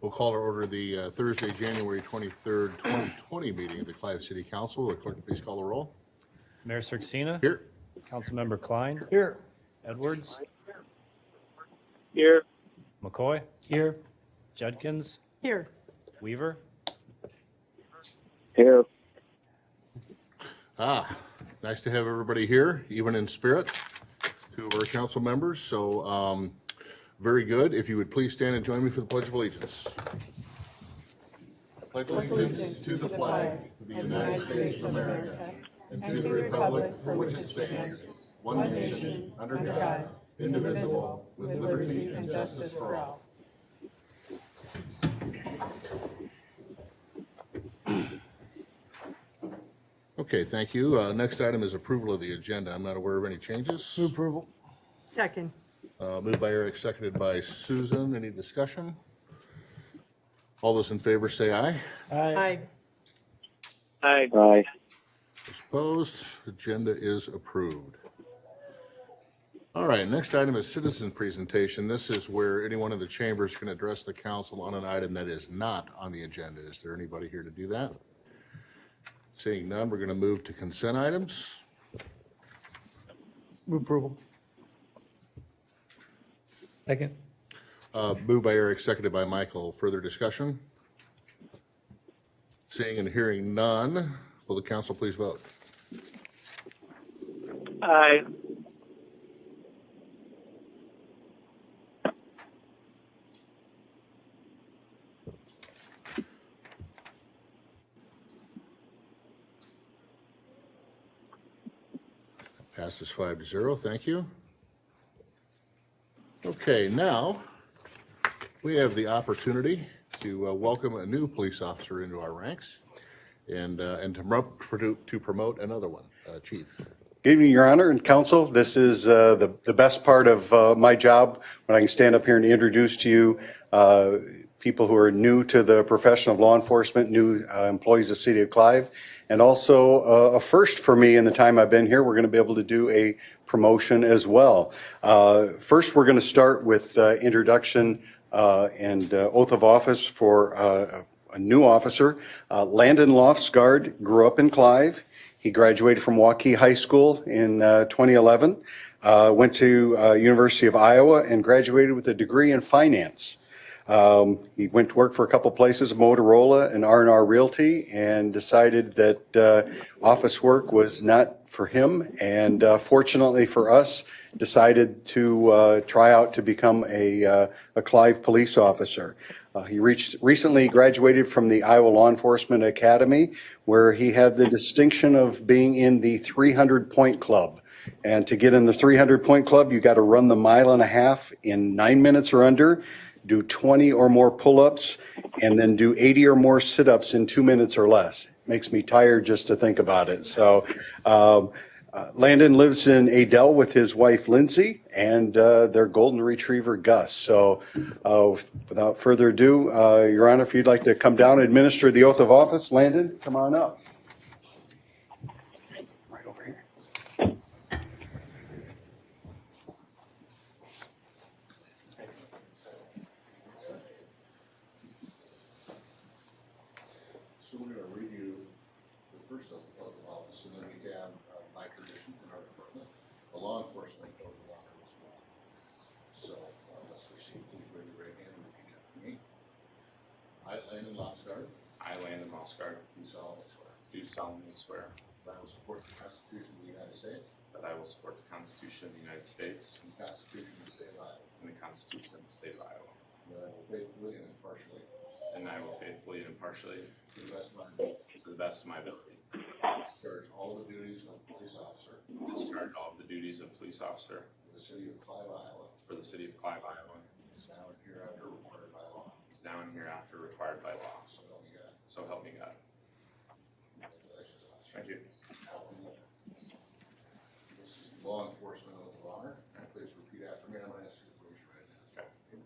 We'll call to order the Thursday, January 23rd, 2020 meeting of the Clive City Council. The clerk, please call the roll. Mayor Cirksena. Here. Councilmember Klein. Here. Edwards. Here. McCoy. Here. Judkins. Here. Weaver. Here. Nice to have everybody here, even in spirit, two of our council members. So very good. If you would please stand and join me for the Pledge of Allegiance. Pledge allegiance to the flag of the United States of America and to the republic for which it stands, one nation, under God, indivisible, with liberty and justice for all. Okay, thank you. Next item is approval of the agenda. I'm not aware of any changes. Move approval. Second. Moved by Eric, seconded by Susan. Any discussion? All those in favor say aye. Aye. Aye. Aye. Those opposed, agenda is approved. All right, next item is citizen presentation. This is where anyone in the chambers can address the council on an item that is not on the agenda. Is there anybody here to do that? Seeing none, we're going to move to consent items. Move approval. Second. Moved by Eric, seconded by Michael. Further discussion? Seeing and hearing none, will the council please vote? Aye. Passes 5-0. Thank you. Okay, now we have the opportunity to welcome a new police officer into our ranks and to promote another one. Chief. Good evening, Your Honor and Council. This is the best part of my job, when I can stand up here and introduce to you people who are new to the profession of law enforcement, new employees of the City of Clive, and also a first for me in the time I've been here. We're going to be able to do a promotion as well. First, we're going to start with introduction and oath of office for a new officer. Landon Lofsgaard grew up in Clive. He graduated from Waukee High School in 2011, went to University of Iowa and graduated with a degree in finance. He went to work for a couple places, Motorola and R&R Realty, and decided that office work was not for him, and fortunately for us, decided to try out to become a Clive police officer. He recently graduated from the Iowa Law Enforcement Academy, where he had the distinction of being in the 300-point club. And to get in the 300-point club, you got to run the 1.5 miles in 9 minutes or under, do 20 or more pull-ups, and then do 80 or more sit-ups in 2 minutes or less. It makes me tired just to think about it. So Landon lives in Adel with his wife, Lindsay, and their golden retriever, Gus. So without further ado, Your Honor, if you'd like to come down and administer the oath of office, Landon, come on up. Right over here. So we're going to read you the first oath of office, and then we have, by tradition in our department, a law enforcement oath of office as well. So let's proceed. Please raise your right hand and repeat after me. I, Landon Lofsgaard, I, Landon Mossgard, do solemnly swear do solemnly swear that I will support the Constitution of the United States that I will support the Constitution of the United States and the Constitution of the State of Iowa, and the Constitution of the State of Iowa, and that I will faithfully and impartially, and I will faithfully and impartially, to the best of my ability, to the best of my ability, discharge all the duties of police officer discharge all of the duties of police officer for the city of Clive, Iowa, for the City of Clive, Iowa, is now and hereafter required by law. is now and hereafter required by law. So help me God. So help me God. Congratulations, officer. Thank you. This is law enforcement oath of honor. Please repeat after me. I'm going to ask you to raise your right hand. Okay.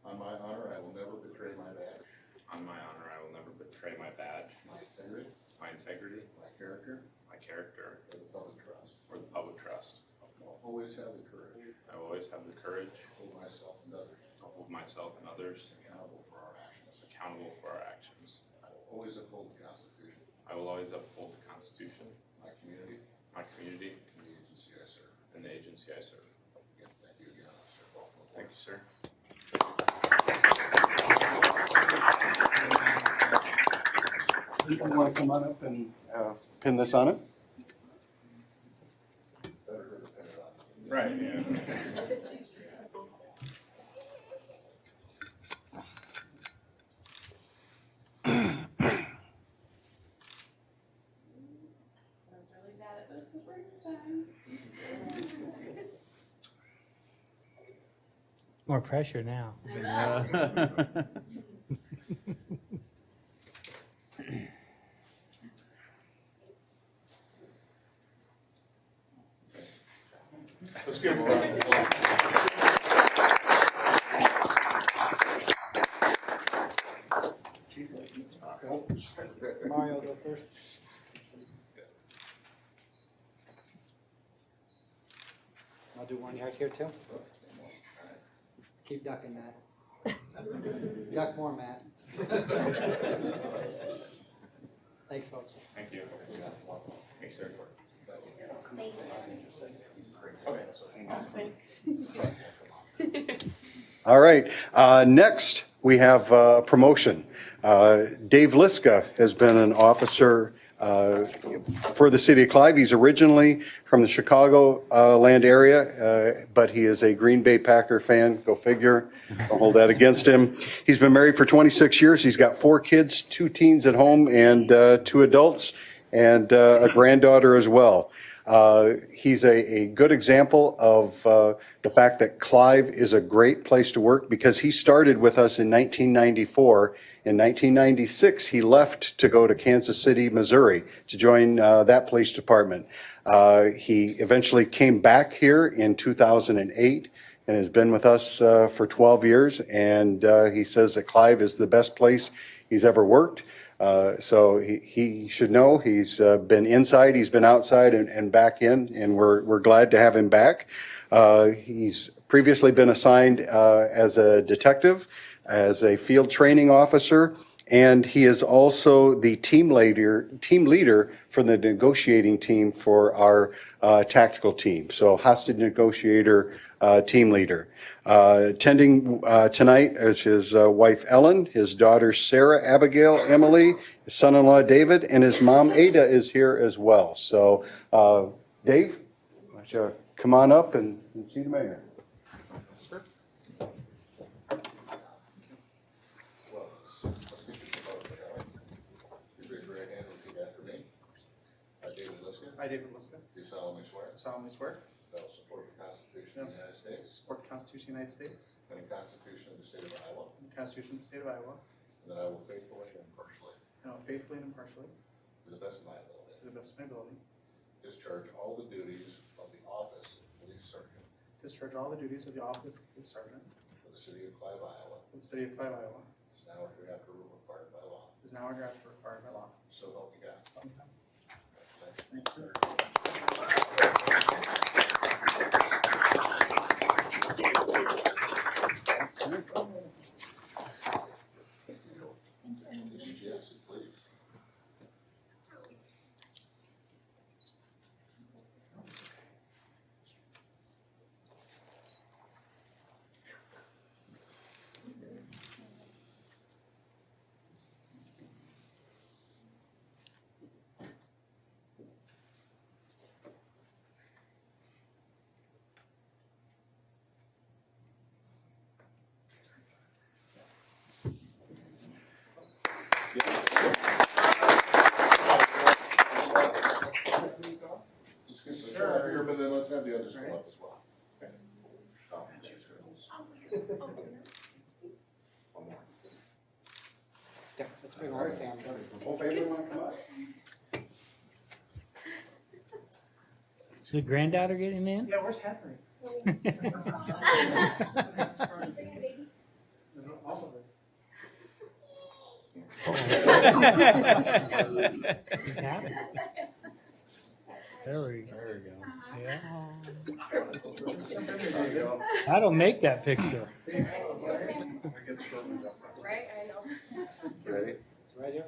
On my honor, I will never betray my badge, On my honor, I will never betray my badge, my integrity, my integrity, my character, my character, or the public trust. or the public trust. I will always have the courage I will always have the courage to hold myself and others to hold myself and others accountable for our accountable for our actions. I will always uphold the Constitution, I will always uphold the Constitution, my community, my community, and the agency I serve. and the agency I serve. Again, thank you again, Officer. Welcome aboard. Thank you, sir. You want to come on up and pin this on it? Right, yeah. I was really bad at this the first time. More pressure now. I know. Let's give him a round of applause. Mario, go first. I'll do one right here too. Keep ducking, Matt. Duck more, Matt. Thanks, folks. Thank you. Thanks, sir. All right. Next, we have promotion. Dave Liska has been an officer for the city of Clive. He's originally from the Chicago land area, but he is a Green Bay Packer fan. Go figure. Don't hold that against him. He's been married for 26 years. He's got 4 kids, 2 teens at home and 2 adults, and a granddaughter as well. He's a good example of the fact that Clive is a great place to work because he started with us in 1994. In 1996, he left to go to Kansas City, Missouri to join that police department. He eventually came back here in 2008 and has been with us for 12 years. And he says that Clive is the best place he's ever worked. So he should know he's been inside, he's been outside and back in, and we're glad to have him back. He's previously been assigned as a detective, as a field training officer, and he is also the team leader for the negotiating team for our tactical team. So hostage negotiator, team leader. Attending tonight is his wife Ellen, his daughter Sarah, Abigail, Emily, his son-in-law David, and his mom Ada is here as well. So Dave, why don't you come on up and see the mayor. Well, let's get you some photos, shall we? Please raise your right hand and repeat after me. I, David Liska, I, David Liska, do solemnly swear solemnly swear that I will support the Constitution of the United to States support the Constitution of the United States and the Constitution of the State of Iowa, and the Constitution of the State of Iowa, and that I will faithfully and impartially, and I will faithfully and impartially, to the best of my ability, to the best of my ability, discharge all the duties of the office of police sergeant discharge all the duties of the office of police sergeant for the city of Clive, Iowa, for the city of Clive, Iowa, as now or hereafter required by law. is now or hereafter required by law. So help me God. Thank you. Yes, please. Just get the shot here, but then let's have the others come up as well. Okay. One more. Let's bring the whole family. Whole family want to come up? Is the granddaughter getting in? Yeah, where's Henry? All of it. He's happy. There we go. Yeah. That'll make that picture. I get short ones up front. Right, I know. Ready? It's right here.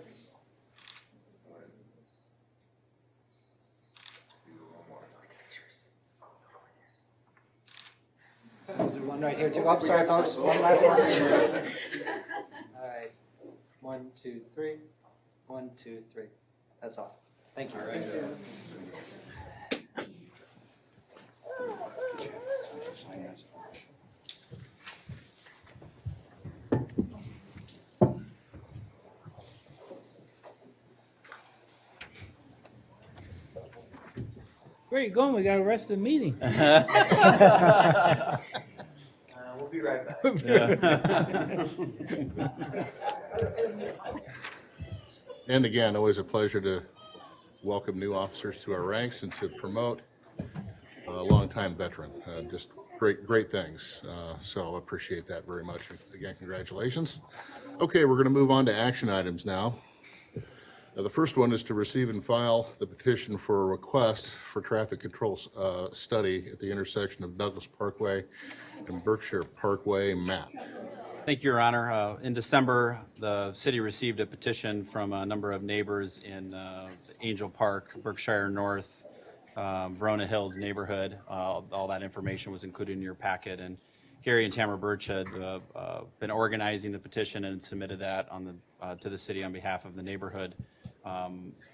We'll do one right here too. Oh, sorry, folks. One last one. All right. 1, 2, 3. 1, 2, 3. That's awesome. Thank you. Where you going? We got the rest of the meeting. We'll be right back. And again, always a pleasure to welcome new officers to our ranks and to promote a longtime veteran. Just great things. So appreciate that very much. Again, congratulations. Okay, we're going to move on to action items now. The first one is to receive and file the petition for a request for traffic control study at the intersection of Douglas Parkway and Berkshire Parkway map. Thank you, Your Honor. In December, the city received a petition from a number of neighbors in Angel Park, Berkshire North, Verona Hills neighborhood. All that information was included in your packet, and Gary and Tamara Birch had been organizing the petition and submitted that on to the city on behalf of the neighborhood.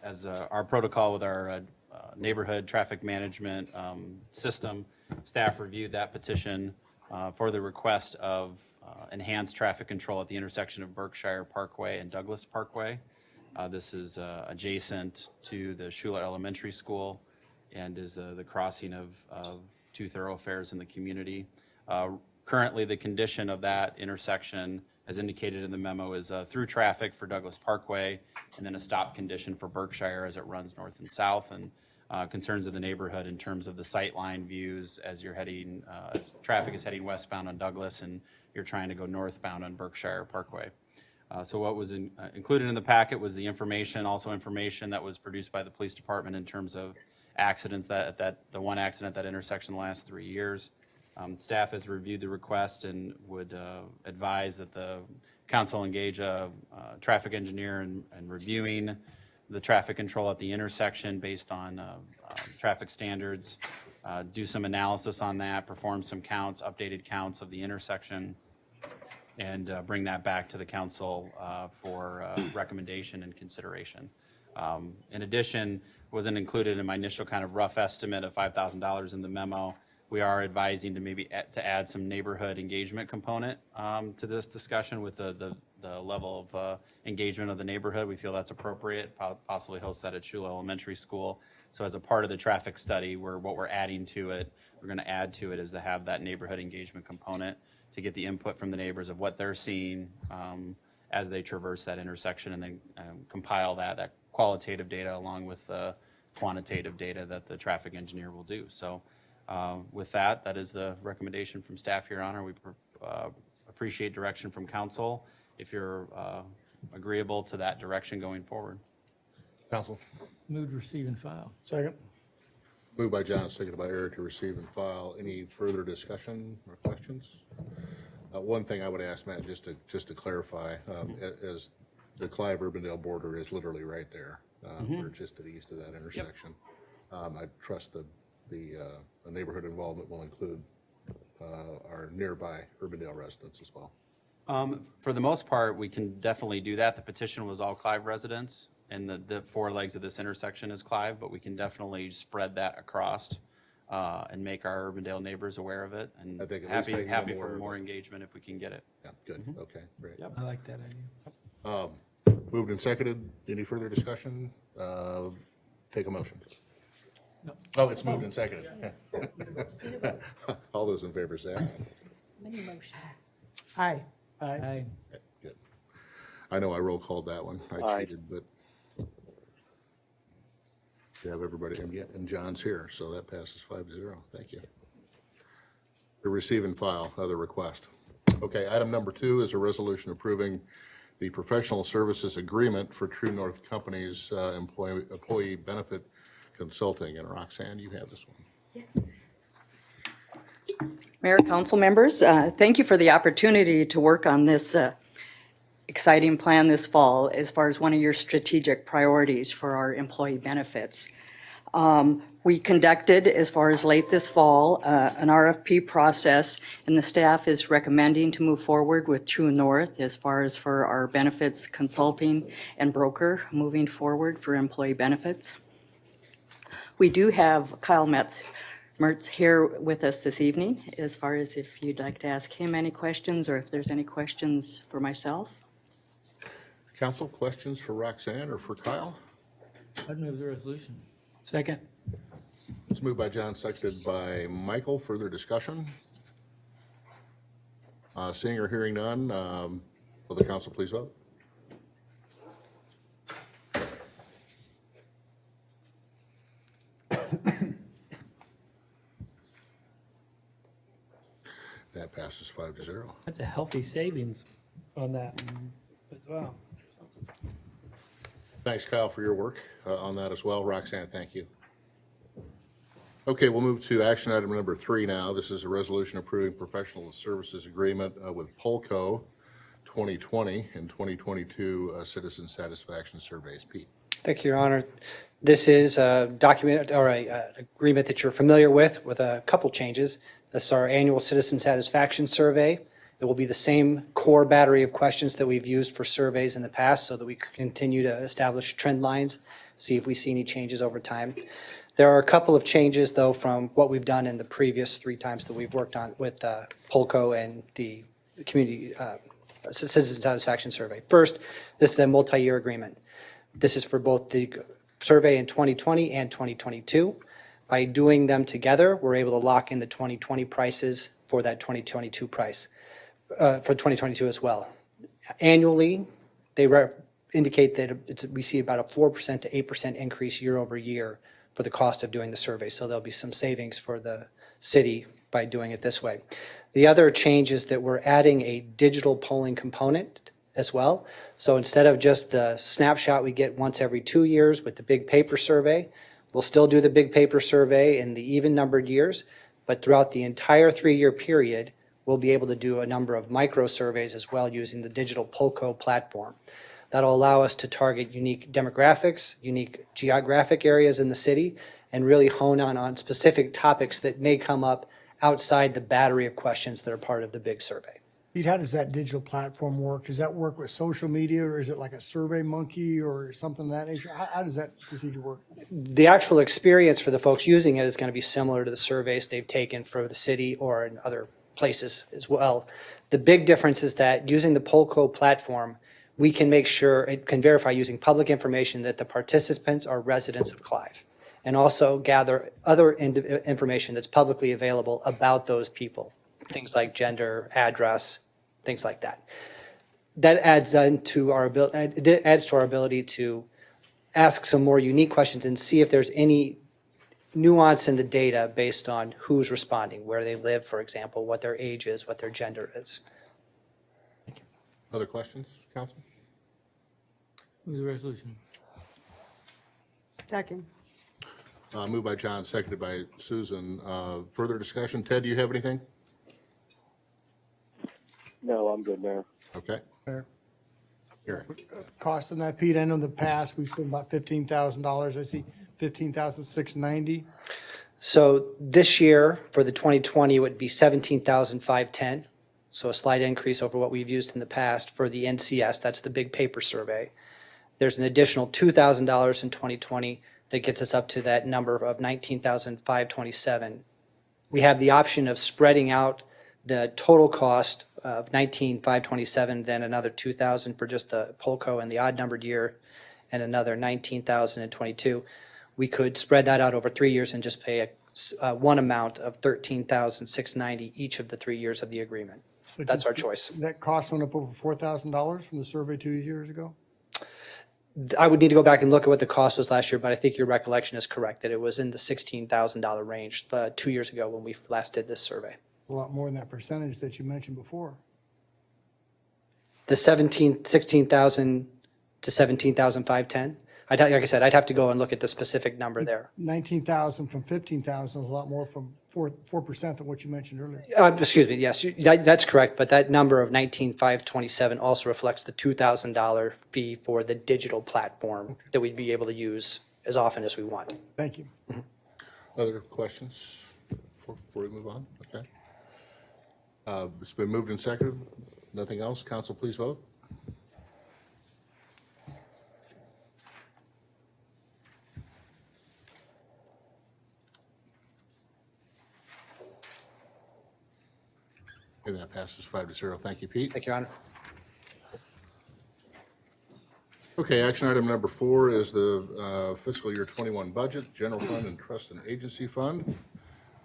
As our protocol with our neighborhood traffic management system, staff reviewed that petition for the request of enhanced traffic control at the intersection of Berkshire Parkway and Douglas Parkway. This is adjacent to the Schuler Elementary School and is the crossing of two thoroughfares in the community. Currently, the condition of that intersection, as indicated in the memo, is through traffic for Douglas Parkway and then a stop condition for Berkshire as it runs north and south, and concerns of the neighborhood in terms of the sightline views as you're heading, as traffic is heading westbound on Douglas and you're trying to go northbound on Berkshire Parkway. So what was included in the packet was the information, also information that was produced by the police department in terms of accidents, the one accident at that intersection the last 3 years. Staff has reviewed the request and would advise that the council engage a traffic engineer in reviewing the traffic control at the intersection based on traffic standards, do some analysis on that, perform some counts, updated counts of the intersection, and bring that back to the council for recommendation and consideration. In addition, wasn't included in my initial kind of rough estimate of $5,000 in the memo. We are advising to maybe to add some neighborhood engagement component to this discussion with the level of engagement of the neighborhood. We feel that's appropriate, possibly host that at Schuler Elementary School. So as a part of the traffic study, what we're adding to it, we're going to add to it is to have that neighborhood engagement component to get the input from the neighbors of what they're seeing as they traverse that intersection, and then compile that qualitative data along with the quantitative data that the traffic engineer will do. So with that is the recommendation from staff, Your Honor. We appreciate direction from council if you're agreeable to that direction going forward. Council? Move to receive and file. Second. Moved by John, seconded by Eric to receive and file. Any further discussion or questions? One thing I would ask, Matt, just to clarify, as the Clive Urbandale border is literally right there. We're just to the east of that intersection. I trust the neighborhood involvement will include our nearby Urbandale residents as well. For the most part, we can definitely do that. The petition was all Clive residents, and the four legs of this intersection is Clive, but we can definitely spread that across and make our Urbandale neighbors aware of it. And I think at least making them happy aware for of more it. engagement if we can get it. Yeah, good. Okay, great. I like that idea. Moved and seconded. Any further discussion? Take a motion. No. Oh, it's moved and seconded. All those in favor say aye. Many motions. Aye. Aye. Good. I know I roll called that one. I Aye. cheated, but you have everybody, and John's here, so that passes 5-0. Thank you. To receive and file other request. Okay, item number 2 is a resolution approving the professional services agreement for True North Company's employee benefit consulting. And Roxanne, you have this one. Yes. Mayor, council members, thank you for the opportunity to work on this exciting plan this fall as far as one of your strategic priorities for our employee benefits. We conducted, as far as late this fall, an RFP process, and the staff is recommending to move forward with True North as far as for our benefits consulting and broker moving forward for employee benefits. We do have Kyle Mertz here with us this evening, as far as if you'd like to ask him any questions or if there's any questions for myself. Council, questions for Roxanne or for Kyle? I'd move the resolution. Second. It's moved by John, seconded by Michael. Further discussion? Seeing or hearing none, will the council please vote? That passes 5-0. That's a healthy savings on that as well. Thanks, Kyle, for your work on that as well. Roxanne, thank you. Okay, we'll move to action item number 3 now. This is a resolution approving professional services agreement with Polco 2020 and 2022 citizen satisfaction surveys. Pete. Thank you, Your Honor. This is a document or an agreement that you're familiar with a couple changes. This is our annual citizen satisfaction survey. It will be the same core battery of questions that we've used for surveys in the past so that we can continue to establish trend lines, see if we see any changes over time. There are a couple of changes, though, from what we've done in the previous 3 times that we've worked on with Polco and the community citizen satisfaction survey. First, this is a multi-year agreement. This is for both the survey in 2020 and 2022. By doing them together, we're able to lock in the 2020 prices for that 2022 price, for 2022 as well. Annually, they indicate that we see about a 4% to 8% increase year over year for the cost of doing the survey. So there'll be some savings for the city by doing it this way. The other change is that we're adding a digital polling component as well. So instead of just the snapshot we get once every 2 years with the big paper survey, we'll still do the big paper survey in the even numbered years, but throughout the entire 3-year period, we'll be able to do a number of micro surveys as well using the digital Polco platform. That'll allow us to target unique demographics, unique geographic areas in the city, and really hone on specific topics that may come up outside the battery of questions that are part of the big survey. Pete, how does that digital platform work? Does that work with social media, or is it like a Survey Monkey or something of that nature? How does that procedure work? The actual experience for the folks using it is going to be similar to the surveys they've taken for the city or in other places as well. The big difference is that using the Polco platform, we can make sure it can verify using public information that the participants are residents of Clive, and also gather other information that's publicly available about those people, things like gender, address, things like that. That adds to our ability to ask some more unique questions and see if there's any nuance in the data based on who's responding, where they live, for example, what their age is, what their gender is. Other questions, council? Move the resolution. Second. Moved by John, seconded by Susan. Further discussion? Ted, do you have anything? No, I'm good, Mayor. Okay. Fair. Here. Cost on that, Pete, I know in the past, we've spent about $15,000. I see $15,690. So this year for the 2020 would be $17,510. So a slight increase over what we've used in the past for the NCS. That's the big paper survey. There's an additional $2,000 in 2020 that gets us up to that number of $19,527. We have the option of spreading out the total cost of $19,527, then another $2,000 for just the Polco and the odd numbered year, and another $19,022. We could spread that out over 3 years and just pay one amount of $13,690 each of the 3 years of the agreement. So That's our choice. That cost went up over $4,000 from the survey 2 years ago? I would need to go back and look at what the cost was last year, but I think your recollection is correct, that it was in the $16,000 range 2 years ago when we last did this survey. A lot more than that percentage that you mentioned before. The 16,000 to 17,510. Like I said, I'd have to go and look at the specific number there. 19,000 from 15,000 is a lot more from 4% than what you mentioned earlier. Excuse me, yes, that's correct, but that number of 19,527 also reflects the $2,000 fee for the digital platform that we'd be able to use as often as we want. Thank you. Other questions before we move on? Okay. It's been moved and seconded. Nothing else? Council, please vote. And that passes 5-0. Thank you, Pete. Thank you, Your Honor. Okay, action item number 4 is the fiscal year 21 budget, general fund and trust and agency fund.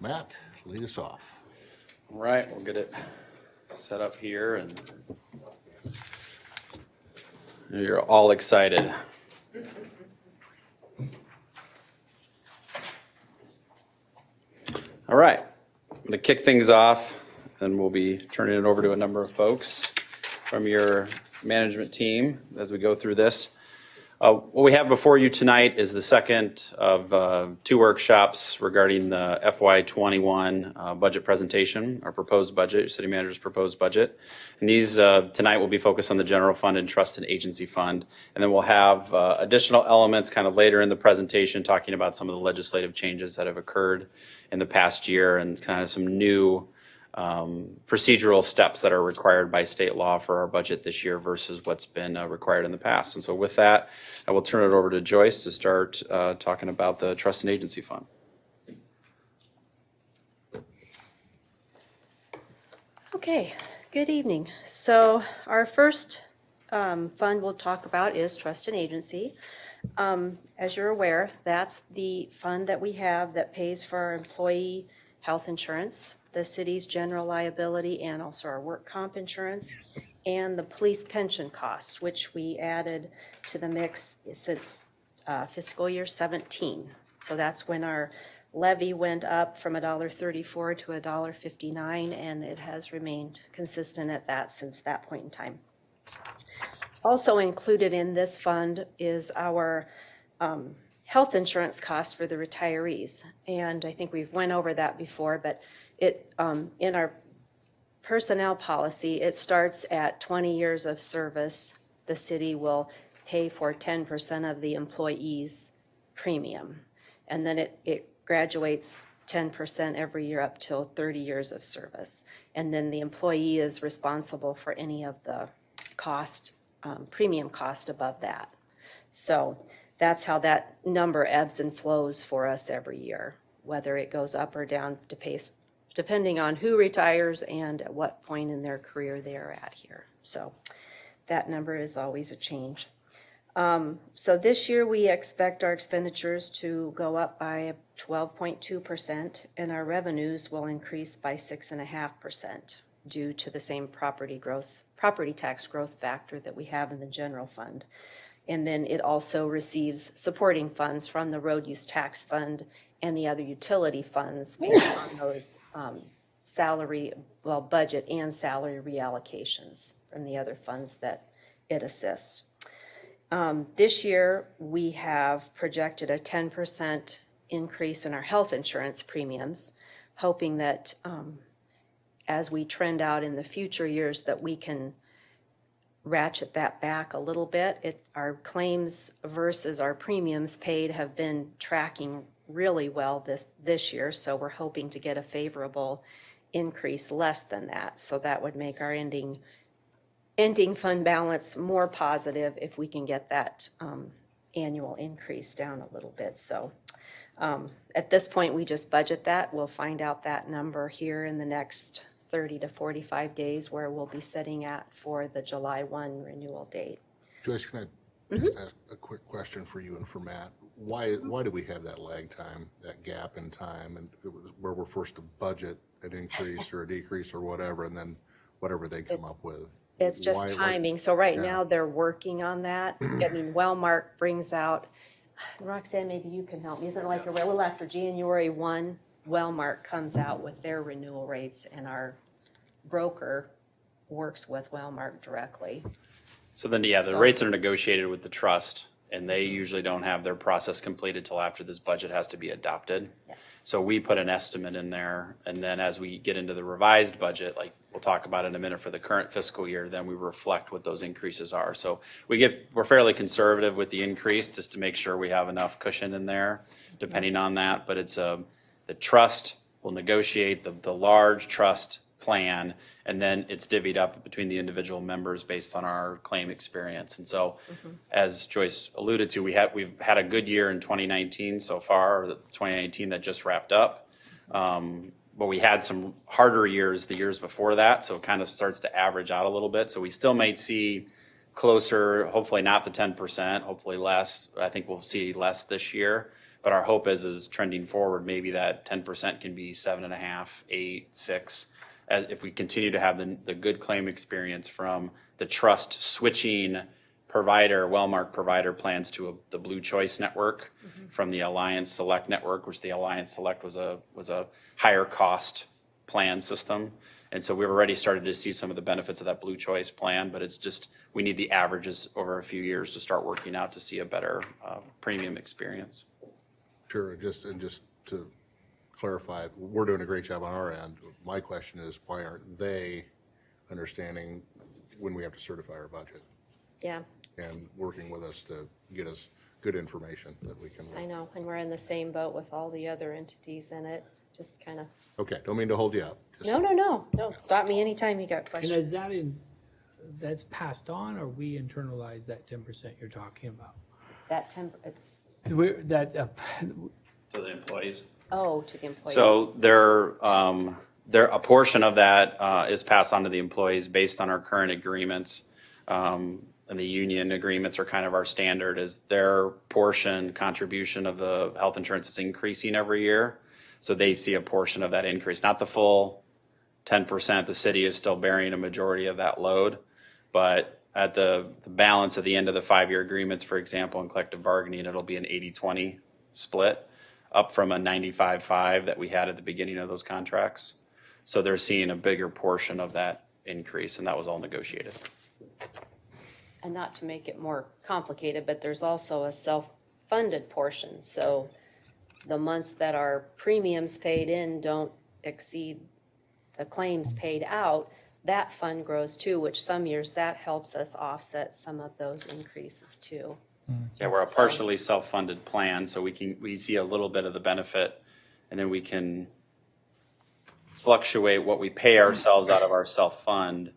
Matt, lead us off. All right, we'll get it set up here and you're all excited. All right, I'm going to kick things off, and we'll be turning it over to a number of folks from your management team as we go through this. What we have before you tonight is the second of 2 workshops regarding the FY21 budget presentation, our proposed budget, city manager's proposed budget. And these tonight will be focused on the general fund and trust and agency fund. And then we'll have additional elements kind of later in the presentation talking about some of the legislative changes that have occurred in the past year and kind of some new procedural steps that are required by state law for our budget this year versus what's been required in the past. And so with that, I will turn it over to Joyce to start talking about the trust and agency fund. Okay, good evening. So our first fund we'll talk about is trust and agency. As you're aware, that's the fund that we have that pays for our employee health insurance, the city's general liability, and also our work comp insurance, and the police pension cost, which we added to the mix since fiscal year 17. So that's when our levy went up from $1.34 to $1.59, and it has remained consistent at that since that point in time. Also included in this fund is our health insurance costs for the retirees. And I think we've went over that before, but it in our personnel policy, it starts at 20 years of service. The city will pay for 10% of the employee's premium. And then it graduates 10% every year up till 30 years of service. And then the employee is responsible for any of the cost, premium cost above that. So that's how that number ebbs and flows for us every year, whether it goes up or down depending on who retires and at what point in their career they are at here. So that number is always a change. So this year we expect our expenditures to go up by 12.2%, and our revenues will increase by 6.5% due to the same property tax growth factor that we have in the general fund. And then it also receives supporting funds from the road use tax fund and the other utility funds based on those budget and salary reallocations from the other funds that it assists. This year, we have projected a 10% increase in our health insurance premiums, hoping that as we trend out in the future years that we can ratchet that back a little bit. Our claims versus our premiums paid have been tracking really well this year, so we're hoping to get a favorable increase less than that. So that would make our ending fund balance more positive if we can get that annual increase down a little bit. So at this point, we just budget that. We'll find out that number here in the next 30 to 45 days where we'll be setting at for the July 1 renewal date. Joyce, can I just ask a quick question for you and for Matt? Why do we have that lag time, that gap in time, and it was where we're forced to budget an increase or a decrease or whatever, and then whatever they come up with? It's just timing. So right now they're working on that. I mean, Wellmark brings out, Roxanne, maybe you can help me. Isn't it like a little after January 1, Wellmark comes out with their renewal rates, and our broker works with Wellmark directly. So then, the rates are negotiated with the trust and they usually don't have their process completed till after this budget has to be adopted. Yes. So we put an estimate in there, and then as we get into the revised budget, like we'll talk about in a minute for the current fiscal year, then we reflect what those increases are. So we're fairly conservative with the increase just to make sure we have enough cushion in there, depending on that. But it's the trust will negotiate the large trust plan, and then it's divvied up between the individual members based on our claim experience. And so, as Joyce alluded to, we've had a good year in 2019 so far, or the 2019 that just wrapped up. But we had some harder years the years before that, so it kind of starts to average out a little bit. So we still might see closer, hopefully not the 10%, hopefully less. I think we'll see less this year. But our hope is trending forward, maybe that 10% can be 7.5, 8, 6. If we continue to have the good claim experience from the trust switching provider, Wellmark provider plans to the Blue Choice network from the Alliance Select network, which the Alliance Select was a higher cost plan system. And so we've already started to see some of the benefits of that Blue Choice plan, but it's just, we need the averages over a few years to start working out to see a better premium experience. Sure, just to clarify, we're doing a great job on our end. My question is, why aren't they understanding when we have to certify our budget Yeah, and working with us to get us good information that we can? I know, and we're in the same boat with all the other entities in it. It's just kind of, Okay, don't mean to hold you up. Just- no, stop me anytime you got And questions. is that that's passed on, or we internalize that 10% you're talking about? That it's, To To the employees. to the employees. So a portion of that is passed on to the employees based on our current agreements. And the union agreements are kind of our standard, is their portion contribution of the health insurance is increasing every year. So they see a portion of that increase, not the full 10%. The city is still bearing a majority of that load. But at the balance at the end of the 5-year agreements, for example, in collective bargaining, it'll be an 80-20 split, up from a 95-5 that we had at the beginning of those contracts. So they're seeing a bigger portion of that increase, and that was all negotiated. And not to make it more complicated, but there's also a self-funded portion. So the months that our premiums paid in don't exceed the claims paid out, that fund grows too, which some years that helps us offset some of those increases too. Yeah, we're a partially self-funded plan, so we see a little bit of the benefit, and then we can fluctuate what we pay ourselves out of our self-fund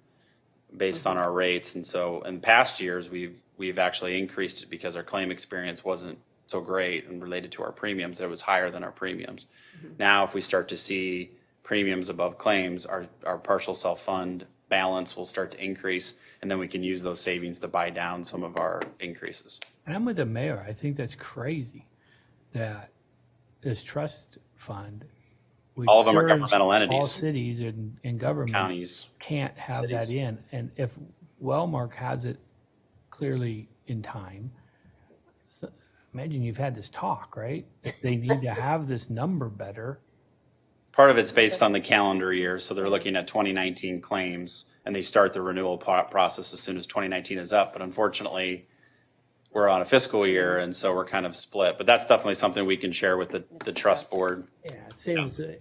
based on our rates. And so in past years, we've actually increased it because our claim experience wasn't so great and related to our premiums, that it was higher than our premiums. Now, if we start to see premiums above claims, our partial self-fund balance will start to increase, and then we can use those savings to buy down some of our increases. And I'm with the mayor. I think that's crazy that this trust fund, which All of them are serves governmental all entities. cities and governments, Counties, can't have cities. that in. And if Wellmark has it clearly in time, so imagine you've had this talk, right? They need to have this number better. Part of it's based on the calendar year, so they're looking at 2019 claims, and they start the renewal process as soon as 2019 is up. But unfortunately, we're on a fiscal year, and so we're kind of split. But that's definitely something we can share with the trust board. Yeah, same as the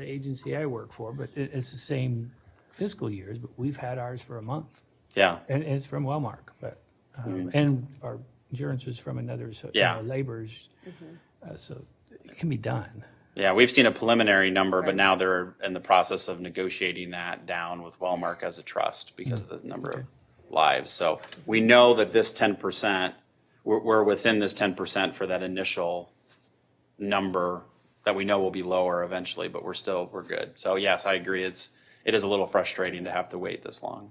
agency I work for, but it's the same fiscal years, but we've had ours for a month. Yeah, And it's from Wellmark, but, and our insurance is from another, so, Yeah. labor's, so it can be done. yeah, we've seen a preliminary number, but now they're in the process of negotiating that down with Wellmark as a trust because of the number of lives. So we know that this 10%, we're within this 10% for that initial number that we know will be lower eventually, but we're good. So yes, I agree. It is a little frustrating to have to wait this long.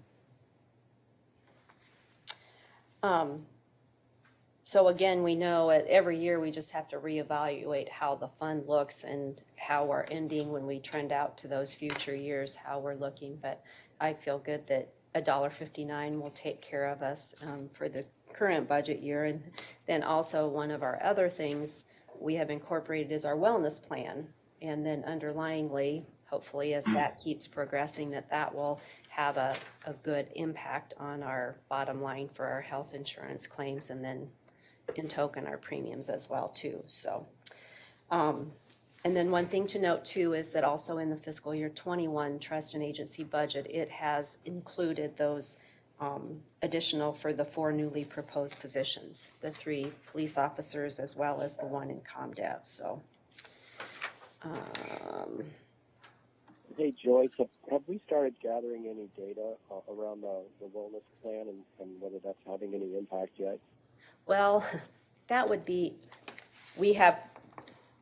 So again, we know every year we just have to reevaluate how the fund looks and how we're ending when we trend out to those future years, how we're looking. But I feel good that $1.59 will take care of us for the current budget year. And then also one of our other things we have incorporated is our wellness plan. And then underlyingly, hopefully as that keeps progressing, that will have a good impact on our bottom line for our health insurance claims and then in token our premiums as well too, so. And then one thing to note too is that also in the fiscal year 21 trust and agency budget, it has included those additional for the 4 newly proposed positions, the 3 police officers as well as the 1 in ComDev, so. Hey, Joyce, have we started gathering any data around the wellness plan and whether that's having any impact yet? Well, that would be, we have,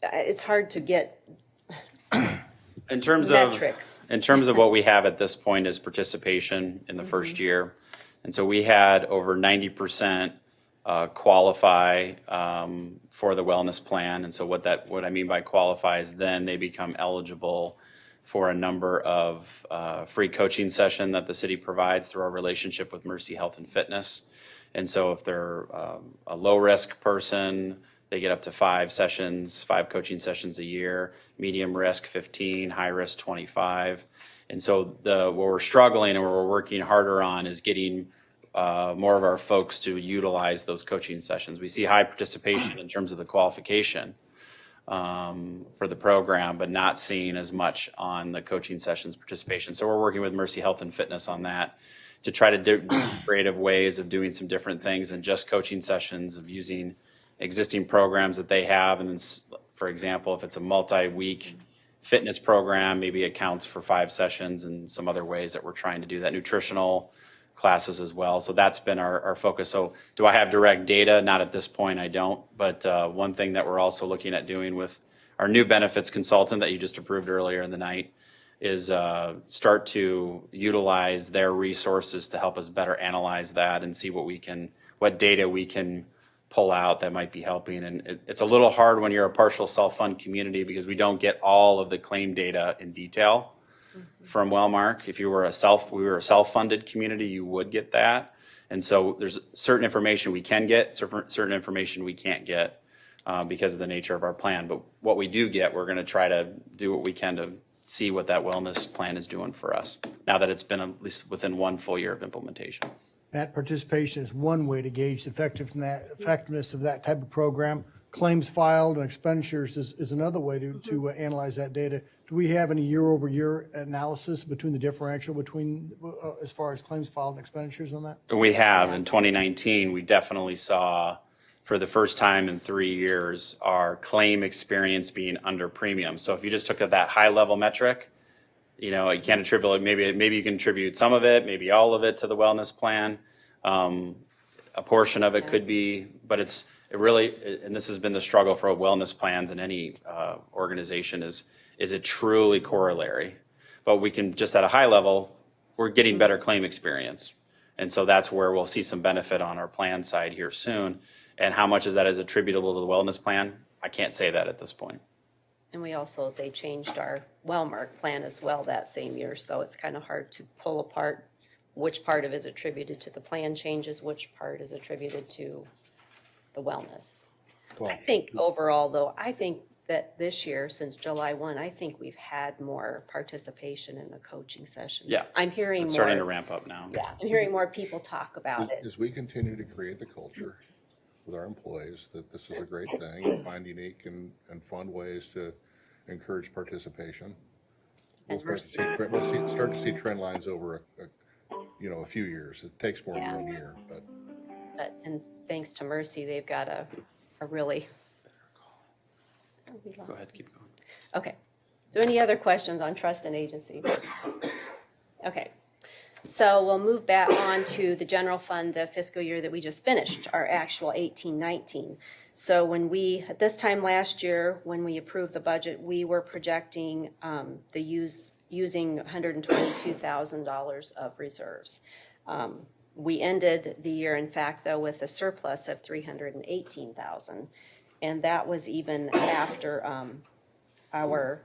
it's hard to get In terms metrics. in terms of what we have at this point is participation in the first year. And so we had over 90% qualify for the wellness plan. And so what I mean by qualify is then they become eligible for a number of free coaching session that the city provides through our relationship with Mercy Health and Fitness. And so if they're a low-risk person, they get up to 5 coaching sessions a year, medium risk 15, high risk 25. And so what we're struggling and what we're working harder on is getting more of our folks to utilize those coaching sessions. We see high participation in terms of the qualification for the program, but not seeing as much on the coaching sessions participation. So we're working with Mercy Health and Fitness on that to try to do creative ways of doing some different things than just coaching sessions, of using existing programs that they have. And then, for example, if it's a multi-week fitness program, maybe it counts for 5 sessions, and some other ways that we're trying to do that. Nutritional classes as well. So that's been our focus. So do I have direct data? Not at this point, I don't. But one thing that we're also looking at doing with our new benefits consultant that you just approved earlier in the night is start to utilize their resources to help us better analyze that and see what data we can pull out that might be helping. And it's a little hard when you're a partial self-fund community because we don't get all of the claim data in detail from Wellmark. If we were a self-funded community, you would get that. And so there's certain information we can get, certain information we can't get because of the nature of our plan. But what we do get, we're going to try to do what we can to see what that wellness plan is doing for us now that it's been at least within 1 full year of implementation. That participation is one way to gauge the effectiveness of that type of program. Claims filed and expenditures is another way to analyze that data. Do we have any year-over-year analysis between the differential between as far as claims filed and expenditures on that? We have. In 2019, we definitely saw, for the first time in 3 years, our claim experience being under premium. So if you just took that high-level metric, you can't attribute it. Maybe you can attribute some of it, maybe all of it to the wellness plan. A portion of it could be, but it really, and this has been the struggle for wellness plans in any organization, is it truly corollary? But we can just at a high level, we're getting better claim experience. And so that's where we'll see some benefit on our plan side here soon. And how much of that is attributable to the wellness plan? I can't say that at this point. And they changed our Wellmark plan as well that same year, so it's kind of hard to pull apart which part of it is attributed to the plan changes, which part is attributed to the wellness. I think overall, though, I think that this year, since July 1, I think we've had more participation in the coaching sessions. Yeah. I'm hearing It's more. starting to ramp up now. Yeah, I'm hearing more people talk about it. As we continue to create the culture with our employees, that this is a great thing, find unique and fun ways to encourage participation. We'll start to see trend lines over a few years. It takes more than 1 year, but And thanks to Mercy, they've got a really. Go ahead, keep going. Okay. So any other questions on trust and agency? Okay. So we'll move back on to the general fund, the fiscal year that we just finished, our actual 18-19. So at this time last year, when we approved the budget, we were projecting using $122,000 of reserves. We ended the year, in fact, though, with a surplus of $318,000. And that was even after our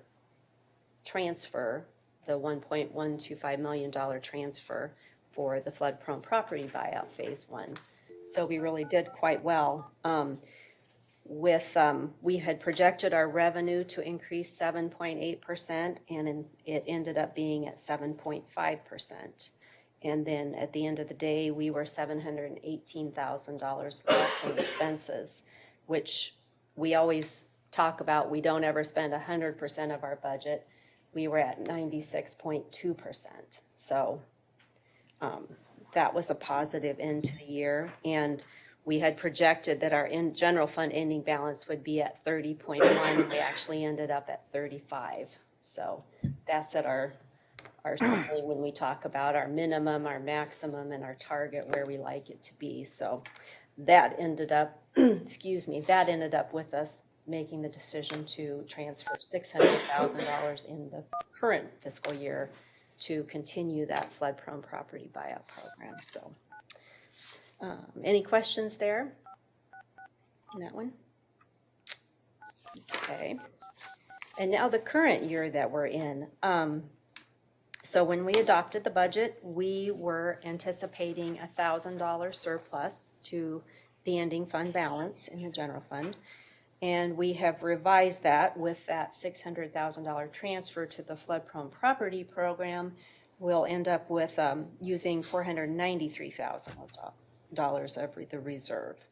transfer, the $1.125 million transfer for the flood-prone property buyout phase 1. So we really did quite well. We had projected our revenue to increase 7.8%, and it ended up being at 7.5%. And then at the end of the day, we were $718,000 less in expenses, which we always talk about. We don't ever spend 100% of our budget. We were at 96.2%. So that was a positive end to the year. And we had projected that our general fund ending balance would be at 30.1. We actually ended up at 35. So that's at our ceiling when we talk about our minimum, our maximum, and our target where we like it to be. So that ended up, that ended up with us making the decision to transfer $600,000 in the current fiscal year to continue that flood-prone property buyout program. So any questions there on that one? Okay. And now the current year that we're in. So when we adopted the budget, we were anticipating $1,000 surplus to the ending fund balance in the general fund. And we have revised that with that $600,000 transfer to the flood-prone property program. We'll end up with using $493,000 of the reserve.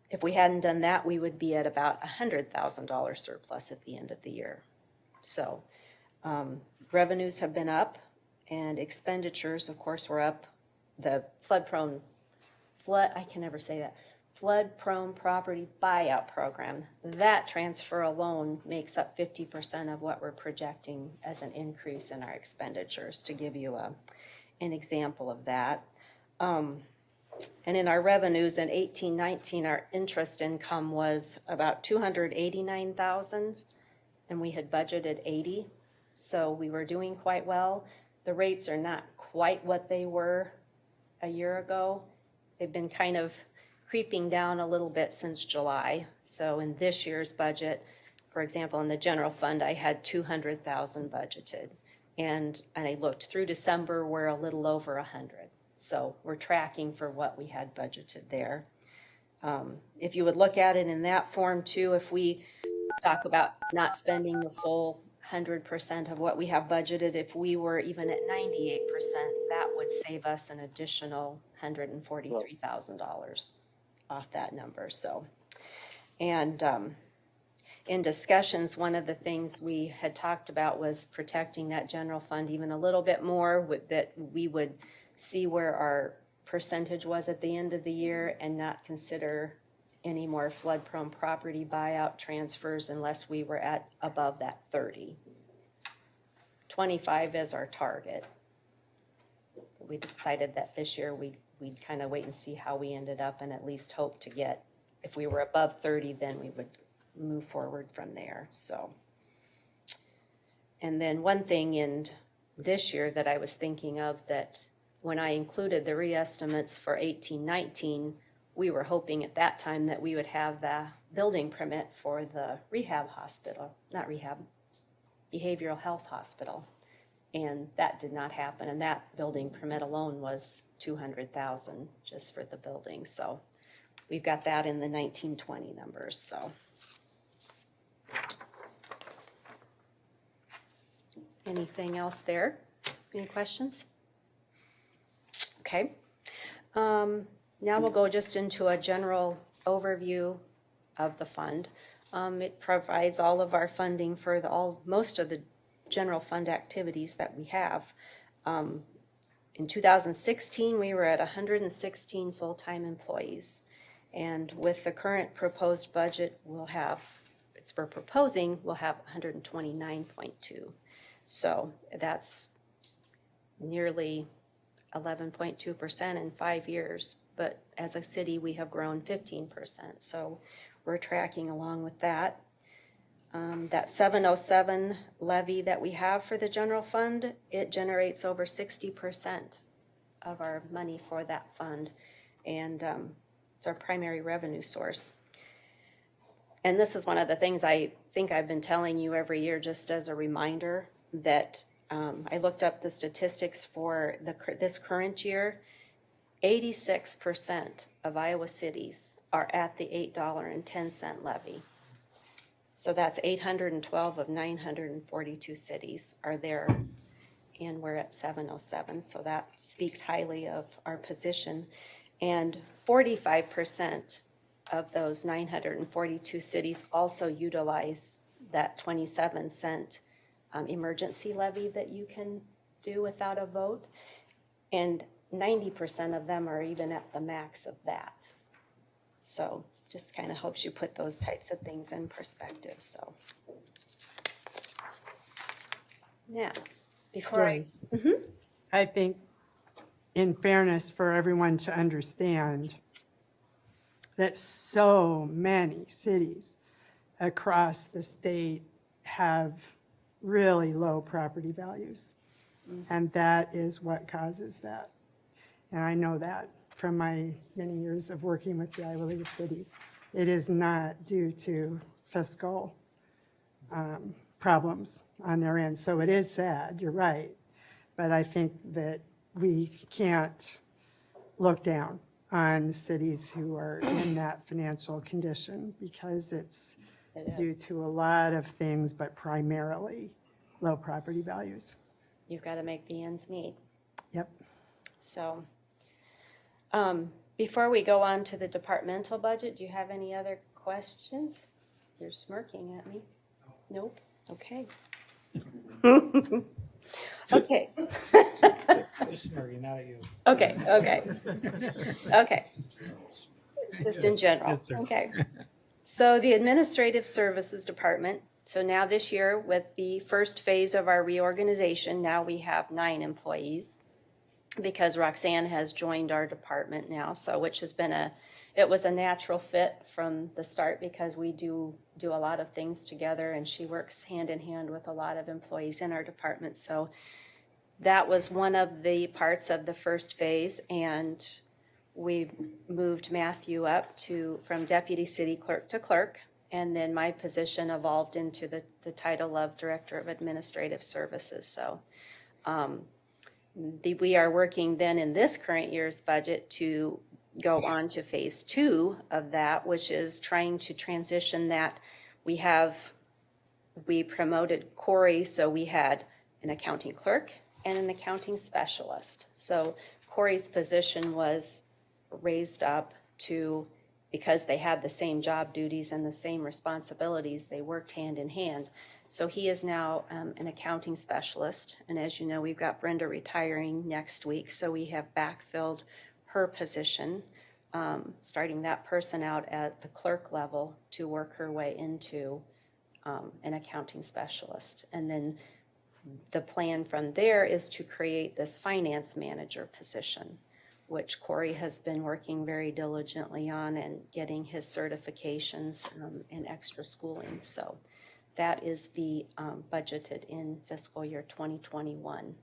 If we hadn't done that, we would be at about $100,000 surplus at the end of the year. So revenues have been up and expenditures, of course, were up. The flood-prone property buyout program, that transfer alone makes up 50% of what we're projecting as an increase in our expenditures, to give you an example of that. And in our revenues in 18-19, our interest income was about $289,000, and we had budgeted $80,000. So we were doing quite well. The rates are not quite what they were a year ago. They've been kind of creeping down a little bit since July. So in this year's budget, for example, in the general fund, I had $200,000 budgeted. And I looked through December, we're a little over 100. So we're tracking for what we had budgeted there. If you would look at it in that form too, if we talk about not spending the full 100% of what we have budgeted, if we were even at 98%, that would save us an additional $143,000 off that number. So, and in discussions, one of the things we had talked about was protecting that general fund even a little bit more, that we would see where our percentage was at the end of the year and not consider any more flood-prone property buyout transfers unless we were at above that 30. 25 is our target. We decided that this year we'd kind of wait and see how we ended up, and at least hope to get, if we were above 30, then we would move forward from there. So, and then one thing in this year that I was thinking of, that when I included the reestimates for 18-19, we were hoping at that time that we would have the building permit for the behavioral health hospital. And that did not happen. And that building permit alone was $200,000 just for the building. So we've got that in the 19-20 numbers. So anything else there? Any questions? Okay. Now we'll go just into a general overview of the fund. It provides all of our funding for most of the general fund activities that we have. In 2016, we were at 116 full-time employees. And with the current proposed budget, we'll have 129.2. So that's nearly 11.2% in 5 years. But as a city, we have grown 15%. So we're tracking along with that. That 707 levy that we have for the general fund, it generates over 60% of our money for that fund. And it's our primary revenue source. And this is one of the things I think I've been telling you every year, just as a reminder, that I looked up the statistics for this current year. 86% of Iowa cities are at the $8.10 levy. So that's 812 of 942 cities are there. and we're at 707, so that speaks highly of our position. And 45% of those 942 cities also utilize that 27-cent emergency levy that you can do without a vote. And 90% of them are even at the max of that. So just kind of helps you put those types of things in perspective, so. Now, before Joyce, I think in fairness for everyone to understand that so many cities across the state have really low property values. And that is what causes that. And I know that from my many years of working with the Iowa League of Cities. It is not due to fiscal problems on their end. So it is sad, you're right. But I think that we can't look down on cities who are in that financial condition because it's due to a lot of things, but primarily low property values. You've got to make the ends meet. Yep. So, before we go on to the departmental budget, do you have any other questions? You're smirking at me. Nope. Okay. Okay. Just smirking, not at you. Okay, okay. Okay. Just in general. Yes, sir. Okay. So the Administrative Services Department, so now this year with the first phase of our reorganization, now we have 9 employees because Roxanne has joined our department now, so which has been it was a natural fit from the start because we do a lot of things together and she works hand in hand with a lot of employees in our department. So that was one of the parts of the first phase, and we moved Matthew up from deputy city clerk to clerk, and then my position evolved into the title of Director of Administrative Services. So we are working then in this current year's budget to go on to phase 2 of that, which is trying to transition that. We promoted Corey, so we had an accounting clerk and an accounting specialist. So Corey's position was raised up to, because they had the same job duties and the same responsibilities, they worked hand in hand. So he is now an accounting specialist. And as you know, we've got Brenda retiring next week, so we have backfilled her position, starting that person out at the clerk level to work her way into an accounting specialist. And then the plan from there is to create this finance manager position, which Corey has been working very diligently on and getting his certifications and extra schooling. So that is the budgeted in fiscal year 2021.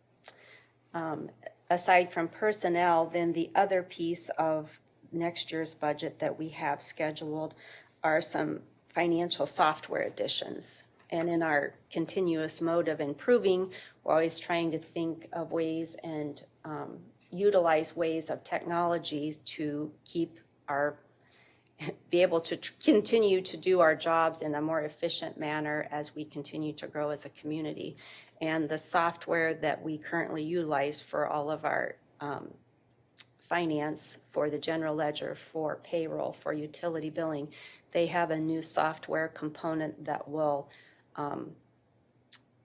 Aside from personnel, then the other piece of next year's budget that we have scheduled are some financial software additions. And in our continuous mode of improving, we're always trying to think of ways and utilize ways of technology to be able to continue to do our jobs in a more efficient manner as we continue to grow as a community. And the software that we currently utilize for all of our finance, for the general ledger, for payroll, for utility billing, they have a new software component that will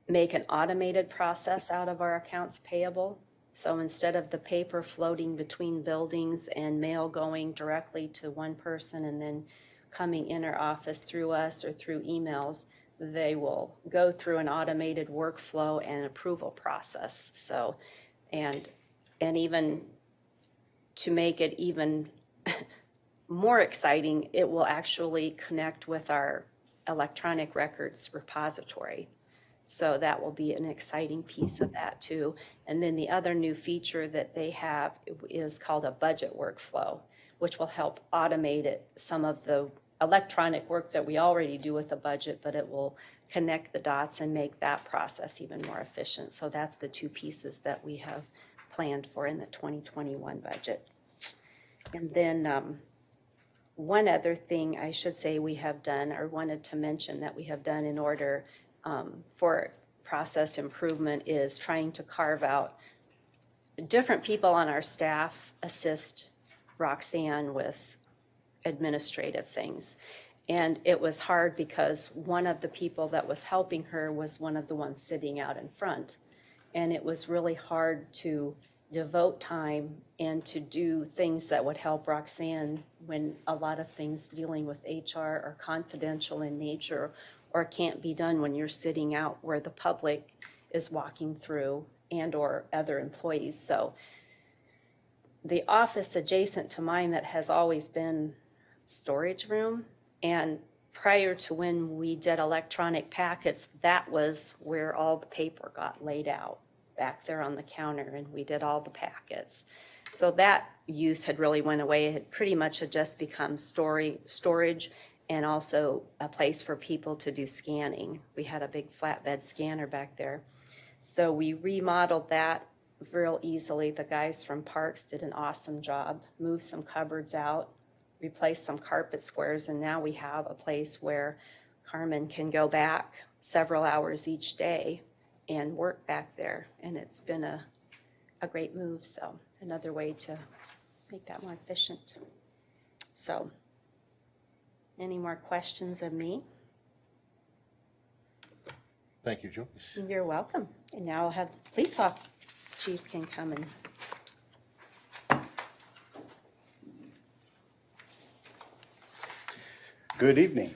make an automated process out of our accounts payable. So instead of the paper floating between buildings and mail going directly to one person and then coming in our office through us or through emails, they will go through an automated workflow and approval process. So, and even to make it even more exciting, it will actually connect with our electronic records repository. So that will be an exciting piece of that too. And then the other new feature that they have is called a budget workflow, which will help automate some of the electronic work that we already do with the budget, but it will connect the dots and make that process even more efficient. So that's the 2 pieces that we have planned for in the 2021 budget. And then one other thing I should say we have done, or wanted to mention that we have done in order for process improvement is trying to carve out different people on our staff assist Roxanne with administrative things. And it was hard because one of the people that was helping her was one of the ones sitting out in front. And it was really hard to devote time and to do things that would help Roxanne when a lot of things dealing with HR are confidential in nature or can't be done when you're sitting out where the public is walking through and or other employees. So the office adjacent to mine that has always been storage room, and prior to when we did electronic packets, that was where all the paper got laid out back there on the counter, and we did all the packets. So that use had really went away. It had pretty much had just become storage and also a place for people to do scanning. We had a big flatbed scanner back there. So we remodeled that real easily. The guys from Parks did an awesome job, moved some cupboards out, replaced some carpet squares, and now we have a place where Carmen can go back several hours each day and work back there. And it's been a great move, so another way to make that more efficient. So, any more questions of me? Thank you, Joyce. You're welcome. And now I'll have police chief can come and. Good evening.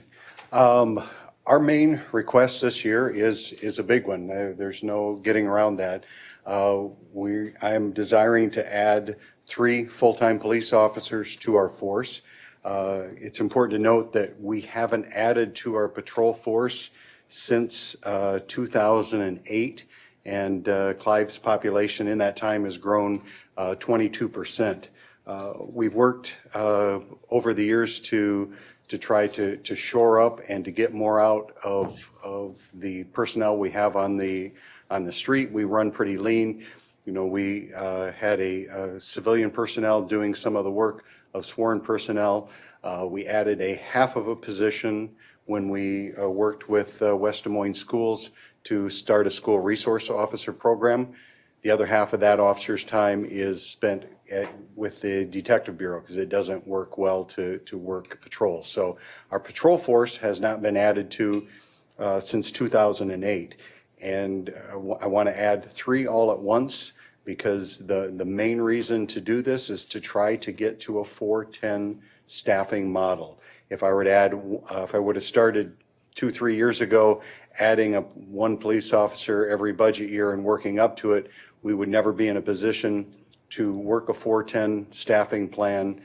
Our main request this year is a big one. There's no getting around that. I am desiring to add 3 full-time police officers to our force. It's important to note that we haven't added to our patrol force since 2008, and Clive's population in that time has grown 22%. We've worked over the years to try to shore up and to get more out of the personnel we have on the street. We run pretty lean. You know, we had a civilian personnel doing some of the work of sworn personnel. We added a half of a position when we worked with West Des Moines Schools to start a school resource officer program. The other half of that officer's time is spent with the detective bureau because it doesn't work well to work patrol. So our patrol force has not been added to since 2008. And I want to add 3 all at once because the main reason to do this is to try to get to a 410 staffing model. If I were to add, if I would have started 2-3 years ago, adding 1 police officer every budget year and working up to it, we would never be in a position to work a 410 staffing plan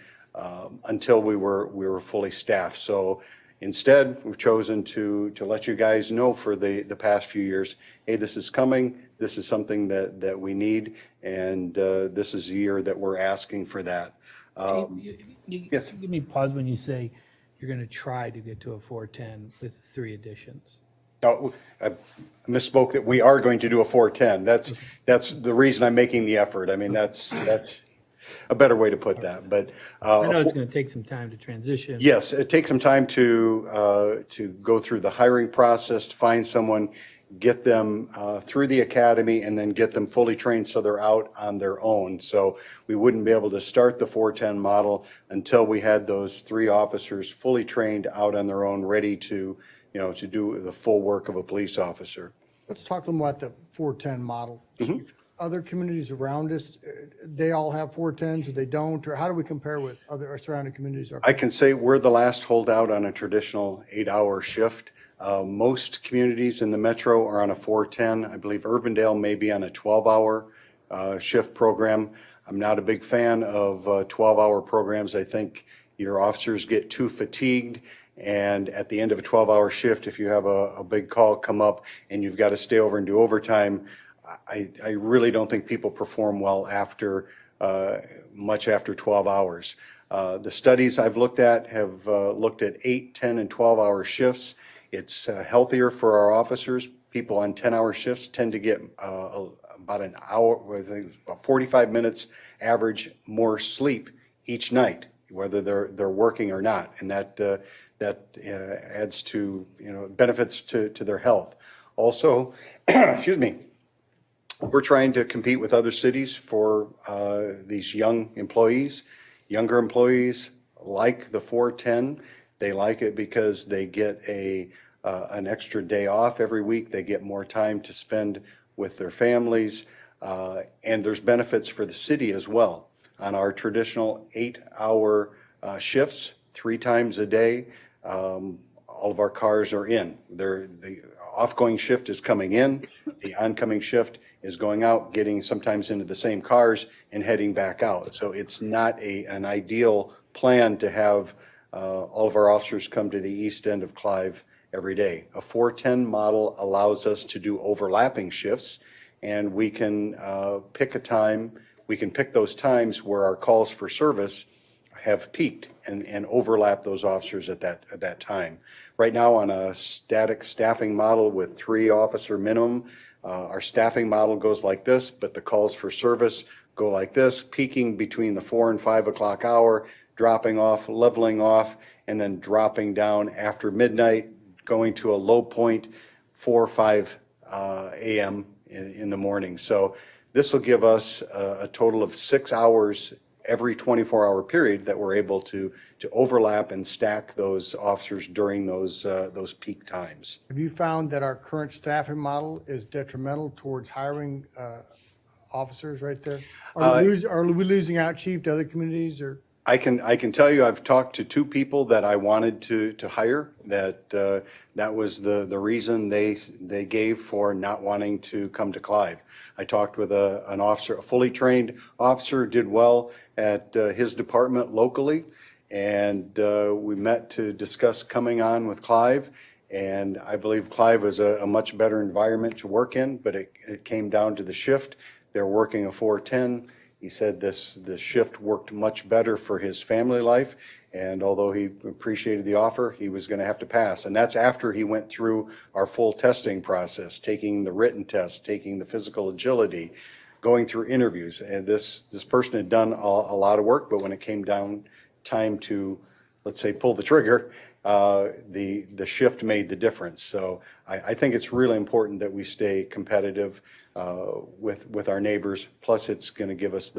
until we were fully staffed. So instead, we've chosen to let you guys know for the past few years, hey, this is coming. This is something that we need, and this is the year that we're asking for that. Yes. Give me pause when you say you're going to try to get to a 410 with 3 additions. No, I misspoke that we are going to do a 410. That's the reason I'm making the effort. I mean, that's a better way to put that. But I know it's going to take some time to transition. yes, it takes some time to go through the hiring process, to find someone, get them through the academy, and then get them fully trained so they're out on their own. So we wouldn't be able to start the 410 model until we had those 3 officers fully trained out on their own, ready to do the full work of a police officer. Let's talk a little about the 410 model, Chief. Other communities around us, they all have 410s or they don't, or how do we compare with other surrounding communities? I can say we're the last holdout on a traditional 8-hour shift. Most communities in the metro are on a 410. I believe Urbandale may be on a 12-hour shift program. I'm not a big fan of 12-hour programs. I think your officers get too fatigued. And at the end of a 12-hour shift, if you have a big call come up and you've got to stay over and do overtime, I really don't think people perform well after much after 12 hours. The studies I've looked at have looked at 8, 10, and 12-hour shifts. It's healthier for our officers. People on 10-hour shifts tend to get about an hour, about 45 minutes average more sleep each night, whether they're working or not, and that adds to benefits to their health. Also, excuse me, we're trying to compete with other cities for these young employees. Younger employees like the 410. They like it because they get an extra day off every week. They get more time to spend with their families. And there's benefits for the city as well. On our traditional 8-hour shifts, 3 times a day, all of our cars are in. The off-going shift is coming in, the oncoming shift is going out, getting sometimes into the same cars and heading back out. So it's not an ideal plan to have all of our officers come to the east end of Clive every day. A 410 model allows us to do overlapping shifts, and we can pick a time, we can pick those times where our calls for service have peaked and overlap those officers at that time. Right now, on a static staffing model with 3 officer minimum, our staffing model goes like this, but the calls for service go like this, peaking between the 4 and 5 o'clock hour, dropping off, leveling off, and then dropping down after midnight, going to a low point 4 or 5 a.m. in the morning. So this will give us a total of 6 hours every 24-hour period that we're able to overlap and stack those officers during those peak times. Have you found that our current staffing model is detrimental towards hiring officers right there? Are we losing out, Chief, to other communities, or? I can tell you, I've talked to 2 people that I wanted to hire, that was the reason they gave for not wanting to come to Clive. I talked with an officer, a fully trained officer, did well at his department locally, and we met to discuss coming on with Clive. And I believe Clive is a much better environment to work in, but it came down to the shift. They're working a 410. He said the shift worked much better for his family life, and although he appreciated the offer, he was going to have to pass. And that's after he went through our full testing process, taking the written test, taking the physical agility, going through interviews. And this person had done a lot of work, but when it came down time to, let's say, pull the trigger, the shift made the difference. So I think it's really important that we stay competitive with our neighbors. Plus, it's going to give us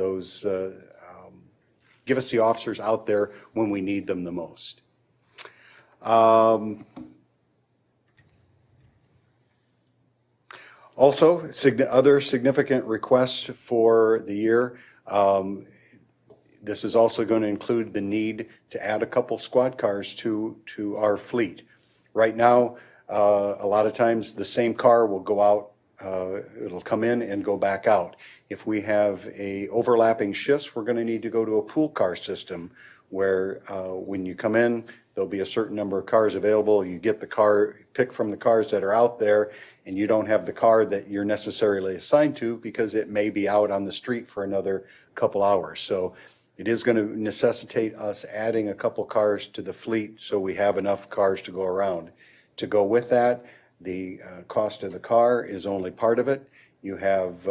give us the officers out there when we need them the most. Also, other significant requests for the year. This is also going to include the need to add a couple squad cars to our fleet. Right now, a lot of times the same car will go out, it'll come in and go back out. If we have overlapping shifts, we're going to need to go to a pool car system where when you come in, there'll be a certain number of cars available. You get the car, pick from the cars that are out there, and you don't have the car that you're necessarily assigned to because it may be out on the street for another couple hours. So it is going to necessitate us adding a couple cars to the fleet so we have enough cars to go around. To go with that, the cost of the car is only part of it. You have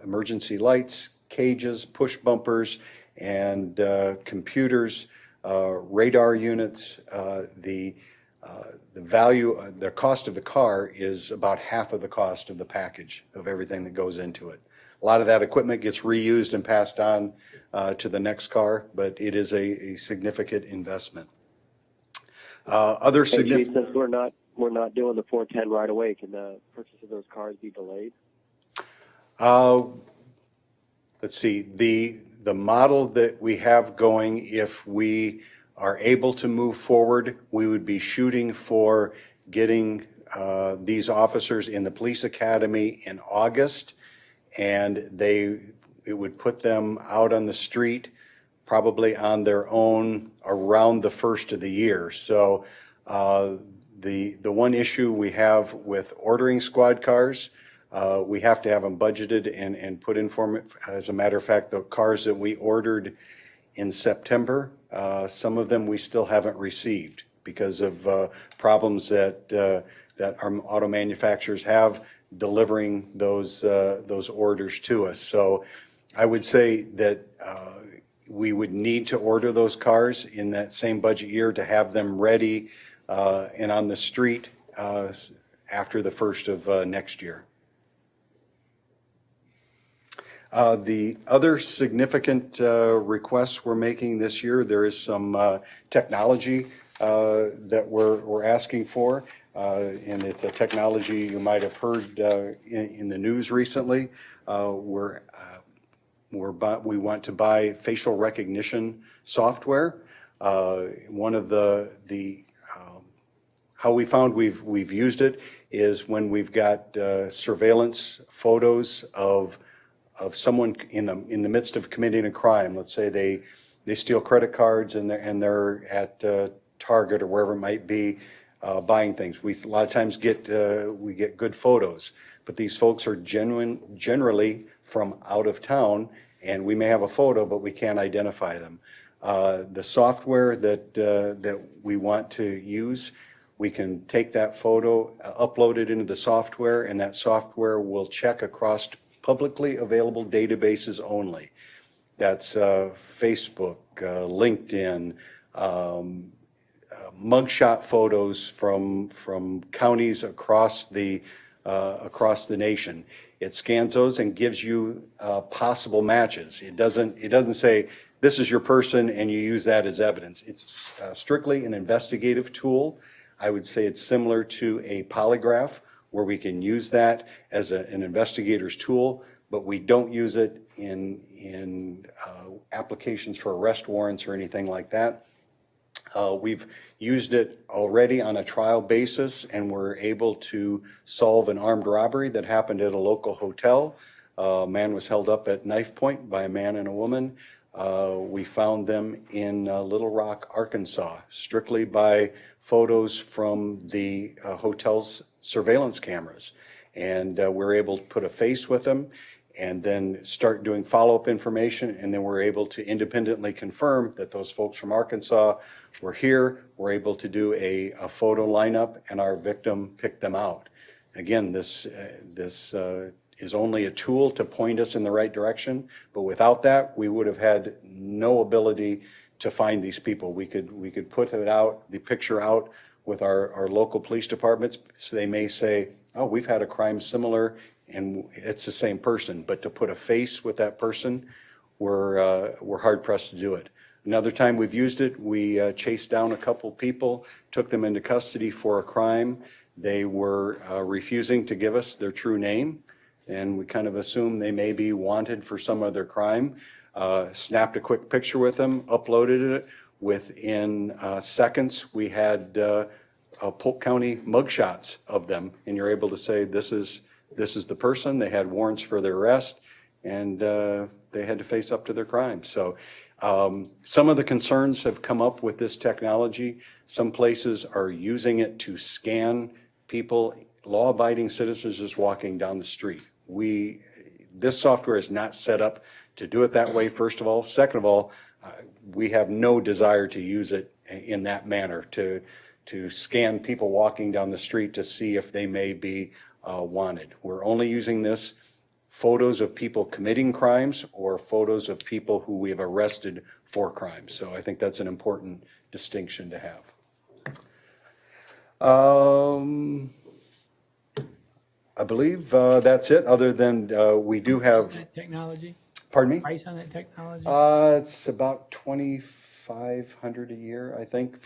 emergency lights, cages, push bumpers, and computers, radar units. The value, the cost of the car is about half of the cost of the package of everything that goes into it. A lot of that equipment gets reused and passed on to the next car, but it is a significant investment. Since we're not doing the 410 right away, can the purchase of those cars be delayed? Let's see, the model that we have going, if we are able to move forward, we would be shooting for getting these officers in the police academy in August, and it would put them out on the street probably on their own around the first of the year. So the one issue we have with ordering squad cars, we have to have them budgeted and put in for them. As a matter of fact, the cars that we ordered in September, some of them we still haven't received because of problems that our auto manufacturers have delivering those orders to us. So I would say that we would need to order those cars in that same budget year to have them ready and on the street after the first of next year. The other significant requests we're making this year, there is some technology that we're asking for, and it's a technology you might have heard in the news recently. We want to buy facial recognition software. One of the how we found we've used it is when we've got surveillance photos of someone in the midst of committing a crime. Let's say they steal credit cards and they're at Target or wherever it might be buying things. We a lot of times get good photos, but these folks are generally from out of town, and we may have a photo, but we can't identify them. The software that we want to use, we can take that photo, upload it into the software, and that software will check across publicly available databases only. That's Facebook, LinkedIn, mugshot photos from counties across the nation. It scans those and gives you possible matches. It doesn't say this is your person and you use that as evidence. It's strictly an investigative tool. I would say it's similar to a polygraph, where we can use that as an investigator's tool, but we don't use it in applications for arrest warrants or anything like that. We've used it already on a trial basis, and we're able to solve an armed robbery that happened at a local hotel. A man was held up at knife point by a man and a woman. We found them in Little Rock, Arkansas, strictly by photos from the hotel's surveillance cameras. And we're able to put a face with them and then start doing follow-up information. And then we're able to independently confirm that those folks from Arkansas were here. We're able to do a photo lineup, and our victim picked them out. Again, this is only a tool to point us in the right direction, but without that, we would have had no ability to find these people. We could put it out, the picture out with our local police departments, so they may say, oh, we've had a crime similar and it's the same person, but to put a face with that person, we're hard pressed to do it. Another time we've used it, we chased down a couple people, took them into custody for a crime. They were refusing to give us their true name, and we kind of assumed they may be wanted for some other crime. Snapped a quick picture with them, uploaded it. Within seconds, we had Polk County mugshots of them, and you're able to say this is the person. They had warrants for their arrest, and they had to face up to their crime. So some of the concerns have come up with this technology. Some places are using it to scan people, law-abiding citizens just walking down the street. This software is not set up to do it that way, first of all. Second of all, we have no desire to use it in that manner, to scan people walking down the street to see if they may be wanted. We're only using this photos of people committing crimes or photos of people who we have arrested for crimes. So I think that's an important distinction to have. I believe that's it, other than we do have, That technology, pardon me? price on that technology? It's about $2,500 a year, I think,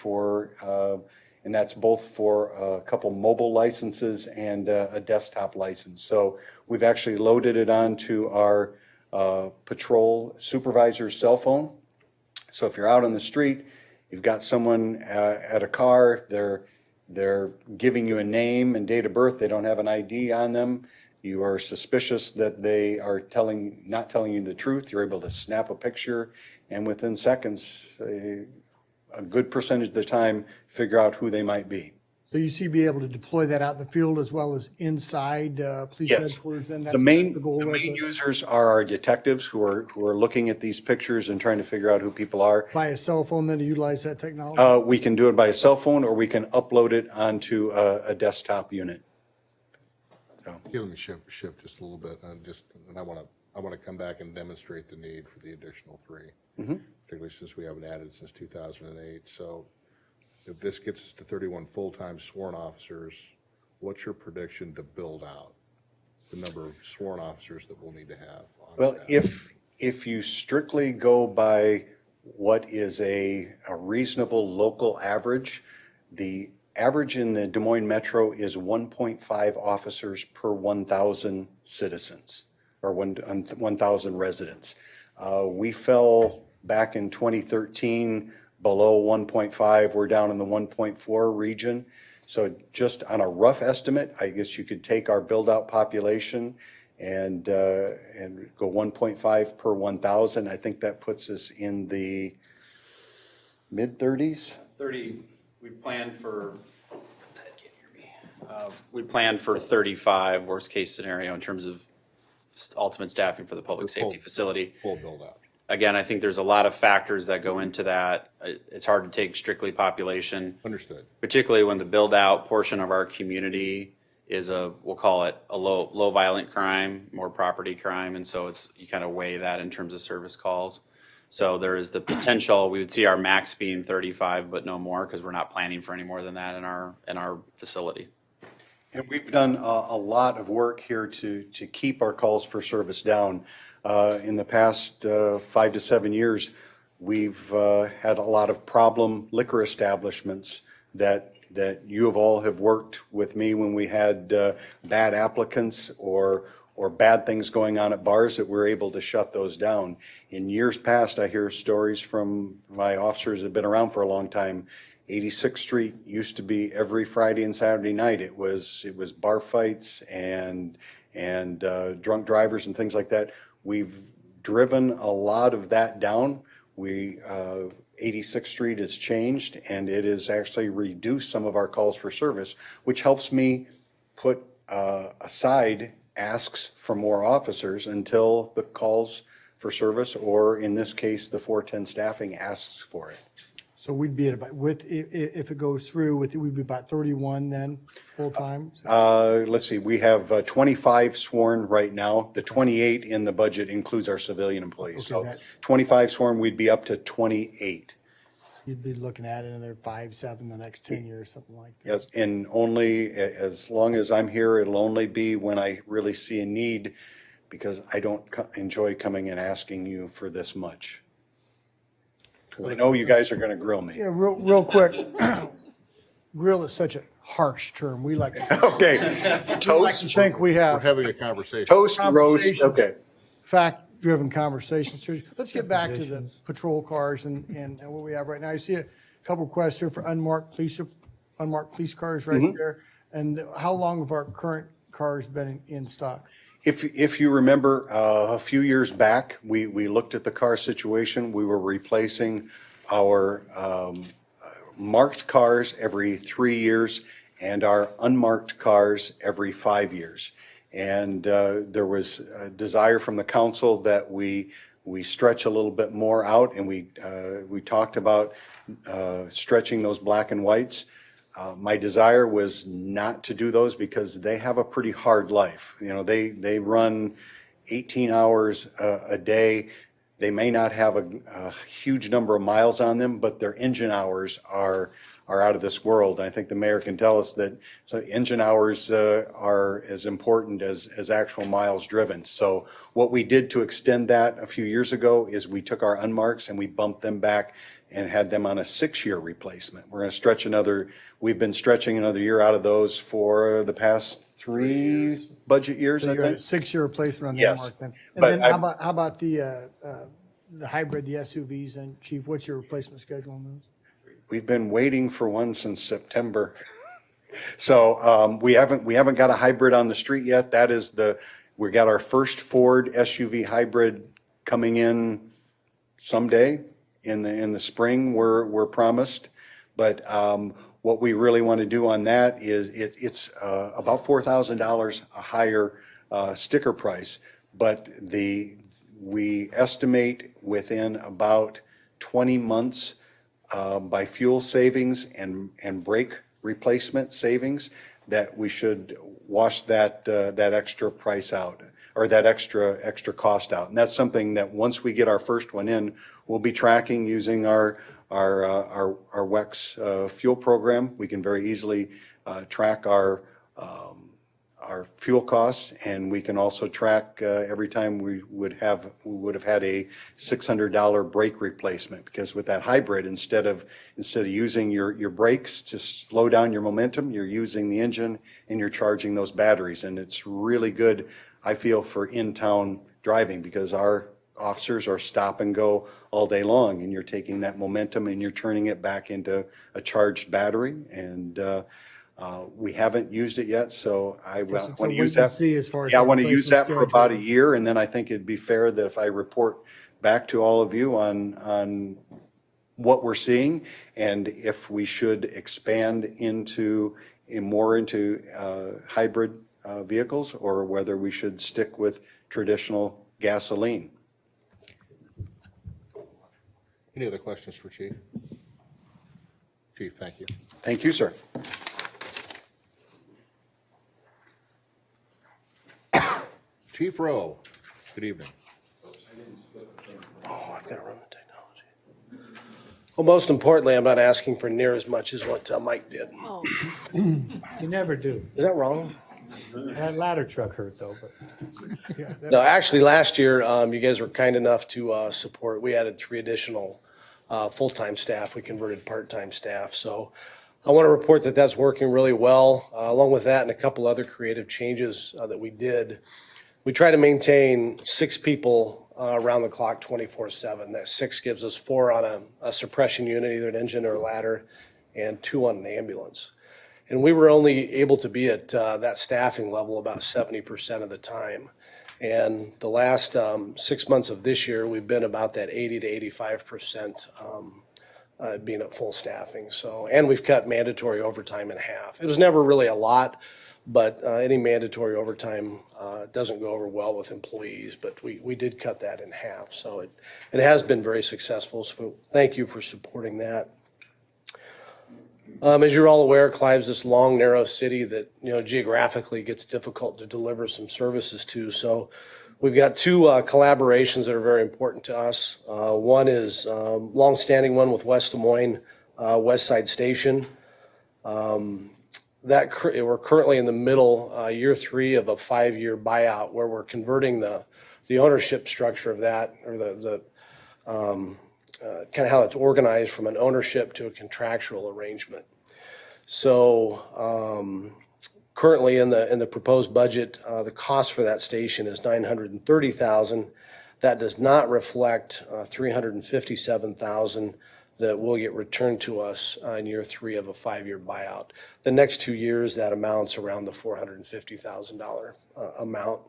and that's both for a couple mobile licenses and a desktop license. So we've actually loaded it onto our patrol supervisor's cell phone. So if you're out on the street, you've got someone at a car, they're giving you a name and date of birth, they don't have an ID on them, you are suspicious that they are not telling you the truth, you're able to snap a picture, and within seconds, a good percentage of the time, figure out who they might be. So you see, be able to deploy that out in the field as well as inside police Yes. headquarters, and The main goal of it. users are our detectives who are looking at these pictures and trying to figure out who people are. By a cell phone, then to utilize that technology? We can do it by a cell phone, or we can upload it onto a desktop unit. So, Give them a shift just a little bit, and I want to come back and demonstrate the need for the additional 3, particularly since we haven't added since 2008. So if this gets us to 31 full-time sworn officers, what's your prediction to build out the number of sworn officers that we'll need to have on Well, staff? if you strictly go by what is a reasonable local average, the average in the Des Moines Metro is 1.5 officers per 1,000 citizens, or 1,000 residents. We fell back in 2013 below 1.5. We're down in the 1.4 region. So just on a rough estimate, I guess you could take our build-out population and go 1.5 per 1,000. I think that puts us in the mid-30s. 30, we planned for, Ted can't hear me. We planned for 35, worst case scenario in terms of ultimate staffing for the public safety facility. Full build out. Again, I think there's a lot of factors that go into that. It's hard to take strictly population. Understood. Particularly when the build out portion of our community is we'll call it a low violent crime, more property crime. And so you kind of weigh that in terms of service calls. So there is the potential, we would see our max being 35, but no more, because we're not planning for any more than that in our facility. And we've done a lot of work here to keep our calls for service down. In the past 5 to 7 years, we've had a lot of problem liquor establishments that you have all have worked with me when we had bad applicants or bad things going on at bars, that we're able to shut those down. In years past, I hear stories from my officers that have been around for a long time. 86th Street used to be every Friday and Saturday night. It was bar fights and drunk drivers and things like that. We've driven a lot of that down. 86th Street has changed, and it has actually reduced some of our calls for service, which helps me put aside asks for more officers until the calls for service, or in this case, the 410 staffing asks for it. So we'd be at about, if it goes through, we'd be about 31 then, full-time? Let's see, we have 25 sworn right now. The 28 in the budget includes our civilian employees. Okay, So 25 sworn, we'd be up to 28. You'd be looking at another 5, 7 the next 10 years, something like that. Yes, and only, as long as I'm here, it'll only be when I really see a need, because I don't enjoy coming and asking you for this much. Because I know you guys are going to grill me. Yeah, real quick, grill is such a harsh term. We like to Okay, toast, think we We're have having a conversation. toast, roast, Conversations. okay. fact-driven conversations. So let's get back to the patrol cars and what we have right now. I see a couple requests here for unmarked police cars right there. And how long have our current cars been in stock? If you remember, a few years back, we looked at the car situation. We were replacing our marked cars every 3 years and our unmarked cars every 5 years. And there was a desire from the council that we stretch a little bit more out, and we talked about stretching those black and whites. My desire was not to do those because they have a pretty hard life. You know, they run 18 hours a day. They may not have a huge number of miles on them, but their engine hours are out of this world. And I think the mayor can tell us that engine hours are as important as actual miles driven. So what we did to extend that a few years ago is we took our unmarks and we bumped them back and had them on a 6-year replacement. We're going to stretch we've been stretching another year out of those for the past 3 budget years, So I you're at think. 6-year replacement on the Yes. unmarked then. But And then I- how about the hybrid, the SUVs, and Chief, what's your replacement schedule on those? We've been waiting for one since September. So we haven't got a hybrid on the street yet. We got our first Ford SUV hybrid coming in someday in the spring. We're promised, but what we really want to do on that is it's about $4,000 a higher sticker price, but we estimate within about 20 months. By fuel savings and brake replacement savings, that we should wash that extra price out, or that extra cost out. And that's something that once we get our first one in, we'll be tracking using our WEX fuel program. We can very easily track our our fuel costs, and we can also track every time we would have had a $600 brake replacement, because with that hybrid, instead of using your brakes to slow down your momentum, you're using the engine and you're charging those batteries. And it's really good, I feel, for in-town driving, because our officers are stop and go all day long, and you're taking that momentum and you're turning it back into a charged battery. And we haven't used it yet, so I Guess want it's a to wait use and that. see as far as Yeah, I the want to use replacement that for about a schedule. year, and then I think it'd be fair that if I report back to all of you on what we're seeing, and if we should expand into hybrid vehicles, or whether we should stick with traditional gasoline. Any other questions for Chief? Chief, thank you. Thank you, sir. Chief Rowe, good evening. Oh, I've got to run the technology. Well, most importantly, I'm not asking for near as much as what Mike did. Oh, You never do. Is that wrong? That ladder truck hurt though, but No, actually, last year, you guys were kind enough to support. We added 3 additional full-time staff. We converted part-time staff. So I want to report that that's working really well. Along with that and a couple other creative changes that we did, we try to maintain 6 people around the clock 24/7. That 6 gives us 4 on a suppression unit, either an engine or a ladder, and 2 on an ambulance. And we were only able to be at that staffing level about 70% of the time. And the last 6 months of this year, we've been about that 80 to 85% being at full staffing. So, and we've cut mandatory overtime in half. It was never really a lot, but any mandatory overtime doesn't go over well with employees, but we did cut that in half. So it has been very successful. So thank you for supporting that. As you're all aware, Clive's this long, narrow city that, geographically gets difficult to deliver some services to. So we've got 2 collaborations that are very important to us. One is longstanding one with West Des Moines, West Side Station. We're currently in the middle, year 3 of a 5-year buyout, where we're converting the ownership structure of that, or the kind of how it's organized from an ownership to a contractual arrangement. So currently in the proposed budget, the cost for that station is $930,000. That does not reflect $357,000 that will get returned to us in year 3 of a 5-year buyout. The next 2 years, that amounts around the $450,000 amount.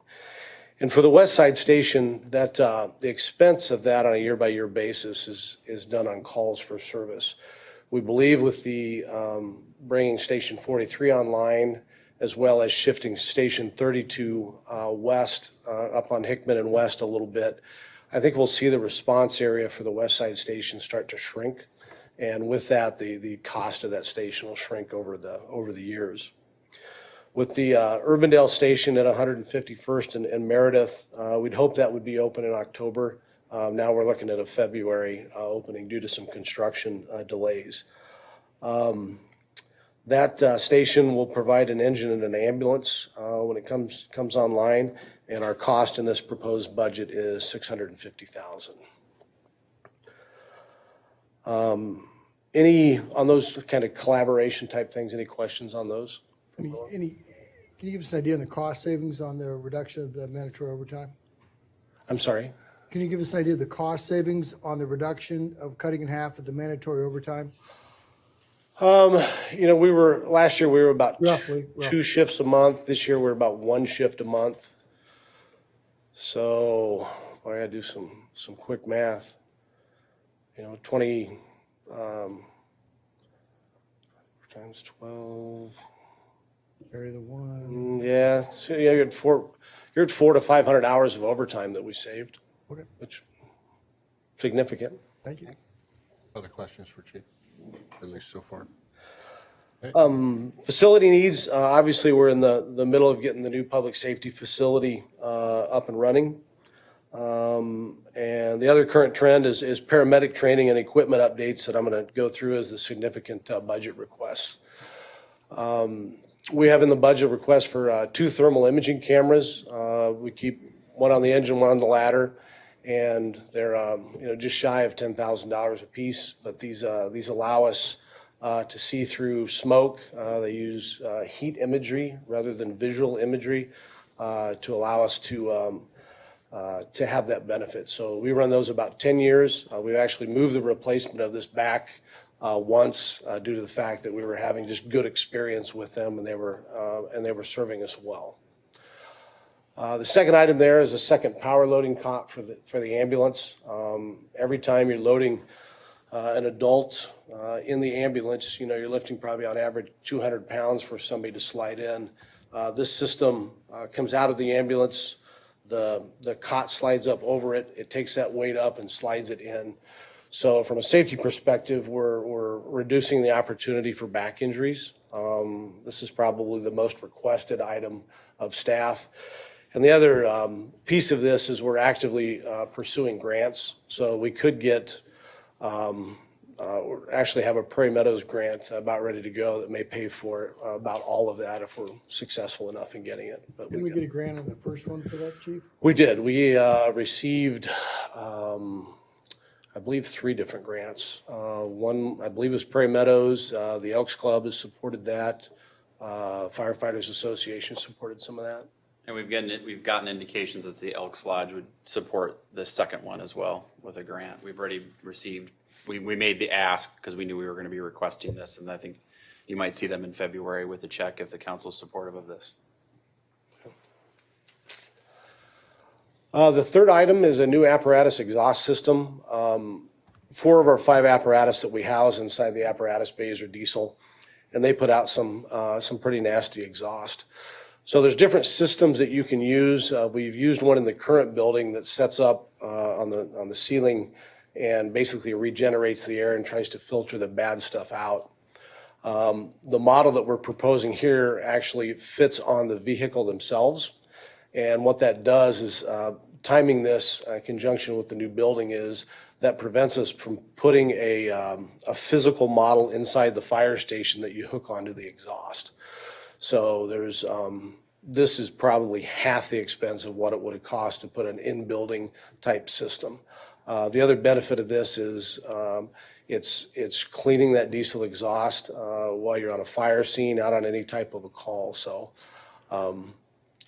And for the West Side Station, that the expense of that on a year-by-year basis is done on calls for service. We believe with the bringing Station 43 online, as well as shifting Station 32 west, up on Hickman and West a little bit, I think we'll see the response area for the West Side Station start to shrink. And with that, the cost of that station will shrink over the years. With the Urbandale Station at 151st and Meredith, we'd hope that would be open in October. Now we're looking at a February opening due to some construction delays. That station will provide an engine and an ambulance when it comes online, and our cost in this proposed budget is $650,000. Any on those kind of collaboration type things? Any questions on those? Can you give us an idea on the cost savings on the reduction of the mandatory overtime? I'm sorry? Can you give us an idea of the cost savings on the reduction of cutting in half of the mandatory overtime? Last year we were about Roughly. 2 shifts a month. This year we're about 1 shift a month. So I gotta do some quick math. 20 times 12. Carry the 1. Yeah, so you're at 400 to 500 hours of overtime that we saved. Okay. Which significant. Thank you. Other questions for Chief, at least so far? Facility needs, obviously we're in the middle of getting the new public safety facility up and running. And the other current trend is paramedic training and equipment updates that I'm going to go through as the significant budget requests. We have in the budget request for 2 thermal imaging cameras. We keep one on the engine, one on the ladder, and they're just shy of $10,000 a piece. But these allow us to see through smoke. They use heat imagery rather than visual imagery to allow us to have that benefit. So we run those about 10 years. We've actually moved the replacement of this back once due to the fact that we were having just good experience with them, and they were serving us well. The second item there is a second power loading cot for the ambulance. Every time you're loading an adult in the ambulance, you're lifting probably on average 200 pounds for somebody to slide in. This system comes out of the ambulance. The cot slides up over it. It takes that weight up and slides it in. So from a safety perspective, we're reducing the opportunity for back injuries. This is probably the most requested item of staff. And the other piece of this is we're actively pursuing grants. So we could get, actually have a Prairie Meadows grant about ready to go that may pay for about all of that if we're successful enough in getting it. But Didn't we get a grant on the first one for that, Chief? we did. We received, I believe, 3 different grants. One, I believe, was Prairie Meadows. The Elks Club has supported that. Firefighters Association supported some of that. And we've gotten indications that the Elks Lodge would support the second one as well with a grant. We've already received, we made the ask because we knew we were going to be requesting this, and I think you might see them in February with a check if the council's supportive of this. The third item is a new apparatus exhaust system. 4 of our 5 apparatus that we house inside the apparatus bays are diesel, and they put out some pretty nasty exhaust. So there's different systems that you can use. We've used one in the current building that sets up on the ceiling and basically regenerates the air and tries to filter the bad stuff out. The model that we're proposing here actually fits on the vehicle themselves. And what that does is timing this in conjunction with the new building is that prevents us from putting a physical model inside the fire station that you hook onto the exhaust. So there's this is probably half the expense of what it would have cost to put an in-building type system. The other benefit of this is it's cleaning that diesel exhaust while you're on a fire scene, not on any type of a call. So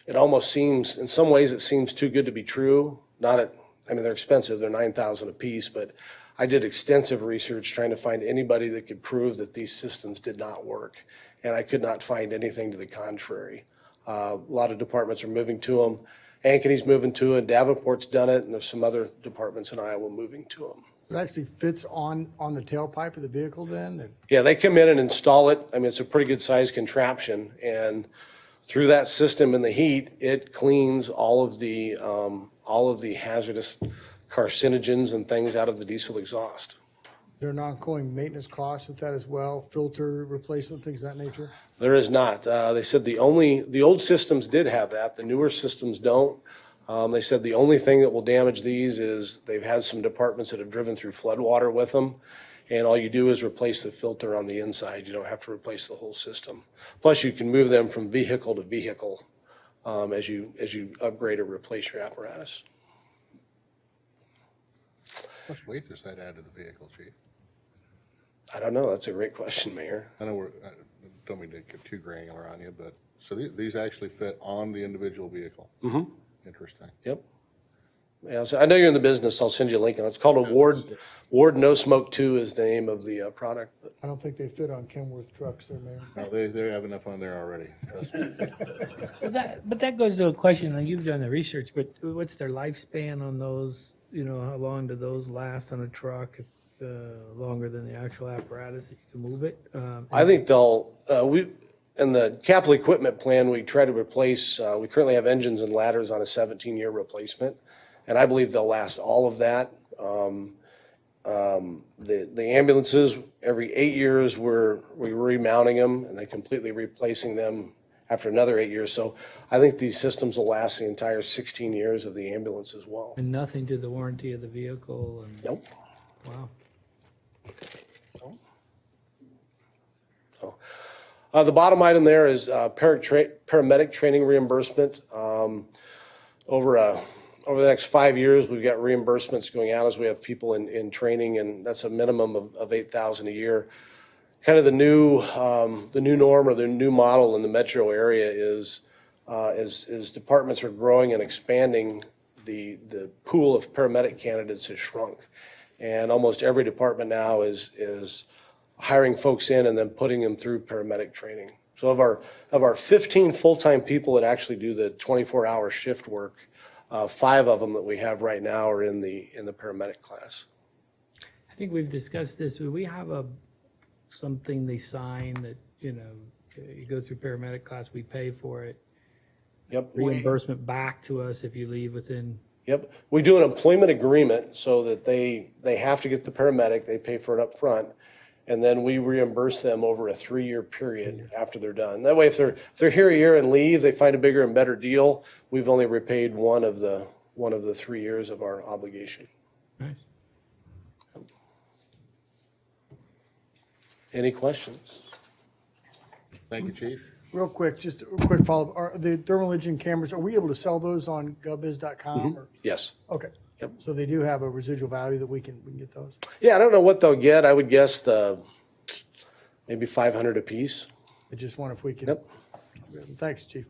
it almost seems, in some ways, it seems too good to be true. I mean, they're expensive. They're $9,000 a piece, but I did extensive research trying to find anybody that could prove that these systems did not work, and I could not find anything to the contrary. A lot of departments are moving to them. Ankeny's moving to it. Davenport's done it, and there's some other departments in Iowa moving to them. It actually fits on the tailpipe of the vehicle then? And Yeah, they come in and install it. I mean, it's a pretty good sized contraption, and through that system and the heat, it cleans all of the hazardous carcinogens and things out of the diesel exhaust. Is there an ongoing maintenance cost with that as well? Filter replacement, things of that nature? There is not. They said the old systems did have that. The newer systems don't. They said the only thing that will damage these is they've had some departments that have driven through floodwater with them, and all you do is replace the filter on the inside. You don't have to replace the whole system. Plus, you can move them from vehicle to vehicle as you upgrade or replace your apparatus. How much weight does that add to the vehicle, Chief? I don't know. That's a great question, Mayor. I know I don't mean to get too granular on you, but so these actually fit on the individual vehicle? Mm-hmm. Interesting. Yep. Yeah, so I know you're in the business. I'll send you a link. It's called a Ward No Smoke 2 is the name of the product. But I don't think they fit on Kenworth trucks there, Mayor. No, they have enough on there already. Trust me. But that goes to a question, and you've done the research, but what's their lifespan on those? How long do those last on a truck? Longer than the actual apparatus that you can move it? I think they'll, in the capital equipment plan, we try to replace, we currently have engines and ladders on a 17-year replacement, and I believe they'll last all of that. The ambulances, every 8 years, we're remounting them and then completely replacing them after another 8 years. So I think these systems will last the entire 16 years of the ambulance as well. And nothing to the warranty of the vehicle? Nope. Wow. The bottom item there is paramedic training reimbursement. Over the next 5 years, we've got reimbursements going out as we have people in training, and that's a minimum of $8,000 a year. Kind of the new norm or the new model in the metro area is departments are growing and expanding, the pool of paramedic candidates has shrunk, and almost every department now is hiring folks in and then putting them through paramedic training. So of our 15 full-time people that actually do the 24-hour shift work, 5 of them that we have right now are in the paramedic class. I think we've discussed this. We have something they sign that, you go through paramedic class, we pay for it. Yep. Reimbursement back to us if you leave within. Yep. We do an employment agreement so that they have to get the paramedic, they pay for it up front, and then we reimburse them over a 3-year period after they're done. That way, if they're here a year and leave, they find a bigger and better deal, we've only repaid one of the 3 years of our obligation. Nice. Any questions? Thank you, Chief. Real quick, just a quick follow-up. Are the thermal imaging cameras, are we able to sell those on govbiz.com? Or? Yes. Okay. Yep. So they do have a residual value that we can get those? Yeah, I don't know what they'll get. I would guess maybe 500 a piece. I just wonder if we can. Yep. Thanks, Chief.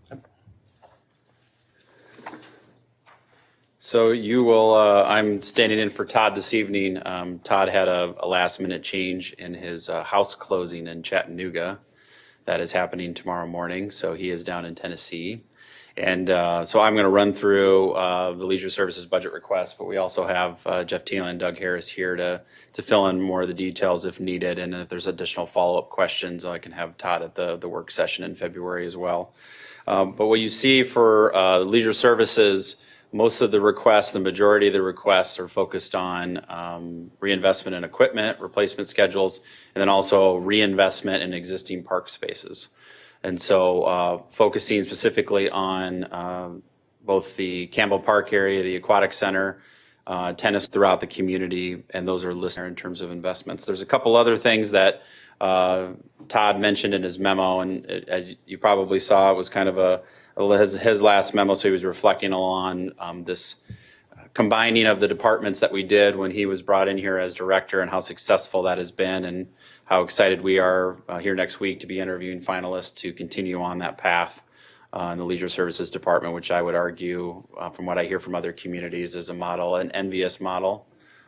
So you will, I'm standing in for Todd this evening. Todd had a last minute change in his house closing in Chattanooga. That is happening tomorrow morning. So he is down in Tennessee. And so I'm going to run through the Leisure Services budget request, but we also have Jeff Thielen and Doug Harris here to fill in more of the details if needed. And if there's additional follow-up questions, I can have Todd at the work session in February as well. But what you see for Leisure Services, most of the requests, the majority of the requests are focused on reinvestment in equipment, replacement schedules, and then also reinvestment in existing park spaces. And so focusing specifically on both the Campbell Park area, the Aquatic Center, tennis throughout the community, and those are listed in terms of investments. There's a couple other things that Todd mentioned in his memo, and as you probably saw, it was kind of his last memo, so he was reflecting on this combining of the departments that we did when he was brought in here as director and how successful that has been, and how excited we are here next week to be interviewing finalists to continue on that path in the Leisure Services Department, which I would argue, from what I hear from other communities, is a model, an envious model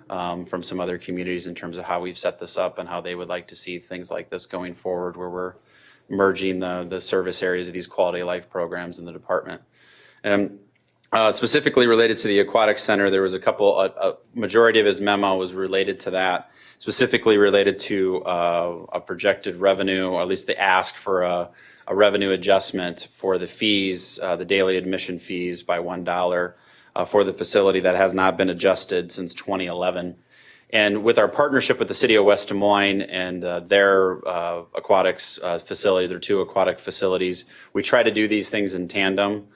from some other communities in terms of how we've set this up and how they would like to see things like this going forward, where we're merging the service areas of these quality of life programs in the department. Specifically related to the Aquatic Center, there was a majority of his memo was related to that, specifically related to a projected revenue, or at least the ask for a revenue adjustment for the fees, the daily admission fees by $1 for the facility that has not been adjusted since 2011. And with our partnership with the city of West Des Moines and their aquatics facility, their 2 aquatic facilities, we try to do these things in tandem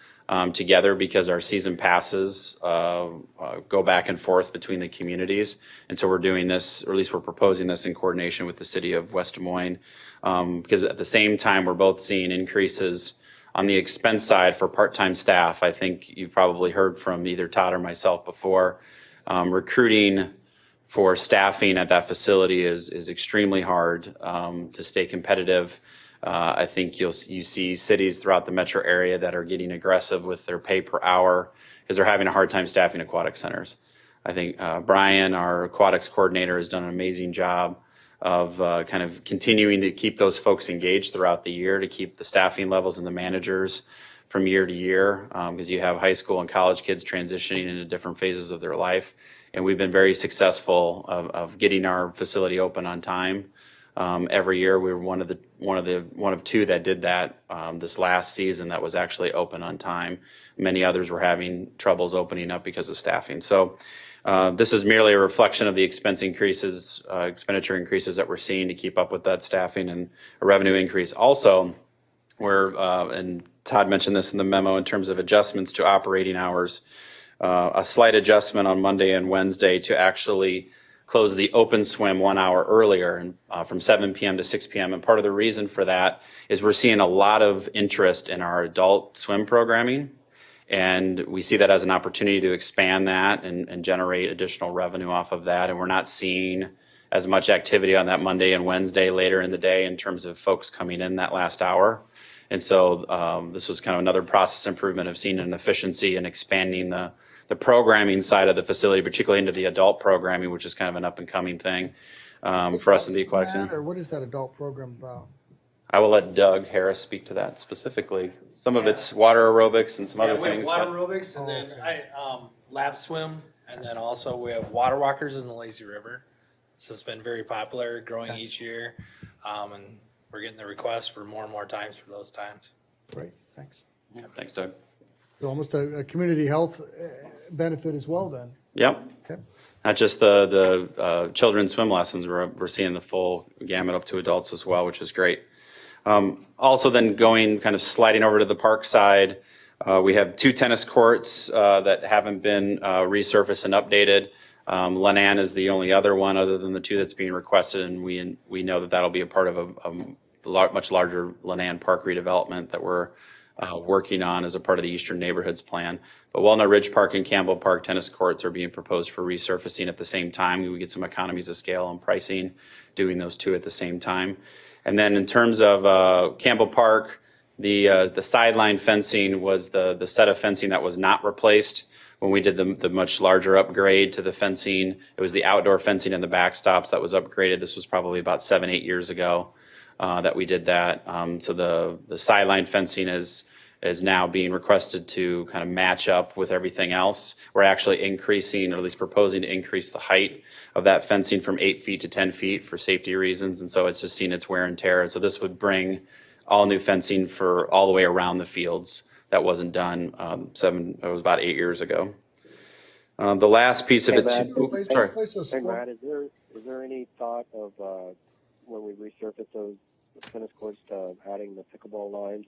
together, because our season passes go back and forth between the communities. And so we're doing this, or at least we're proposing this in coordination with the city of West Des Moines, because at the same time, we're both seeing increases on the expense side for part-time staff. I think you've probably heard from either Todd or myself before, recruiting for staffing at that facility is extremely hard to stay competitive. I think you see cities throughout the metro area that are getting aggressive with their pay per hour because they're having a hard time staffing aquatic centers. I think Brian, our aquatics coordinator, has done an amazing job of kind of continuing to keep those folks engaged throughout the year, to keep the staffing levels and the managers from year to year, because you have high school and college kids transitioning into different phases of their life. And we've been very successful of getting our facility open on time. Every year, we were one of 2 that did that this last season that was actually open on time. Many others were having troubles opening up because of staffing. So this is merely a reflection of the expenditure increases that we're seeing to keep up with that staffing, and a revenue increase. Also, and Todd mentioned this in the memo, in terms of adjustments to operating hours, a slight adjustment on Monday and Wednesday to actually close the open swim 1 hour earlier, and from 7 p.m. to 6 p.m. And part of the reason for that is we're seeing a lot of interest in our adult swim programming. And we see that as an opportunity to expand that and generate additional revenue off of that. And we're not seeing as much activity on that Monday and Wednesday later in the day in terms of folks coming in that last hour. And so this was kind of another process improvement of seeing an efficiency and expanding the programming side of the facility, particularly into the adult programming, which is kind of an up and coming thing for us in the aquatic center. Or what is that adult program about? I will let Doug Harris speak to that specifically. Some of it's water aerobics and some other We have things. water but- aerobics, and then lap swim, and then also we have water walkers in the lazy river. So it's been very popular, growing each year, and we're getting the requests for more and more times for those times. Great, thanks. Yeah, thanks, Doug. So almost a community health benefit as well then. Yep. Okay. Not just the children's swim lessons, we're seeing the full gamut up to adults as well, which is great. Also then going kind of sliding over to the park side, we have 2 tennis courts that haven't been resurfaced and updated. Lannan is the only other one other than the 2 that's being requested, and we know that that'll be a part of a much larger Lannan Park redevelopment that we're working on as a part of the Eastern Neighborhoods Plan. But Walnut Ridge Park and Campbell Park tennis courts are being proposed for resurfacing at the same time. We get some economies of scale and pricing doing those 2 at the same time. And then in terms of Campbell Park, the sideline fencing was the set of fencing that was not replaced when we did the much larger upgrade to the fencing. It was the outdoor fencing and the backstops that was upgraded. This was probably about 7-8 years ago that we did that. So the sideline fencing is now being requested to kind of match up with everything else. We're actually increasing, or at least proposing to increase the height of that fencing from 8 feet to 10 feet for safety reasons. And so it's just seen its wear and tear. And so this would bring all new fencing for all the way around the fields. That wasn't done it was about 8 years ago. The last piece of it, Matt, sorry. Hey, Matt, is there any thought of when we resurface those tennis courts to adding the pickleball lines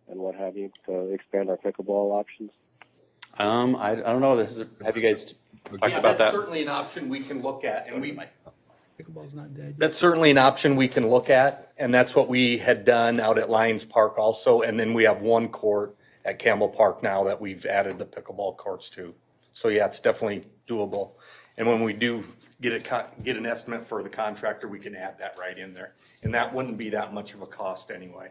and what have you to expand our pickleball options? I don't know. Have you guys talked about That's that? certainly an option we can look at, and Pickleball's not dead. that's certainly an option we can look at, and that's what we had done out at Lions Park also, and then we have 1 court at Campbell Park now that we've added the pickleball courts to. So yeah, it's definitely doable. And when we do get an estimate for the contractor, we can add that right in there. And that wouldn't be that much of a cost anyway.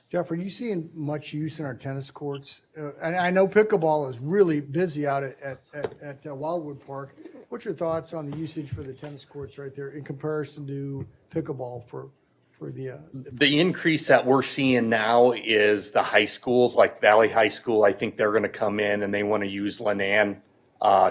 Jeff, are you seeing much use in our tennis courts? And I know pickleball is really busy out at Wildwood Park. What's your thoughts on the usage for the tennis courts right there in comparison to pickleball for The increase that we're seeing now is the high schools, like Valley High School. I think they're going to come in and they want to use Lannan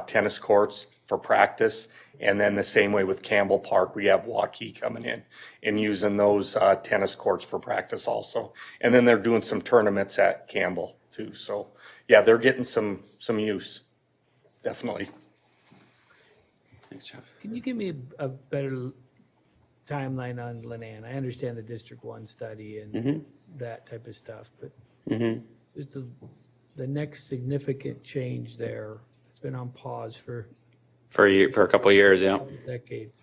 tennis courts for practice. And then the same way with Campbell Park, we have Waukee coming in and using those tennis courts for practice also. And then they're doing some tournaments at Campbell too. So yeah, they're getting some use, definitely. Thanks, Jeff. Can you give me a better timeline on Lannan? I understand the District 1 study and that type of stuff, but just the next significant change there, it's been on pause for For a couple of years, yeah. decades.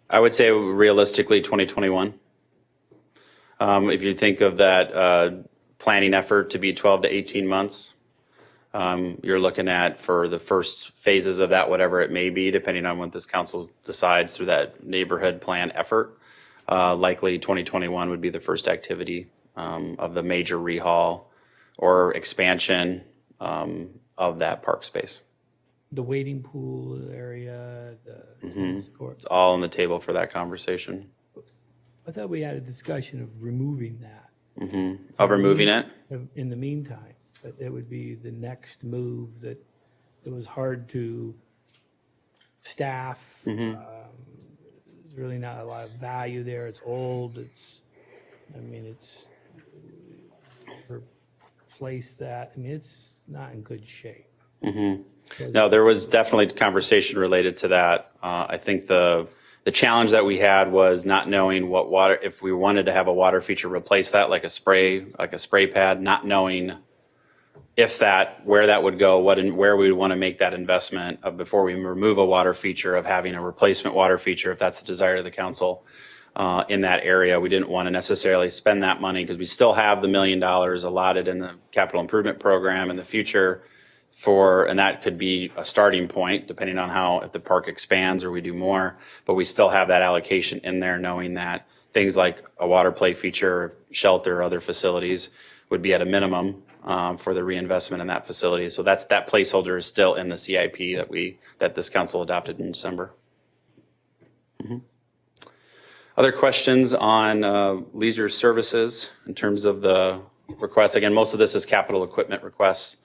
I would say realistically 2021. If you think of that planning effort to be 12 to 18 months, you're looking at for the first phases of that, whatever it may be, depending on what this council decides through that neighborhood plan effort. Likely 2021 would be the first activity of the major rehaul or expansion of that park space. The wading pool area, the tennis court. It's all on the table for that conversation. I thought we had a discussion of removing that. Of removing it? In the meantime, but it would be the next move that it was hard to staff. There's really not a lot of value there. It's old. It's replace that. It's not in good shape. No, there was definitely conversation related to that. I think the challenge that we had was not knowing what water, if we wanted to have a water feature replace that, like a spray pad, not knowing where that would go, where we would want to make that investment of before we remove a water feature, of having a replacement water feature, if that's the desire of the council in that area. We didn't want to necessarily spend that money because we still have the $1 million allotted in the capital improvement program in the future and that could be a starting point depending on if the park expands or we do more, but we still have that allocation in there, knowing that things like a water play feature, shelter, other facilities would be at a minimum for the reinvestment in that facility. So that placeholder is still in the CIP that this council adopted in December. Other questions on leisure services in terms of the requests? Again, most of this is capital equipment requests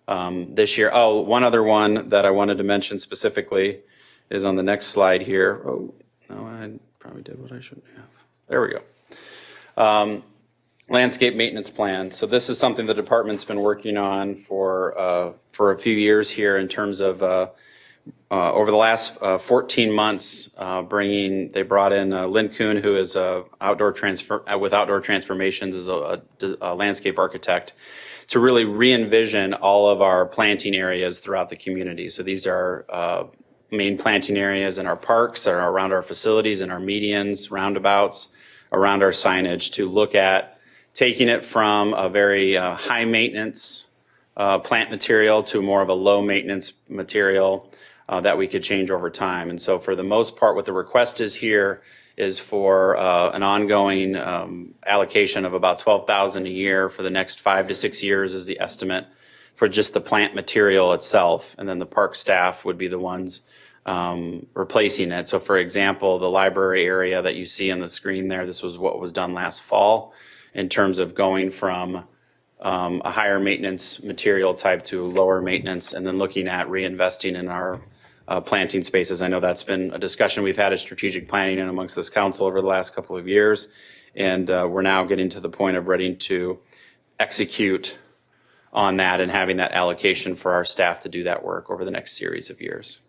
this year. Oh, one other one that I wanted to mention specifically is on the next slide here. Oh, no, I probably did what I shouldn't have. There we go. Landscape maintenance plan. So this is something the department's been working on for a few years here in terms of over the last 14 months, they brought in Lynn Kuhn, who is with Outdoor Transformations, is a landscape architect, to really re-envision all of our planting areas throughout the community. So these are main planting areas in our parks, or around our facilities, in our medians, roundabouts, around our signage, to look at taking it from a very high maintenance plant material to more of a low maintenance material that we could change over time. And so for the most part, what the request is here is for an ongoing allocation of about $12,000 a year for the next 5 to 6 years is the estimate for just the plant material itself. And then the park staff would be the ones replacing it. So for example, the library area that you see on the screen there, this was what was done last fall in terms of going from a higher maintenance material type to lower maintenance, and then looking at reinvesting in our planting spaces. I know that's been a discussion we've had at strategic planning and amongst this council over the last couple of years. And we're now getting to the point of ready to execute on that and having that allocation for our staff to do that work over the next series of years.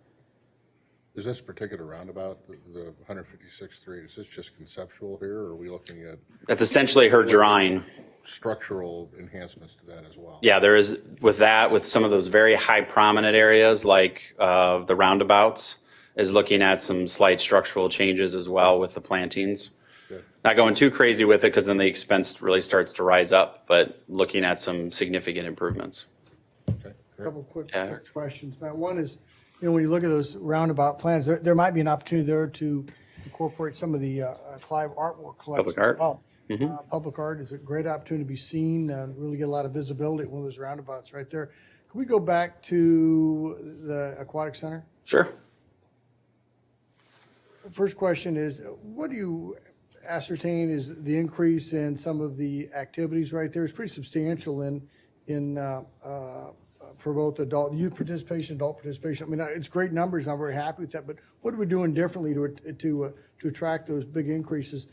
Is this particular roundabout, the 156th Street, is this just conceptual here, or are we looking at? That's essentially her drawing. Structural enhancements to that as well? Yeah, there is with some of those very high prominent areas like the roundabouts, is looking at some slight structural changes as well with the plantings. Good. Not going too crazy with it because then the expense really starts to rise up, but looking at some significant improvements. Okay. A couple quick Yeah. questions, Matt. One is, when you look at those roundabout plans, there might be an opportunity there to incorporate some of the Clive artwork collections. Public art. as well. Mm-hmm. Public art is a great opportunity to be seen and really get a lot of visibility at one of those roundabouts right there. Can we go back to the aquatic center? Sure. First question is, what do you ascertain is the increase in some of the activities right there? It's pretty substantial for both youth participation, adult participation. I mean, it's great numbers. I'm very happy with that. But what are we doing differently to attract those big increases?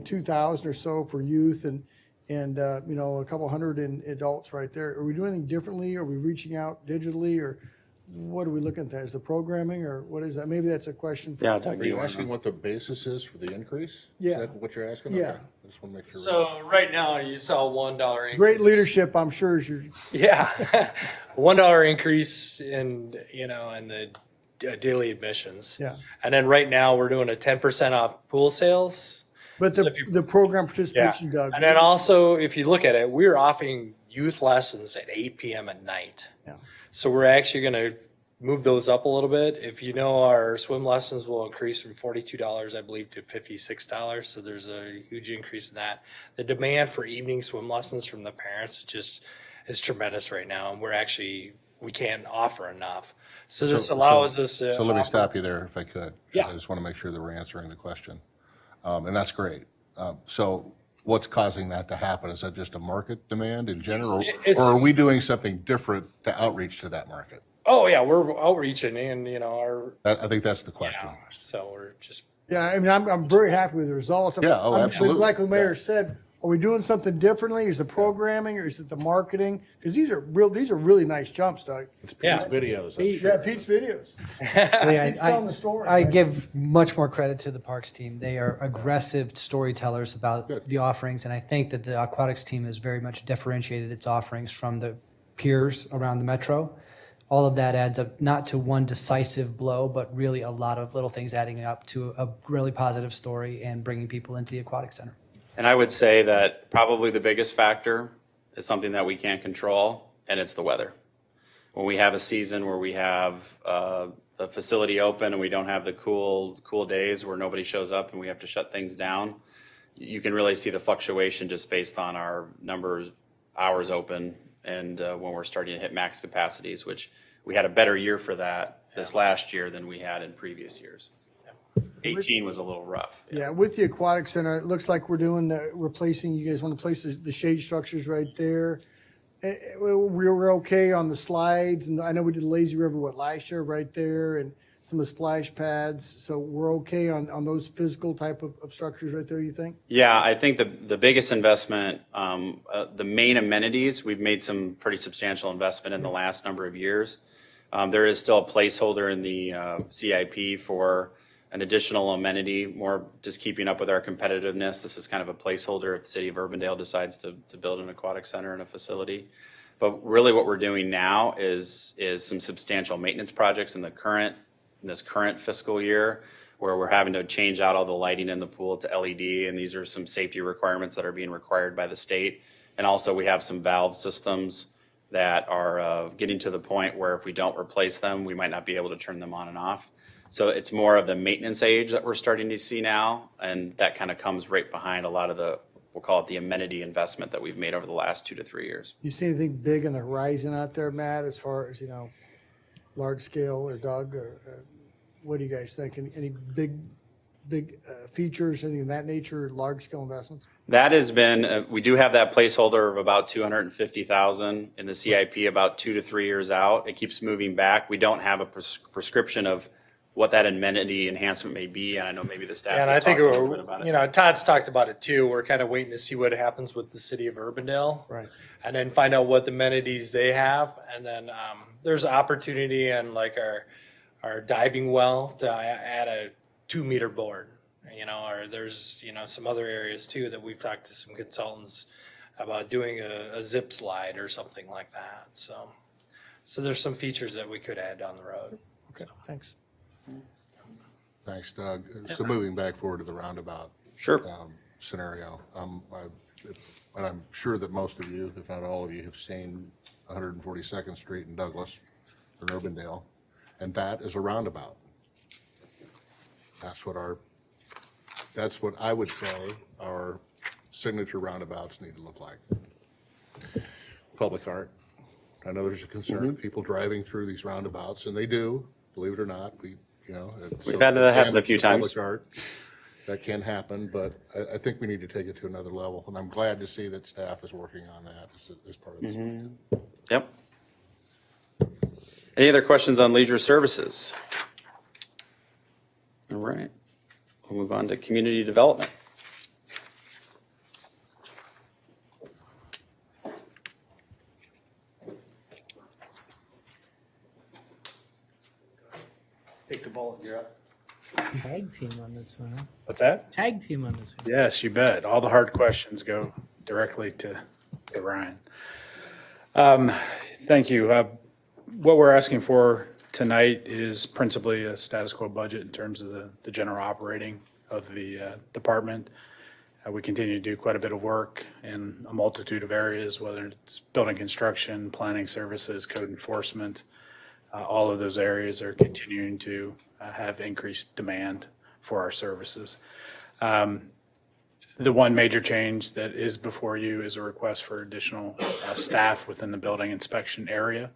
2,000 or so for youth and a couple hundred in adults right there. Are we doing anything differently? Are we reaching out digitally, or what are we looking at? Is the programming, or what is that? Maybe that's a question for. Yeah, Doug, Are you asking what the basis is for the increase? Yeah. Is that what you're asking? Yeah. Okay. I just want to make sure. So right now you saw $1 increase. Great leadership, I'm sure, is your. Yeah, $1 increase in the daily admissions. Yeah. And then right now we're doing a 10% off pool sales. But So the program participation, Doug. And then also, if you look at it, we're offering youth lessons at 8 p.m. at night. Yeah. So we're actually going to move those up a little bit. If you know, our swim lessons will increase from $42, I believe, to $56. So there's a huge increase in that. The demand for evening swim lessons from the parents is tremendous right now, and we can't offer enough. So this allows us to. So let me stop you there if I could. 'Cause Yeah. I just want to make sure that we're answering the question. And that's great. So what's causing that to happen? Is that just a market demand in general? Or are we doing something different to outreach to that market? Oh yeah, we're outreaching and I think that's the question. so we're just. Yeah, I mean, I'm very happy with the results. Yeah, oh, absolutely. Like the mayor said, are we doing something differently? Is it programming, or is it the marketing? Because these are really nice jumps, Doug. It's Pete's videos. I'm sure. Yeah, Pete's videos. So, yeah, Pete's telling the story. I right? give much more credit to the parks team. They are aggressive storytellers about the offerings, and I think that the aquatics team has very much differentiated its offerings from the peers around the metro. All of that adds up not to one decisive blow, but really a lot of little things adding up to a really positive story and bringing people into the aquatic center. And I would say that probably the biggest factor is something that we can't control, and it's the weather. When we have a season where we have the facility open and we don't have the cool days where nobody shows up and we have to shut things down, you can really see the fluctuation just based on our number of hours open and when we're starting to hit max capacities, which we had a better year for that this last year than we had in previous years. 18 was a little rough. Yeah, with the aquatic center, it looks like we're doing replacing, you guys want to place the shade structures right there. We're okay on the slides, and I know we did Lazy River last year right there, and some of the splash pads. So we're okay on those physical type of structures right there, you think? Yeah, I think the biggest investment, the main amenities, we've made some pretty substantial investment in the last number of years. There is still a placeholder in the CIP for an additional amenity, more just keeping up with our competitiveness. This is kind of a placeholder if the city of Urbandale decides to build an aquatic center and a facility. But really what we're doing now is some substantial maintenance projects in this current fiscal year, where we're having to change out all the lighting in the pool to LED, and these are some safety requirements that are being required by the state. And also we have some valve systems that are getting to the point where if we don't replace them, we might not be able to turn them on and off. So it's more of the maintenance age that we're starting to see now, and that kind of comes right behind a lot of the, we'll call it the amenity investment that we've made over the last 2 to 3 years. You see anything big on the horizon out there, Matt, as far as, large scale, or Doug, or what do you guys think? Any big features, anything of that nature, large scale investments? That has been, we do have that placeholder of about 250,000 in the CIP about 2 to 3 years out. It keeps moving back. We don't have a prescription of what that amenity enhancement may be, and I know maybe the staff And has I think, talked a little bit about it. Todd's talked about it too. We're kind of waiting to see what happens with the city of Urbandale. Right. And then find out what amenities they have. And then there's opportunity in like our diving well to add a 2-meter board, or there's, some other areas too that we've talked to some consultants about doing a zip slide or something like that. So there's some features that we could add down the road. Okay, thanks. Thanks, Doug. So moving back forward to the roundabout. Sure. Scenario. And I'm sure that most of you, if not all of you, have seen 142nd Street in Douglas or Urbandale, and that is a roundabout. That's what I would say our signature roundabouts need to look like. Public art. I know there's a concern of people driving through these roundabouts, and they do, believe it or not. We've had that happen a few times. Public art, that can happen, but I think we need to take it to another level, and I'm glad to see that staff is working on that as part of this. Yep. Any other questions on leisure services? All right. We'll move on to community development. Take the ball. You're up. Tag team on this one, huh? What's that? Tag team on this one. Yes, you bet. All the hard questions go directly to Ryan. Thank you. What we're asking for tonight is principally a status quo budget in terms of the general operating of the department. We continue to do quite a bit of work in a multitude of areas, whether it's building construction, planning services, code enforcement. All of those areas are continuing to have increased demand for our services. The one major change that is before you is a request for additional staff within the building inspection area.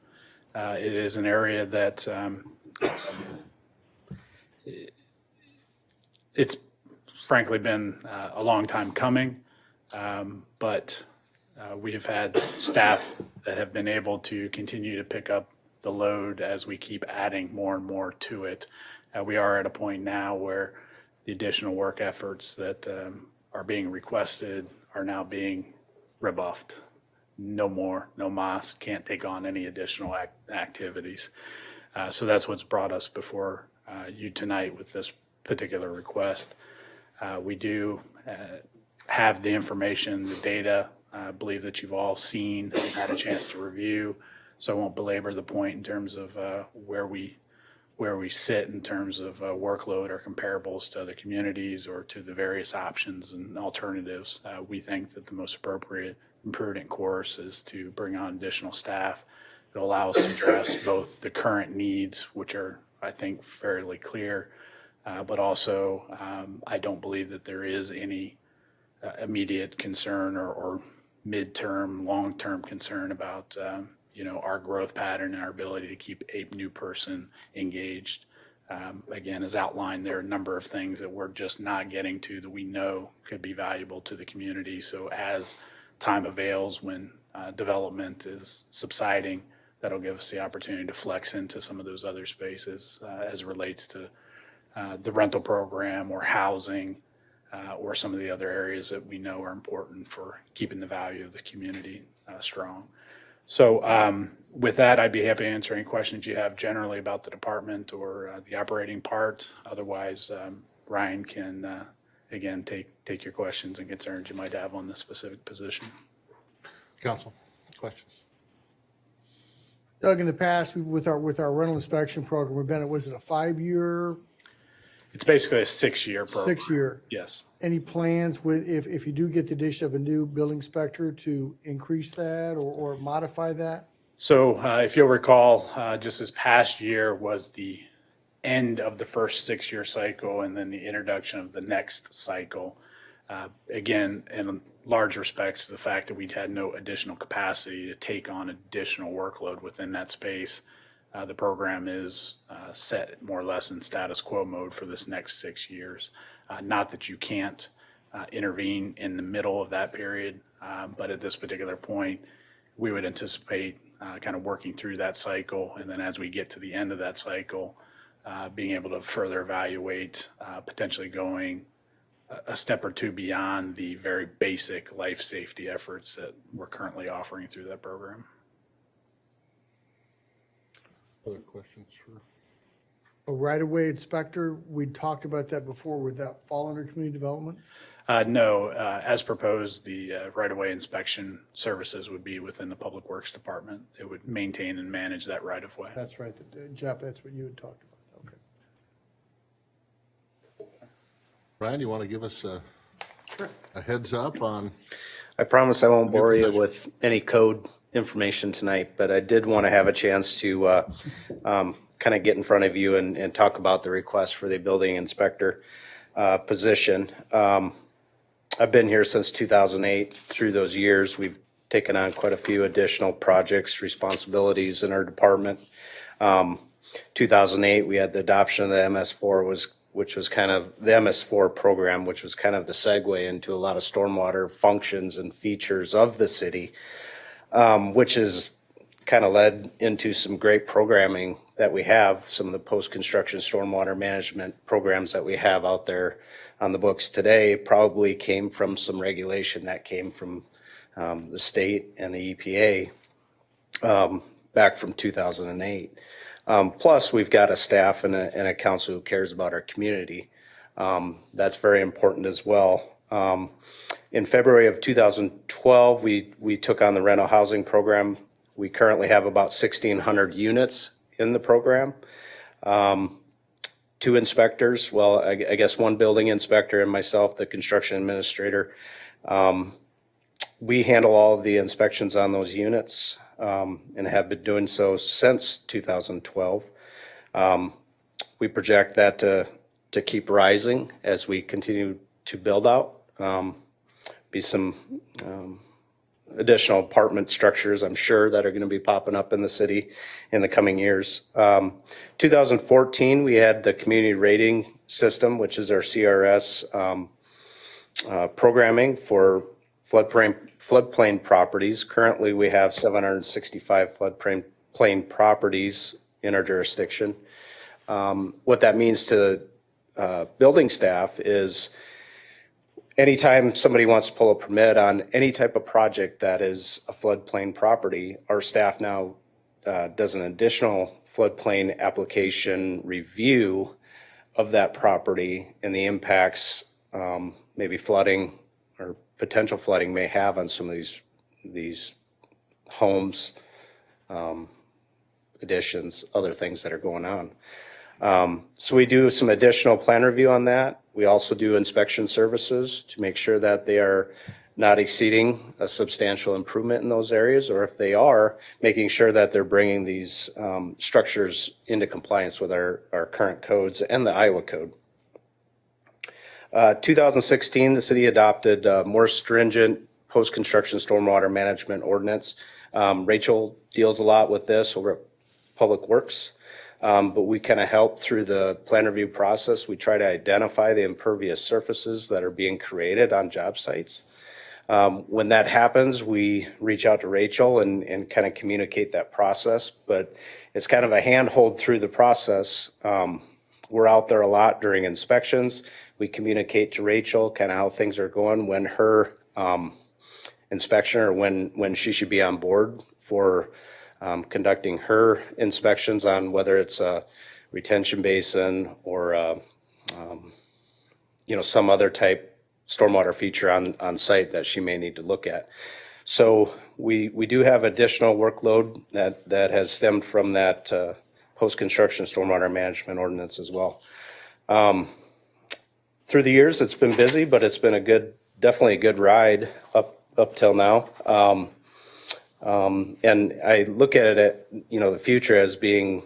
It is an area that it's frankly been a long time coming, but we have had staff that have been able to continue to pick up the load as we keep adding more and more to it. We are at a point now where the additional work efforts that are being requested are now being rebuffed. No more, no mas, can't take on any additional activities. So that's what's brought us before you tonight with this particular request. We do have the information, the data I believe that you've all seen and had a chance to review. So I won't belabor the point in terms of where we sit in terms of workload or comparables to other communities or to the various options and alternatives. We think that the most appropriate and prudent course is to bring on additional staff. It'll allow us to address both the current needs, which are, I think, fairly clear, but also I don't believe that there is any immediate concern or midterm, long-term concern about our growth pattern and our ability to keep a new person engaged. Again, as outlined, there are a number of things that we're just not getting to that we know could be valuable to the community. So as time avails, when development is subsiding, that'll give us the opportunity to flex into some of those other spaces as it relates to the rental program or housing or some of the other areas that we know are important for keeping the value of the community strong. So with that, I'd be happy to answer any questions you have generally about the department or the operating part. Otherwise, Ryan can, again, take your questions and concerns you might have on the specific position. Council, questions? Doug, in the past, with our rental inspection program, we've been, was it a 5-year, It's basically a 6-year program. 6-year? Yes. Any plans with, if you do get the addition of a new building inspector to increase that or modify that? So if you'll recall, just this past year was the end of the first 6-year cycle and then the introduction of the next cycle. Again, in large respects to the fact that we'd had no additional capacity to take on additional workload within that space. The program is set more or less in status quo mode for this next 6 years. Not that you can't intervene in the middle of that period, but at this particular point, we would anticipate kind of working through that cycle. And then as we get to the end of that cycle, being able to further evaluate potentially going a step or two beyond the very basic life safety efforts that we're currently offering through that program. Other questions for? A right-of-way inspector, we talked about that before. Would that fall under community development? No, as proposed, the right-of-way inspection services would be within the Public Works Department. It would maintain and manage that right-of-way. That's right. Jeff, that's what you had talked about. Okay. Ryan, you want to give us a heads up on? I promise I won't bore you position. with any code information tonight, but I did want to have a chance to kind of get in front of you and talk about the request for the building inspector position. I've been here since 2008. Through those years, we've taken on quite a few additional projects, responsibilities in our department. 2008, we had the adoption of the MS4, which was kind of the MS4 program, which was kind of the segue into a lot of stormwater functions and features of the city, which has kind of led into some great programming that we have. Some of the post-construction stormwater management programs that we have out there on the books today probably came from some regulation that came from the state and the EPA back from 2008. Plus, we've got a staff and a council who cares about our community. That's very important as well. In February of 2012, we took on the rental housing program. We currently have about 1,600 units in the program. 2 inspectors, well, I guess 1 building inspector and myself, the construction administrator. We handle all of the inspections on those units and have been doing so since 2012. We project that to keep rising as we continue to build out. Be some additional apartment structures, I'm sure, that are going to be popping up in the city in the coming years. 2014, we had the community rating system, which is our CRS programming for floodplain properties. Currently, we have 765 floodplain properties in our jurisdiction. What that means to building staff is anytime somebody wants to pull a permit on any type of project that is a floodplain property, our staff now does an additional floodplain application review of that property and the impacts maybe flooding or potential flooding may have on some of these these homes, additions, other things that are going on. So we do some additional plan review on that. We also do inspection services to make sure that they are not exceeding a substantial improvement in those areas, or if they are, making sure that they're bringing these structures into compliance with our current codes and the Iowa code. 2016, the city adopted a more stringent post-construction stormwater management ordinance. Rachel deals a lot with this over at Public Works. But we kind of help through the plan review process. We try to identify the impervious surfaces that are being created on job sites. When that happens, we reach out to Rachel and kind of communicate that process, but it's kind of a handhold through the process. We're out there a lot during inspections. We communicate to Rachel kind of how things are going, when her inspection or when she should be on board for conducting her inspections on whether it's a retention basin or some other type stormwater feature on site that she may need to look at. So we do have additional workload that has stemmed from that post-construction stormwater management ordinance as well. Through the years, it's been busy, but it's been definitely a good ride up till now. And I look at it the future as being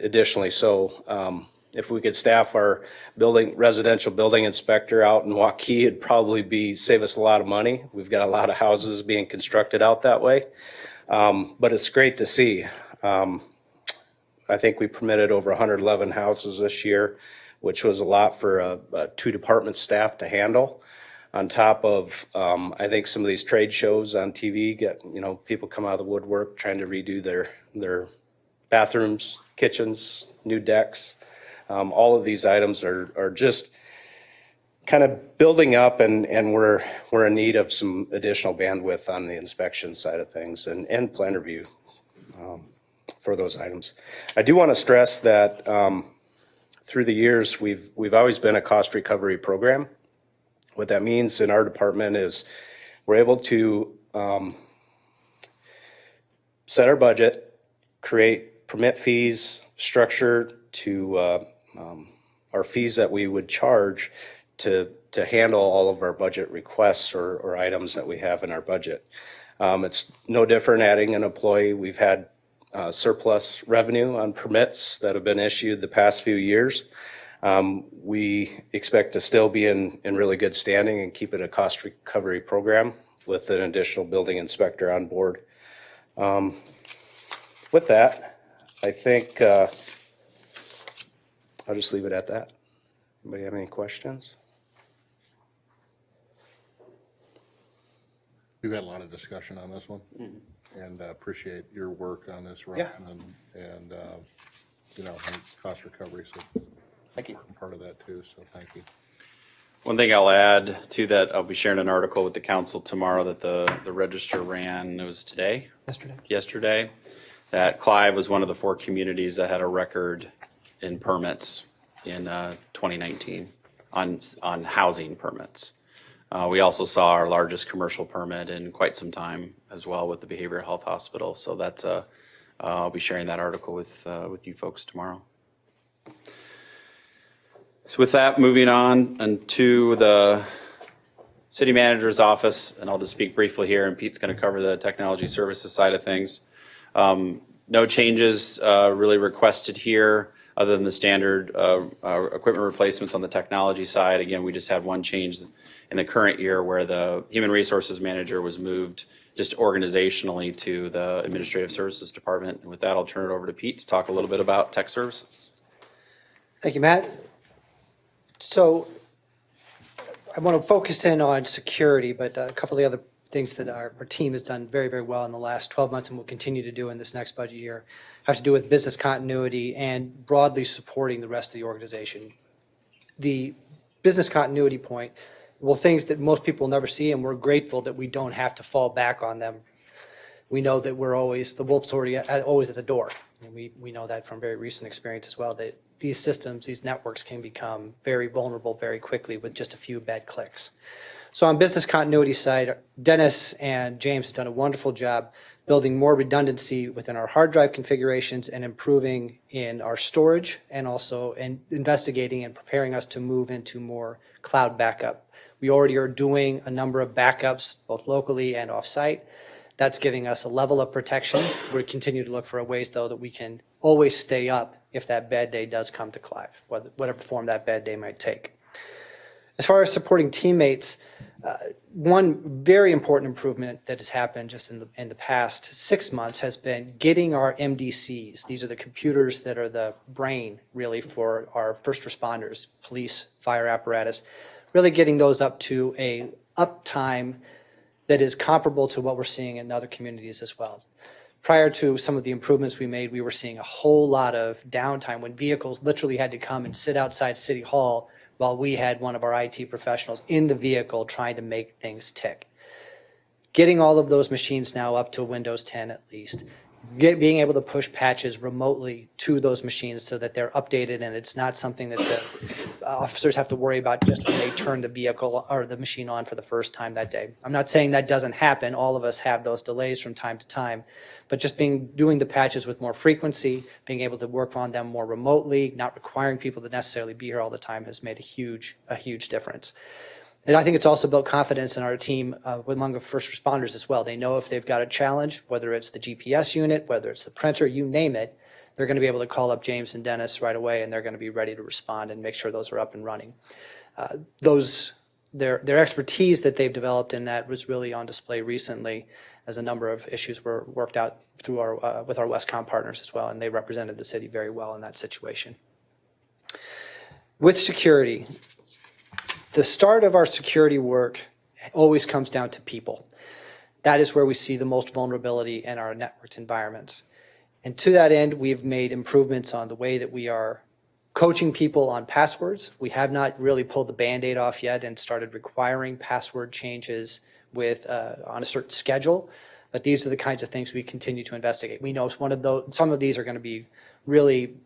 additionally so. If we could staff our residential building inspector out in Waukee, it'd probably save us a lot of money. We've got a lot of houses being constructed out that way. But it's great to see. I think we permitted over 111 houses this year, which was a lot for a 2-department staff to handle. On top of, I think some of these trade shows on TV get, people come out of the woodwork trying to redo their bathrooms, kitchens, new decks. All of these items are just kind of building up, and we're in need of some additional bandwidth on the inspection side of things and plan review for those items. I do want to stress that through the years, we've always been a cost recovery program. What that means in our department is we're able to set our budget, create permit fees, structure to our fees that we would charge to handle all of our budget requests or items that we have in our budget. It's no different adding an employee. We've had surplus revenue on permits that have been issued the past few years. We expect to still be in really good standing and keep it a cost recovery program with an additional building inspector on board. With that, I think I'll just leave it at that. Anybody have any questions? We've had a lot of discussion on this one, and appreciate your work on this, Ron, and cost recovery. So thank you. Part of that too. So thank you. One thing I'll add to that, I'll be sharing an article with the council tomorrow that the Register ran. It was today. Yesterday, that Clive was one of the 4 communities that had a record in permits in 2019 on housing permits. We also saw our largest commercial permit in quite some time as well with the behavioral health hospital. So that's I'll be sharing that article with you folks tomorrow. So with that, moving on and to the city manager's office, and I'll just speak briefly here, and Pete's going to cover the technology services side of things. No changes really requested here other than the standard equipment replacements on the technology side. Again, we just had one change in the current year where the human resources manager was moved just organizationally to the administrative services department. And with that, I'll turn it over to Pete to talk a little bit about tech services. Thank you, Matt. So I want to focus in on security, but a couple of the other things that our team has done very, very well in the last 12 months and will continue to do in this next budget year have to do with business continuity and broadly supporting the rest of the organization. The business continuity point, well, things that most people will never see, and we're grateful that we don't have to fall back on them. We know that the wolf's always at the door. And we know that from very recent experience as well, that these systems, these networks can become very vulnerable very quickly with just a few bad clicks. So on business continuity side, Dennis and James have done a wonderful job building more redundancy within our hard drive configurations and improving in our storage, and also investigating and preparing us to move into more cloud backup. We already are doing a number of backups, both locally and offsite. That's giving us a level of protection. We continue to look for ways, though, that we can always stay up if that bad day does come to Clive, whatever form that bad day might take. As far as supporting teammates, one very important improvement that has happened just in the past 6 months has been getting our MDCs. These are the computers that are the brain, really, for our first responders, police, fire apparatus, really getting those up to a uptime that is comparable to what we're seeing in other communities as well. Prior to some of the improvements we made, we were seeing a whole lot of downtime when vehicles literally had to come and sit outside City Hall while we had one of our IT professionals in the vehicle trying to make things tick. Getting all of those machines now up to Windows 10 at least, being able to push patches remotely to those machines so that they're updated and it's not something that the officers have to worry about just when they turn the vehicle or the machine on for the first time that day. I'm not saying that doesn't happen. All of us have those delays from time to time, but just doing the patches with more frequency, being able to work on them more remotely, not requiring people to necessarily be here all the time has made a huge difference. And I think it's also built confidence in our team among the first responders as well. They know if they've got a challenge, whether it's the GPS unit, whether it's the printer, you name it, they're going to be able to call up James and Dennis right away, and they're going to be ready to respond and make sure those are up and running. Their expertise that they've developed in that was really on display recently, as a number of issues were worked out through with our Westcom partners as well, and they represented the city very well in that situation. With security, the start of our security work always comes down to people. That is where we see the most vulnerability in our networked environments. And to that end, we've made improvements on the way that we are coaching people on passwords. We have not really pulled the Band-Aid off yet and started requiring password changes on a certain schedule. But these are the kinds of things we continue to investigate. We know some of these are going to be really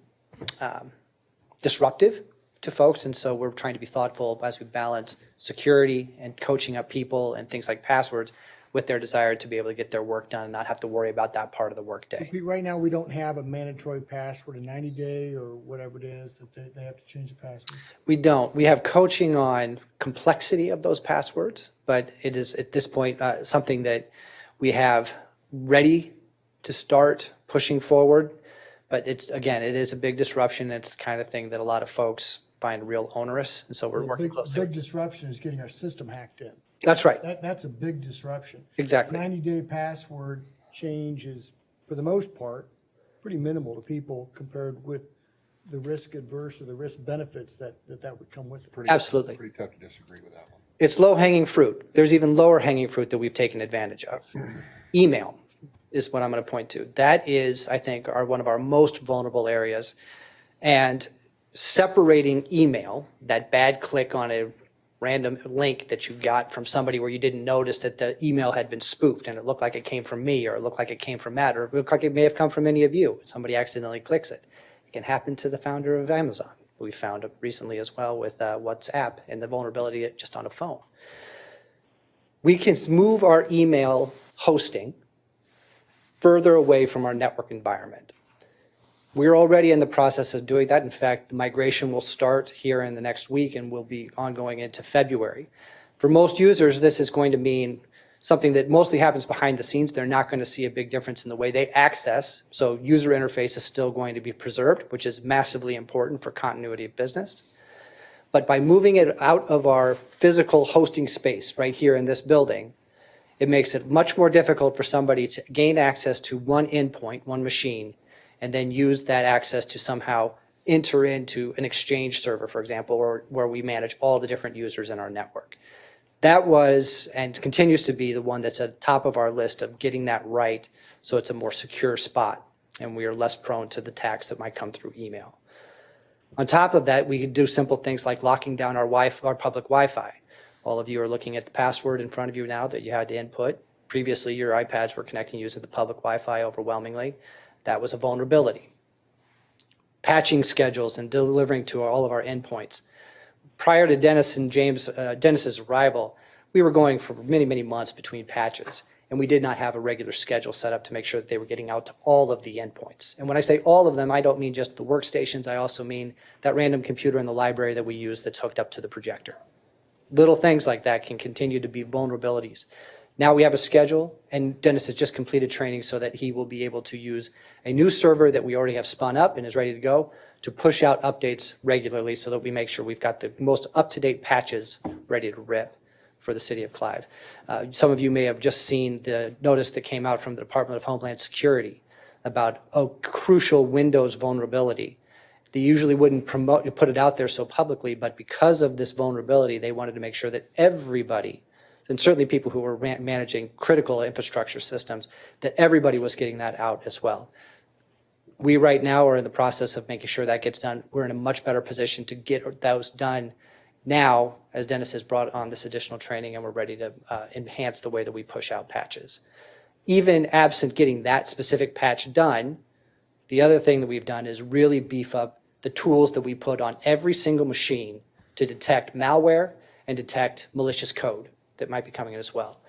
disruptive to folks, and so we're trying to be thoughtful as we balance security and coaching up people and things like passwords with their desire to be able to get their work done and not have to worry about that part of the workday. Right now, we don't have a mandatory password, a 90-day or whatever it is that they have to change the password. We don't. We have coaching on complexity of those passwords, but it is at this point something that we have ready to start pushing forward. But it is a big disruption. It's the kind of thing that a lot of folks find real onerous, and so we're working closely. Big disruption is getting our system hacked in. That's right. That's a big disruption. Exactly. 90-day password change is, for the most part, pretty minimal to people compared with the risk adverse or the risk benefits that would come with it. Absolutely. Pretty tough to disagree with that one. It's low-hanging fruit. There's even lower-hanging fruit that we've taken advantage of. Email is what I'm going to point to. That is, I think, one of our most vulnerable areas. And separating email, that bad click on a random link that you got from somebody where you didn't notice that the email had been spoofed and it looked like it came from me, or it looked like it came from Matt, or it looked like it may have come from any of you. Somebody accidentally clicks it. It can happen to the founder of Amazon. We found it recently as well with WhatsApp and the vulnerability just on a phone. We can move our email hosting further away from our network environment. We're already in the process of doing that. In fact, the migration will start here in the next week and will be ongoing into February. For most users, this is going to mean something that mostly happens behind the scenes. They're not going to see a big difference in the way they access. So user interface is still going to be preserved, which is massively important for continuity of business. But by moving it out of our physical hosting space right here in this building, it makes it much more difficult for somebody to gain access to one endpoint, one machine, and then use that access to somehow enter into an Exchange server, for example, where we manage all the different users in our network. That was and continues to be the one that's at the top of our list of getting that right so it's a more secure spot and we are less prone to the attacks that might come through email. On top of that, we can do simple things like locking down our public Wi-Fi. All of you are looking at the password in front of you now that you had to input. Previously, your iPads were connecting using the public Wi-Fi overwhelmingly. That was a vulnerability. Patching schedules and delivering to all of our endpoints. Prior to Dennis's arrival, we were going for many, many months between patches, and we did not have a regular schedule set up to make sure that they were getting out to all of the endpoints. And when I say all of them, I don't mean just the workstations. I also mean that random computer in the library that we use that's hooked up to the projector. Little things like that can continue to be vulnerabilities. Now we have a schedule, and Dennis has just completed training so that he will be able to use a new server that we already have spun up and is ready to go to push out updates regularly so that we make sure we've got the most up-to-date patches ready to rip for the city of Clive. Some of you may have just seen the notice that came out from the Department of Homeland Security about a crucial Windows vulnerability. They usually wouldn't put it out there so publicly, but because of this vulnerability, they wanted to make sure that everybody, and certainly people who were managing critical infrastructure systems, that everybody was getting that out as well. We right now are in the process of making sure that gets done. We're in a much better position to get those done now, as Dennis has brought on this additional training, and we're ready to enhance the way that we push out patches. Even absent getting that specific patch done, the other thing that we've done is really beef up the tools that we put on every single machine to detect malware and detect malicious code that might be coming in as well.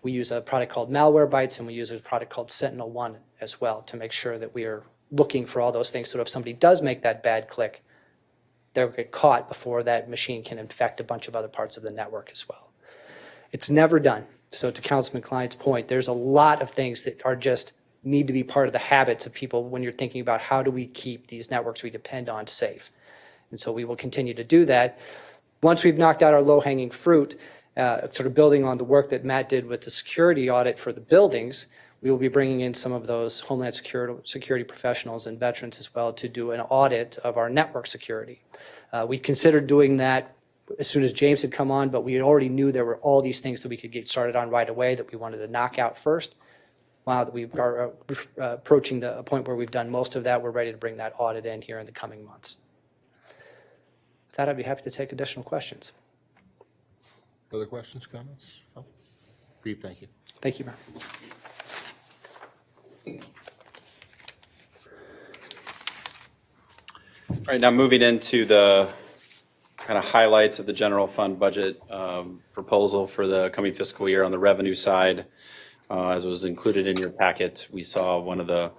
We use a product called Malwarebytes, and we use a product called Sentinel-1 as well to make sure that we are looking for all those things so that if somebody does make that bad click, they'll get caught before that machine can infect a bunch of other parts of the network as well. It's never done. So to Councilman Klein's point, there's a lot of things that are just need to be part of the habits of people when you're thinking about how do we keep these networks we depend on safe. And so we will continue to do that. Once we've knocked out our low-hanging fruit, sort of building on the work that Matt did with the security audit for the buildings, we will be bringing in some of those Homeland Security professionals and veterans as well to do an audit of our network security. We considered doing that as soon as James had come on, but we already knew there were all these things that we could get started on right away that we wanted to knock out first. Now that we are approaching the point where we've done most of that, we're ready to bring that audit in here in the coming months. With that, I'd be happy to take additional questions. Other questions, comments? No? Pete, thank you. Thank you, Mayor. All right, now moving into the kind of highlights of the general fund budget proposal for the coming fiscal year on the revenue side. As was included in your packet, we saw one of the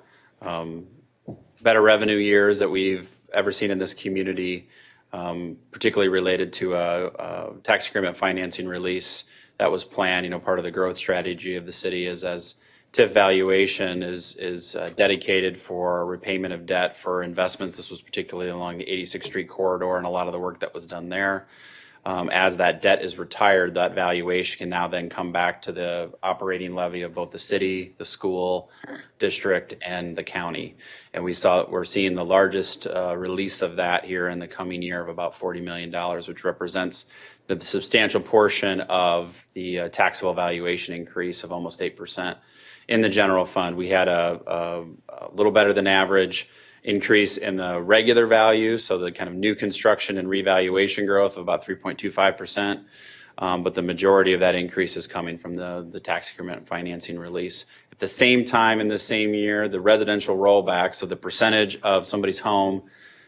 better revenue years that we've ever seen in this community, particularly related to a tax increment financing release that was planned. You know, part of the growth strategy of the city is as TIF valuation is dedicated for repayment of debt for investments. This was particularly along the 86th Street corridor and a lot of the work that was done there. As that debt is retired, that valuation can now then come back to the operating levy of both the city, the school district, and the county. And we're seeing the largest release of that here in the coming year of about $40 million, which represents the substantial portion of the taxable valuation increase of almost 8% in the general fund. We had a little better than average increase in the regular value, so the kind of new construction and revaluation growth of about 3.25%. But the majority of that increase is coming from the tax increment financing release. At the same time, in the same year, the residential rollback, so the percentage of somebody's home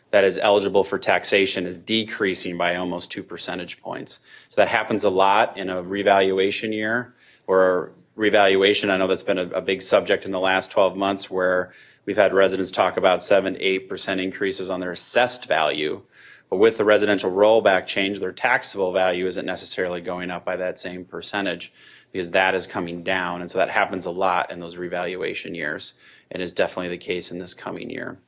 that is eligible for taxation, is decreasing by almost 2 percentage points. So that happens a lot in a revaluation year, or revaluation. I know that's been a big subject in the last 12 months where we've had residents talk about 7-8% increases on their assessed value. But with the residential rollback change, their taxable value isn't necessarily going up by that same percentage because that is coming down. And so that happens a lot in those revaluation years and is definitely the case in this coming year.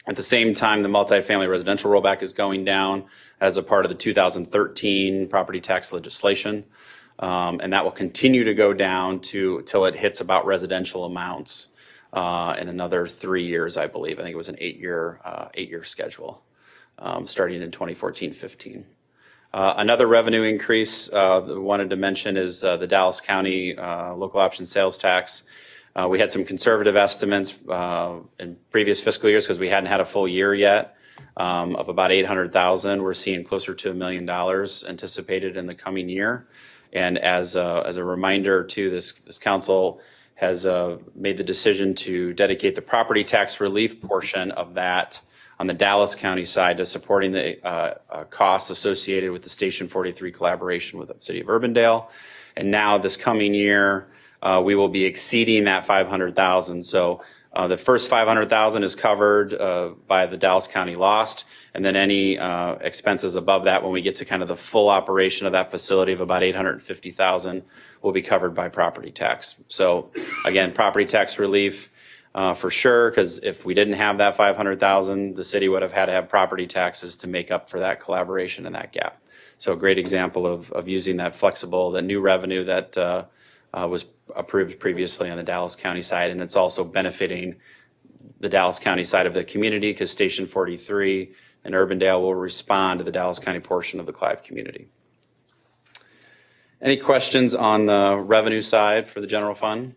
At the same time, the multifamily residential rollback is going down as a part of the 2013 property tax legislation. And that will continue to go down till it hits about residential amounts in another 3 years, I believe. I think it was an 8-year schedule, starting in 2014-15. Another revenue increase that we wanted to mention is the Dallas County local option sales tax. We had some conservative estimates in previous fiscal years because we hadn't had a full year yet of about $800,000. We're seeing closer to $1 million anticipated in the coming year. And as a reminder to this council has made the decision to dedicate the property tax relief portion of that on the Dallas County side to supporting the costs associated with the Station 43 collaboration with the city of Urbandale. And now this coming year, we will be exceeding that 500,000. So the first 500,000 is covered by the Dallas County lost, and then any expenses above that, when we get to kind of the full operation of that facility of about 850,000, will be covered by property tax. So again, property tax relief for sure, because if we didn't have that 500,000, the city would have had to have property taxes to make up for that collaboration and that gap. So a great example of using that flexible, the new revenue that was approved previously on the Dallas County side, and it's also benefiting the Dallas County side of the community because Station 43 and Urbandale will respond to the Dallas County portion of the Clive community. Any questions on the revenue side for the general fund?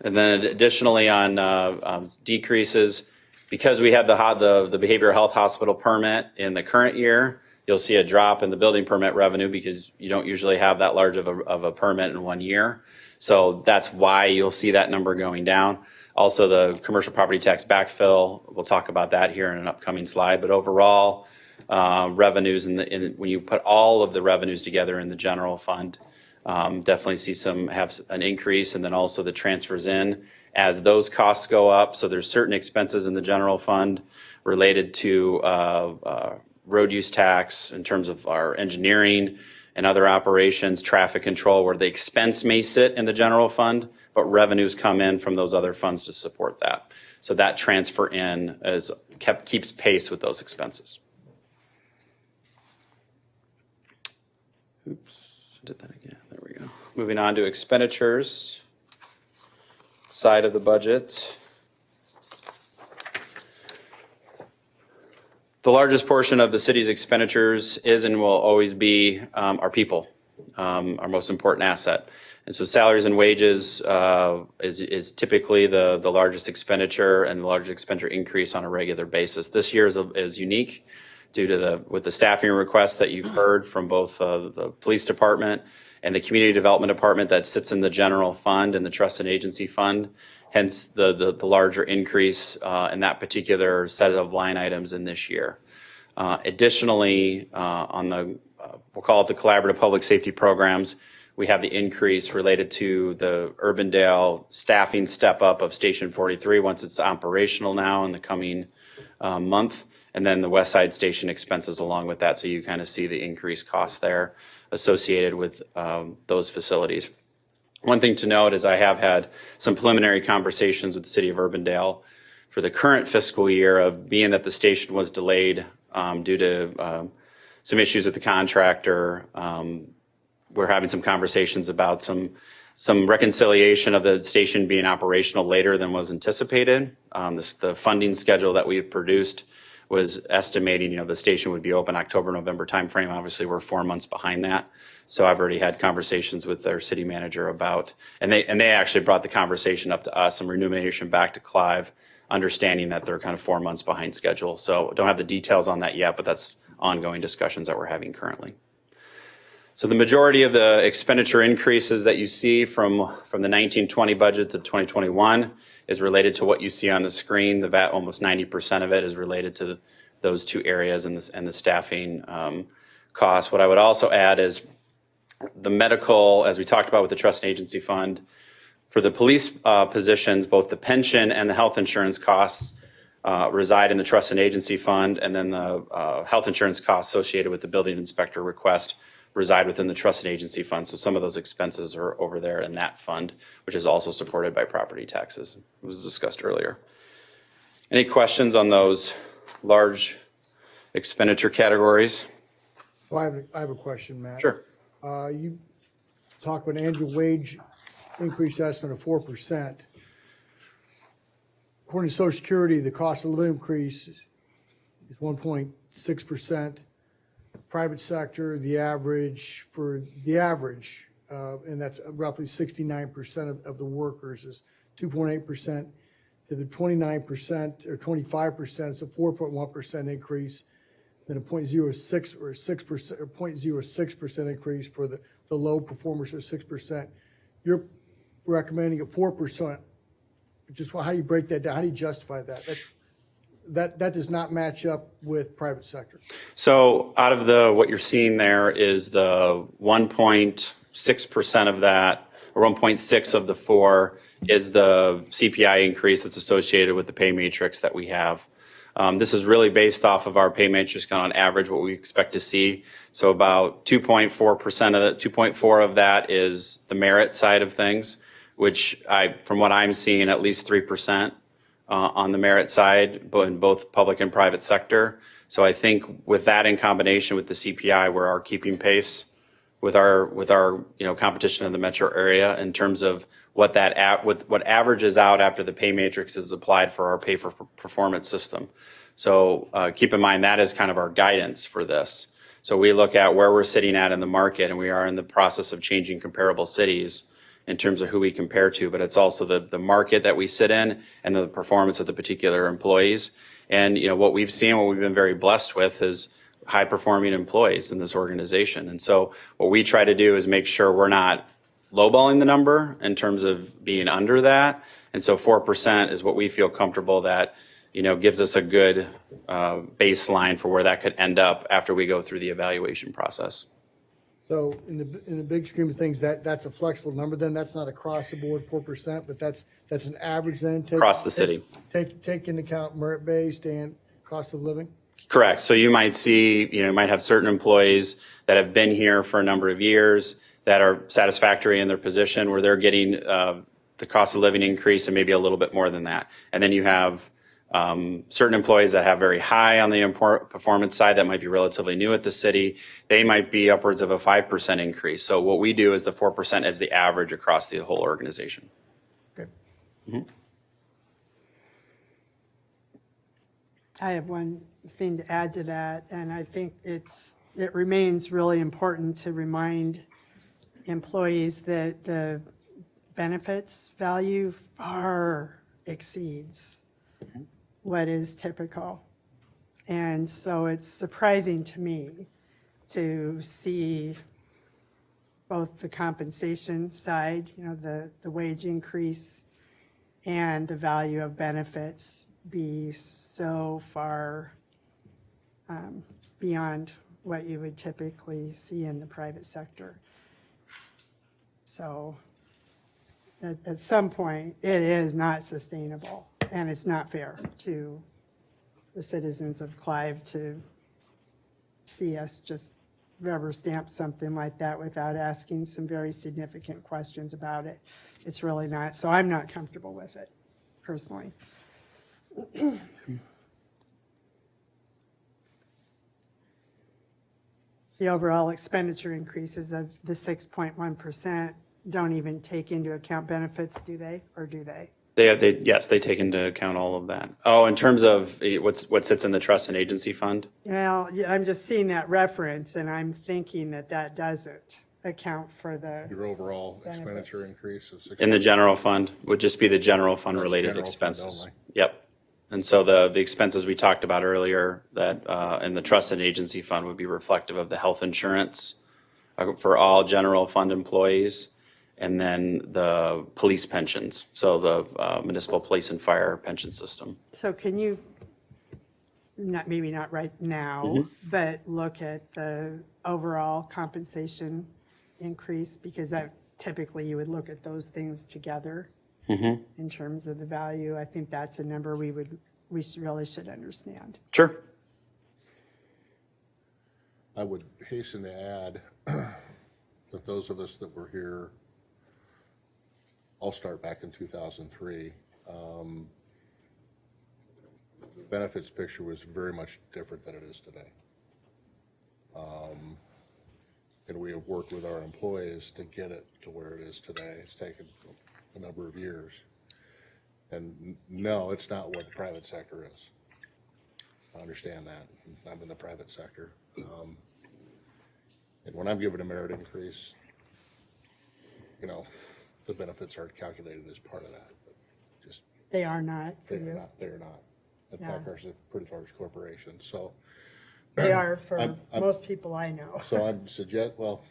And then additionally on decreases, because we have the behavioral health hospital permit in the current year, you'll see a drop in the building permit revenue because you don't usually have that large of a permit in 1 year. So that's why you'll see that number going down. Also, the commercial property tax backfill, we'll talk about that here in an upcoming slide. But overall, revenues when you put all of the revenues together in the general fund, definitely have an increase, and then also the transfers in as those costs go up. So there's certain expenses in the general fund related to road use tax in terms of our engineering and other operations, traffic control, where the expense may sit in the general fund, but revenues come in from those other funds to support that. So that transfer in keeps pace with those expenses. Oops, did that again. There we go. Moving on to expenditures side of the budget. The largest portion of the city's expenditures is and will always be our people, our most important asset. And so salaries and wages is typically the largest expenditure and the largest expenditure increase on a regular basis. This year is unique due to with the staffing requests that you've heard from both the police department and the community development department that sits in the general fund and the trust and agency fund. Hence the larger increase in that particular set of line items in this year. Additionally, on we'll call it the collaborative public safety programs, we have the increase related to the Urbandale staffing step up of Station 43 once it's operational now in the coming month, and then the West Side Station expenses along with that. So you kind of see the increased costs there associated with those facilities. One thing to note is I have had some preliminary conversations with the city of Urbandale for the current fiscal year of being that the station was delayed due to some issues with the contractor. We're having some conversations about some reconciliation of the station being operational later than was anticipated. The funding schedule that we have produced was estimating, the station would be open October, November timeframe. Obviously, we're 4 months behind that. So I've already had conversations with their city manager about, and they actually brought the conversation up to us, some remuneration back to Clive, understanding that they're kind of 4 months behind schedule. So don't have the details on that yet, but that's ongoing discussions that we're having currently. So the majority of the expenditure increases that you see from the 1920 budget to 2021 is related to what you see on the screen. The VAT, almost 90% of it is related to those two areas and the staffing costs. What I would also add is the medical, as we talked about with the trust and agency fund, for the police positions, both the pension and the health insurance costs reside in the trust and agency fund, and then the health insurance costs associated with the building inspector request reside within the trust and agency fund. So some of those expenses are over there in that fund, which is also supported by property taxes. It was discussed earlier. Any questions on those large expenditure categories? Well, I have a question, Matt. Sure. You talk about annual wage increase estimate of 4%. According to Social Security, the cost of living increase is 1.6%. Private sector, the average, and that's roughly 69% of the workers is 2.8%. To the 29% or 25%, it's a 4.1% increase. Then a 0.06 or 6% or 0.06% increase for the low performers are 6%. You're recommending a 4%. Just how do you break that down? How do you justify that? that does not match up with private sector. So out of what you're seeing there is the 1.6% of that, or 1.6 of the 4 is the CPI increase that's associated with the pay matrix that we have. This is really based off of our pay matrix, kind of on average what we expect to see. So about 2.4% of that, 2.4 of that is the merit side of things, which from what I'm seeing, at least 3% on the merit side, but in both public and private sector. So I think with that in combination with the CPI, we are keeping pace with our competition in the metro area in terms of what what averages out after the pay matrix is applied for our pay for performance system. So keep in mind that is kind of our guidance for this. So we look at where we're sitting at in the market, and we are in the process of changing comparable cities in terms of who we compare to, but it's also the market that we sit in and the performance of the particular employees. And what we've seen, what we've been very blessed with is high performing employees in this organization. And so what we try to do is make sure we're not lowballing the number in terms of being under that. And so 4% is what we feel comfortable that, gives us a good baseline for where that could end up after we go through the evaluation process. So in the big scheme of things, that's a flexible number then? That's not across the board 4%, but that's an average then? Across the city. Take into account merit-based and cost of living? Correct. So you might see, might have certain employees that have been here for a number of years that are satisfactory in their position where they're getting the cost of living increase and maybe a little bit more than that. And then you have certain employees that have very high on the performance side that might be relatively new at the city. They might be upwards of a 5% increase. So what we do is the 4% as the average across the whole organization. Okay. Mm-hmm. I have one thing to add to that, and I think it remains really important to remind employees that the benefits value far exceeds what is typical. And so it's surprising to me to see both the compensation side, the wage increase, and the value of benefits be so far beyond what you would typically see in the private sector. So at some point, it is not sustainable, and it's not fair to the citizens of Clive to see us just rubber stamp something like that without asking some very significant questions about it. It's really not. So I'm not comfortable with it, personally. The overall expenditure increases of the 6.1% don't even take into account benefits, do they? Or do they? Yes, they take into account all of that. Oh, in terms of what sits in the trust and agency fund? Well, yeah, I'm just seeing that reference, and I'm thinking that doesn't account for Your overall expenditure increase of 6%. In the general fund would just be the general fund That's related general fund expenses. only. Yep. And so the expenses we talked about earlier that in the trust and agency fund would be reflective of the health insurance for all general fund employees, and then the police pensions, so the municipal police and fire pension system. So can you, maybe not right now, but look at the overall compensation increase? Because that typically you would look at those things together in terms of the value. I think that's a number we really should understand. Sure. I would hasten to add that those of us that were here, I'll start back in 2003, the benefits picture was very much different than it is today. And we have worked with our employees to get it to where it is today. It's taken a number of years. And no, it's not what the private sector is. I understand that. I'm in the private sector. And when I'm given a merit increase, the benefits are calculated as part of that. But just They are not for they're you. not. They're not. In fact, ours is a pretty large corporation. So They are for I'm- most people I know. So I'm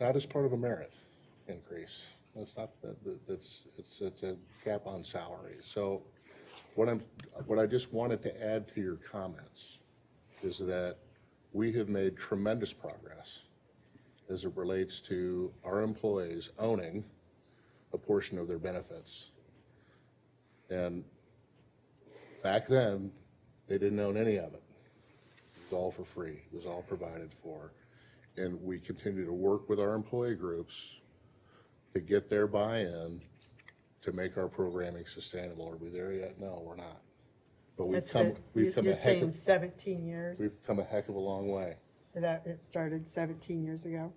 not as part of a merit increase. That's not, it's a cap on salary. So what I just wanted to add to your comments is that we have made tremendous progress as it relates to our employees owning a portion of their benefits. And back then, they didn't own any of it. It was all for free. It was all provided for. And we continue to work with our employee groups to get their buy-in to make our programming sustainable. Are we there yet? No, we're not. But That's been, you're saying 17 we've years? come a heck of a long way. That it started 17 years ago?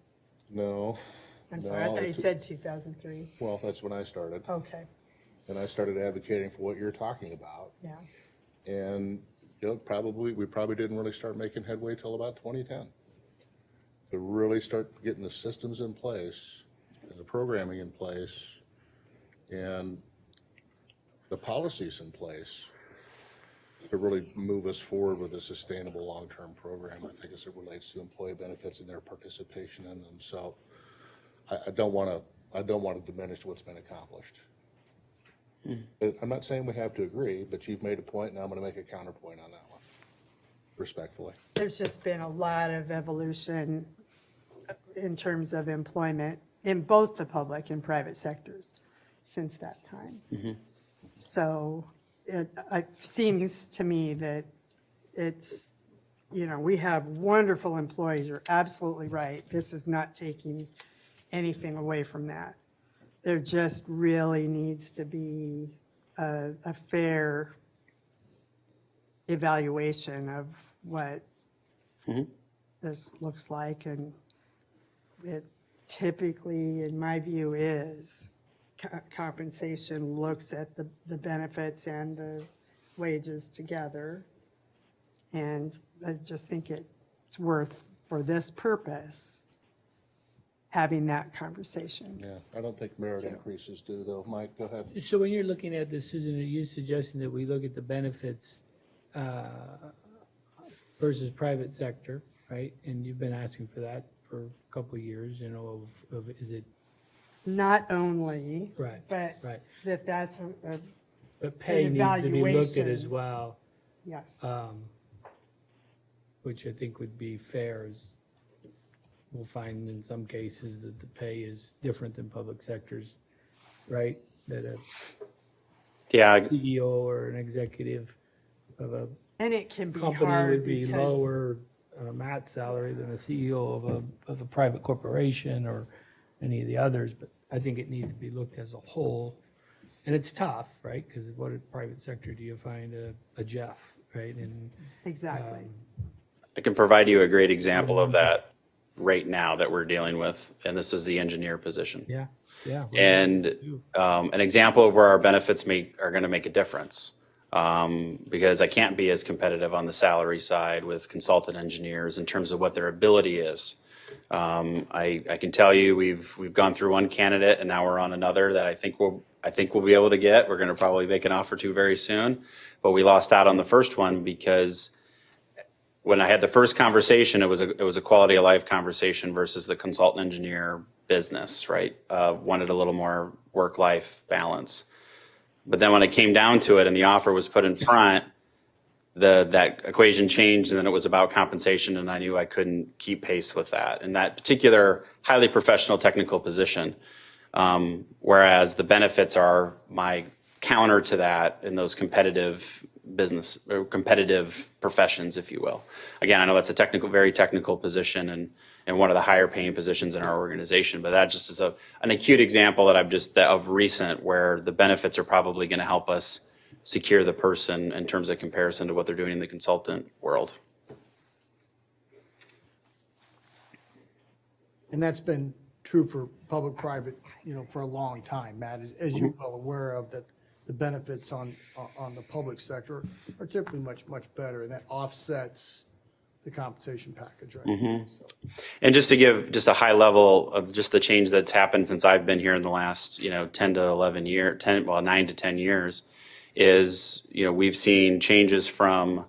No. I'm sorry, I thought you said 2003. Well, that's when I started. Okay, And I started advocating for what you're talking about. yeah. And, you know, we probably didn't really start making headway till about 2010. To really start getting the systems in place and the programming in place and the policies in place to really move us forward with a sustainable long-term program, I think, as it relates to employee benefits and their participation in them. So I don't want to diminish what's been accomplished. I'm not saying we have to agree, but you've made a point, and I'm going to make a counterpoint on that one, respectfully. There's just been a lot of evolution in terms of employment in both the public and private sectors since that time. So it seems to me that it's, you know, we have wonderful employees. You're absolutely right. This is not taking anything away from that. There just really needs to be a fair evaluation of what this looks like, and it typically, in my view, is compensation looks at the benefits and the wages together. And I just think it's worth, for this purpose, having that conversation. Yeah, I don't think merit increases do, though. Mike, go ahead. So when you're looking at this, Susan, are you suggesting that we look at the benefits versus private sector, right? And you've been asking for that for a couple of years, you know, of is it? Not only, Right, but right. that's But pay an needs to be looked at evaluation. as well, Yes. which I think would be fair. As we'll find in some cases that the pay is different than public sectors, right? That a Yeah, CEO or an executive of a And it can be company hard would be because lower on a MAT salary than a CEO of a private corporation or any of the others, but I think it needs to be looked as a whole. And it's tough, right? Because what private sector do you find a Jeff, right? And Exactly. I can provide you a great example of that right now that we're dealing with, and this is the engineer position. yeah. And an example of where our benefits are going to make a difference. Because I can't be as competitive on the salary side with consultant engineers in terms of what their ability is. I can tell you we've gone through one candidate and now we're on another that I think we'll be able to get. We're going to probably make an offer to very soon, but we lost out on the first one because when I had the first conversation, it was a quality of life conversation versus the consultant engineer business, right? Wanted a little more work-life balance. But then when it came down to it and the offer was put in front, that equation changed, and then it was about compensation, and I knew I couldn't keep pace with that. In that particular highly professional technical position, whereas the benefits are my counter to that in those competitive business or competitive professions, if you will. Again, I know that's a very technical position and one of the higher paying positions in our organization, but that just is an acute example that of recent where the benefits are probably going to help us secure the person in terms of comparison to what they're doing in the consultant world. And that's been true for public-private, you know, for a long time, Matt, as you're well aware of, that the benefits on the public sector are typically much better, and that offsets the compensation package, right? So, And just to give just a high level of just the change that's happened since I've been here in the last, 10 to 11 years, 9 to 10 years, is, we've seen changes from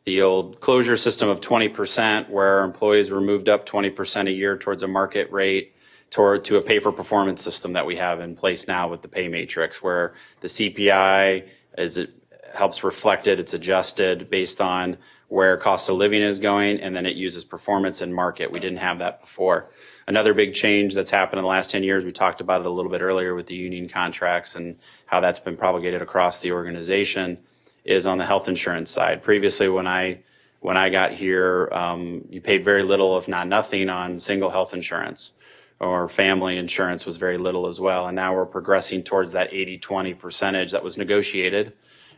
the old closure system of 20% where employees were moved up 20% a year towards a market rate to a pay for performance system that we have in place now with the pay matrix, where the CPI helps reflect it. It's adjusted based on where cost of living is going, and then it uses performance and market. We didn't have that before. Another big change that's happened in the last 10 years, we talked about it a little bit earlier with the union contracts and how that's been propagated across the organization, is on the health insurance side. Previously, when I got here, you paid very little, if not nothing, on single health insurance, or family insurance was very little as well. And now we're progressing towards that 80-20 percentage that was negotiated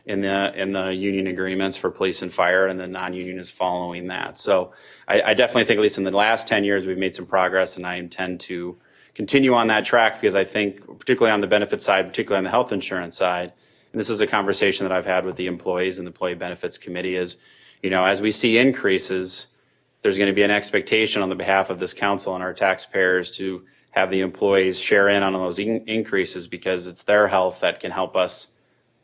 in the union agreements for police and fire, and the non-union is following that. So I definitely think, at least in the last 10 years, we've made some progress, and I intend to continue on that track, because I think, particularly on the benefit side, particularly on the health insurance side, and this is a conversation that I've had with the employees and the Employee Benefits Committee, is, as we see increases, there's going to be an expectation on the behalf of this council and our taxpayers to have the employees share in on those increases, because it's their health that can help us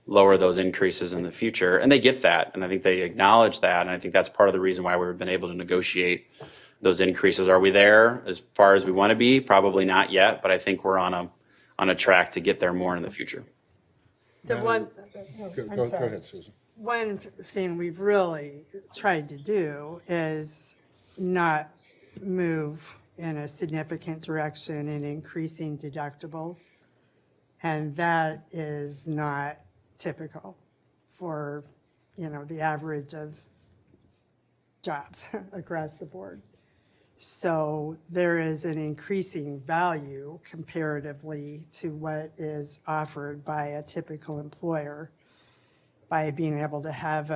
lower those increases in the future. And they get that, and I think they acknowledge that, and I think that's part of the reason why we've been able to negotiate those increases. Are we there as far as we want to be? Probably not yet, but I think we're on a track to get there more in the future. The one, Go I'm sorry. ahead, Susan. One thing we've really tried to do is not move in a significant direction in increasing deductibles. And that is not typical for, the average of jobs across the board. So there is an increasing value comparatively to what is offered by a typical employer by being able to have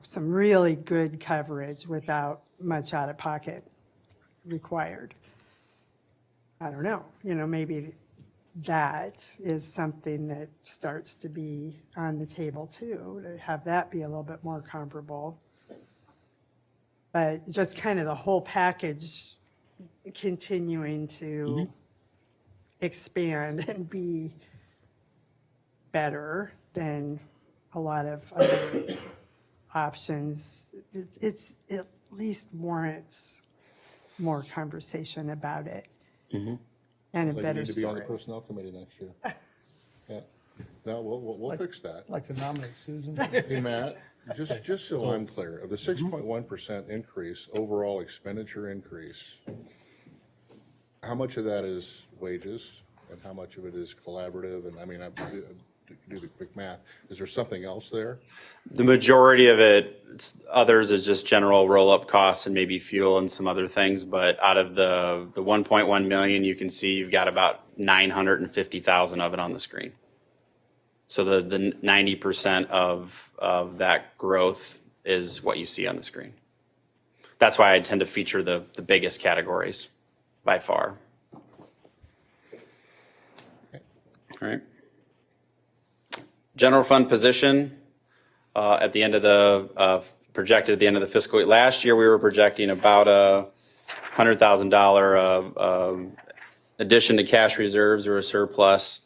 some really good coverage without much out of pocket required. I don't know, maybe that is something that starts to be on the table too, to have that be a little bit more comparable. But just kind of the whole package continuing to expand and be better than a lot of other options, it's at least warrants more conversation about it. And a Like, you better need to be on the story. personnel committee next year. Yeah. No, we'll fix that. I'd like to nominate Susan. Hey, Matt, just so I'm clear, of the 6.1% increase, overall expenditure increase, how much of that is wages and how much of it is collaborative? And I mean, I do the quick math. Is there something else there? The majority of it, others is just general roll-up costs and maybe fuel and some other things. But out of the 1.1 million, you can see you've got about 950,000 of it on the screen. So the 90% of that growth is what you see on the screen. That's why I tend to feature the biggest categories by far. All right. General fund position at the end of the projected at the end of the fiscal year. Last year, we were projecting about a $100,000 addition to cash reserves or a surplus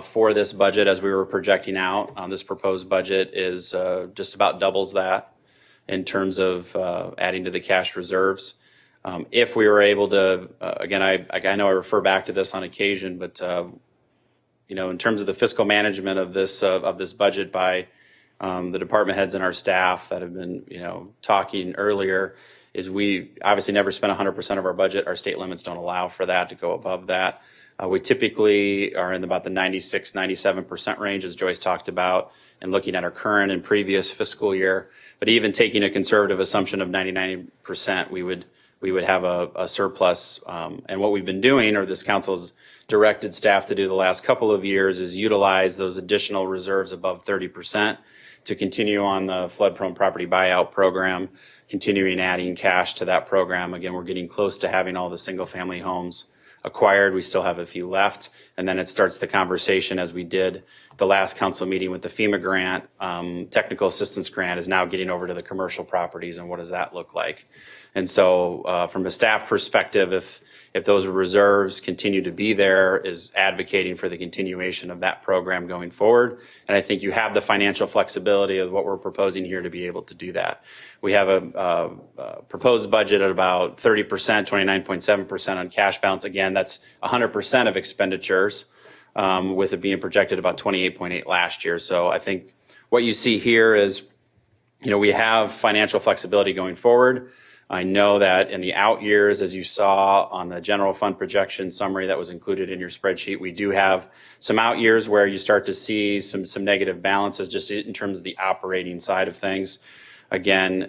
for this budget as we were projecting out. This proposed budget is just about doubles that in terms of adding to the cash reserves. If we were able to, again, I know I refer back to this on occasion, but in terms of the fiscal management of this budget by the department heads and our staff that have been, talking earlier, is we obviously never spend 100% of our budget. Our state limits don't allow for that to go above that. We typically are in about the 96, 97% range, as Joyce talked about, and looking at our current and previous fiscal year. But even taking a conservative assumption of 99%, we would have a surplus. And what we've been doing, or this council's directed staff to do the last couple of years, is utilize those additional reserves above 30% to continue on the flood-prone property buyout program, continuing adding cash to that program. Again, we're getting close to having all the single-family homes acquired. We still have a few left. And then it starts the conversation, as we did the last council meeting with the FEMA grant. Technical assistance grant is now getting over to the commercial properties, and what does that look like? And so from a staff perspective, if those reserves continue to be there, is advocating for the continuation of that program going forward. And I think you have the financial flexibility of what we're proposing here to be able to do that. We have a proposed budget at about 30%, 29.7% on cash balance. Again, that's 100% of expenditures, with it being projected about 28.8 last year. So I think what you see here is, we have financial flexibility going forward. I know that in the out years, as you saw on the general fund projection summary that was included in your spreadsheet, we do have some out years where you start to see some negative balances just in terms of the operating side of things. Again,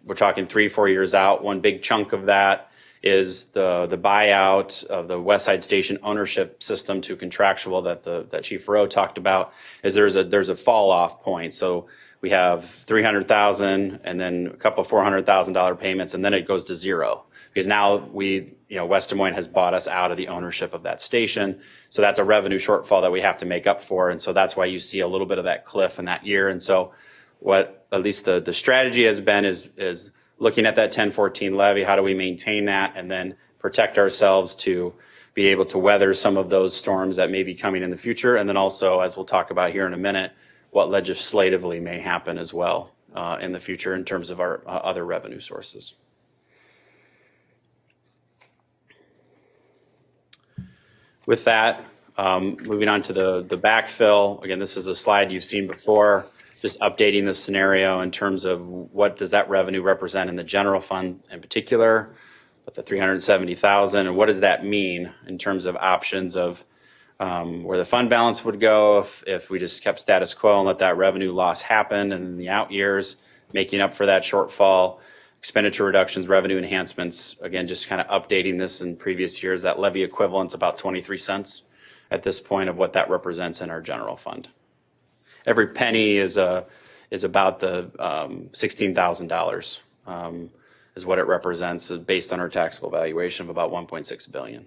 we're talking 3-4 years out. One big chunk of that is the buyout of the West Side Station ownership system to contractual that Chief Rowe talked about. Is there's a fall off point. So we have $300,000 and then a couple of $400,000 payments, and then it goes to zero because now West Des Moines has bought us out of the ownership of that station. So that's a revenue shortfall that we have to make up for. And so that's why you see a little bit of that cliff in that year. And so what at least the strategy has been is looking at that 1014 levy, how do we maintain that and then protect ourselves to be able to weather some of those storms that may be coming in the future. And then also, as we'll talk about here in a minute, what legislatively may happen as well in the future in terms of our other revenue sources. With that, moving on to the backfill. Again, this is a slide you've seen before, just updating the scenario in terms of what does that revenue represent in the general fund in particular, with the $370,000, and what does that mean in terms of options of where the fund balance would go if we just kept status quo and let that revenue loss happen, and in the out years, making up for that shortfall, expenditure reductions, revenue enhancements. Again, just kind of updating this in previous years. That levy equivalent's about 23 cents at this point of what that represents in our general fund. Every penny is about the $16,000 is what it represents based on our taxable valuation of about $1.6 billion.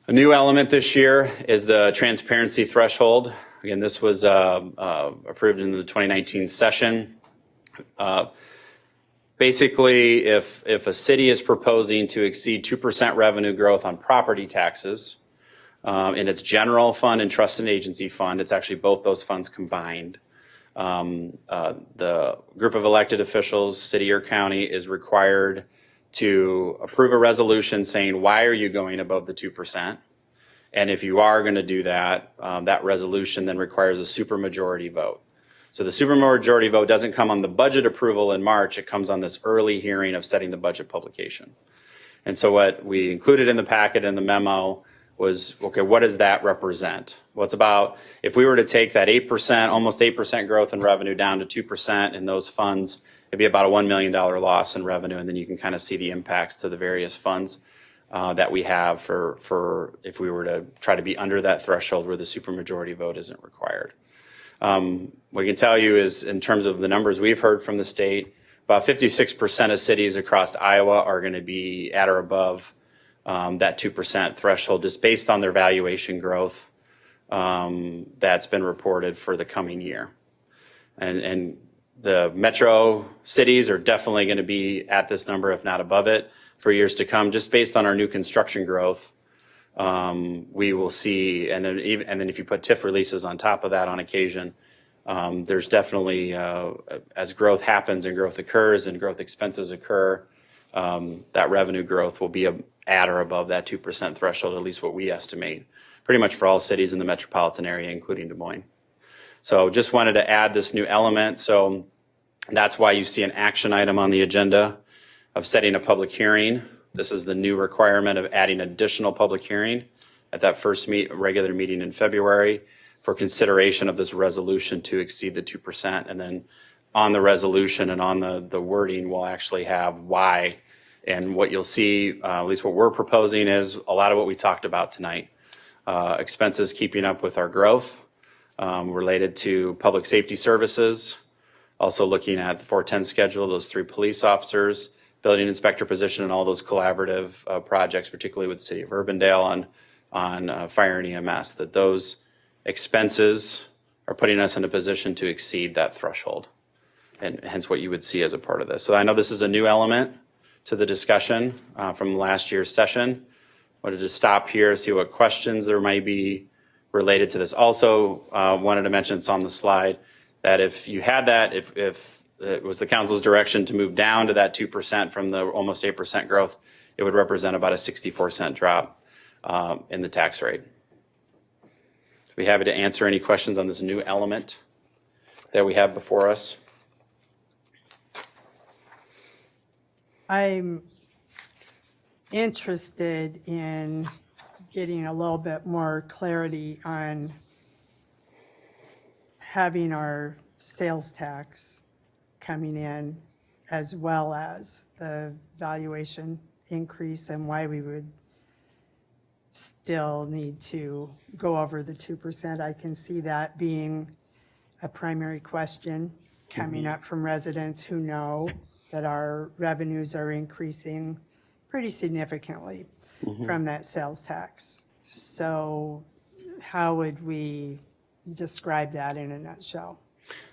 A new element this year is the transparency threshold. Again, this was approved in the 2019 session. Basically, if a city is proposing to exceed 2% revenue growth on property taxes in its general fund and trust and agency fund, it's actually both those funds combined. The group of elected officials, city or county, is required to approve a resolution saying, why are you going above the 2%? And if you are going to do that, that resolution then requires a supermajority vote. So the supermajority vote doesn't come on the budget approval in March, it comes on this early hearing of setting the budget publication. And so what we included in the packet in the memo was, okay, what does that represent? Well, it's about, if we were to take that 8%, almost 8% growth in revenue down to 2% in those funds, it'd be about a $1 million loss in revenue. And then you can kind of see the impacts to the various funds that we have for if we were to try to be under that threshold where the supermajority vote isn't required. What I can tell you is, in terms of the numbers we've heard from the state, about 56% of cities across Iowa are going to be at or above that 2% threshold, just based on their valuation growth that's been reported for the coming year. And the metro cities are definitely going to be at this number, if not above it, for years to come, just based on our new construction growth. We will see, and then if you put TIF releases on top of that on occasion, there's definitely, as growth happens and growth occurs and growth expenses occur, that revenue growth will be at or above that 2% threshold, at least what we estimate, pretty much for all cities in the metropolitan area, including Des Moines. So just wanted to add this new element. So that's why you see an action item on the agenda of setting a public hearing. This is the new requirement of adding additional public hearing at that first regular meeting in February for consideration of this resolution to exceed the 2%. And then on the resolution and on the wording, we'll actually have why. And what you'll see, at least what we're proposing, is a lot of what we talked about tonight. Expenses keeping up with our growth related to public safety services. Also looking at the 410 schedule, those 3 police officers, building inspector position, and all those collaborative projects, particularly with the city of Urbandale on fire and EMS, that those expenses are putting us in a position to exceed that threshold, and hence what you would see as a part of this. So I know this is a new element to the discussion from last year's session. Wanted to stop here, see what questions there might be related to this. Also wanted to mention, it's on the slide, that if you had that, if it was the council's direction to move down to that 2% from the almost 8% growth, it would represent about a 64-cent drop in the tax rate. be happy to answer any questions on this new element that we have before us. I'm interested in getting a little bit more clarity on having our sales tax coming in as well as the valuation increase and why we would still need to go over the 2%. I can see that being a primary question coming up from residents who know that our revenues are increasing pretty significantly from that sales tax. So how would we describe that in a nutshell?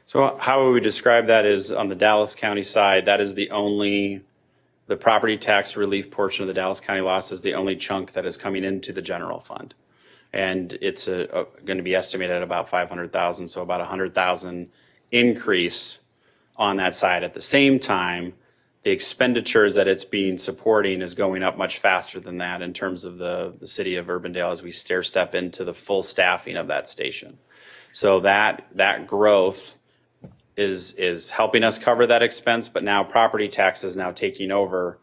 So how we would describe that is on the Dallas County side, that is the property tax relief portion of the Dallas County loss is the only chunk that is coming into the general fund. And it's going to be estimated at about 500,000, so about 100,000 increase on that side. At the same time, the expenditures that it's being supporting is going up much faster than that in terms of the city of Urbandale as we stair step into the full staffing of that station. So that growth is helping us cover that expense, but now property tax is now taking over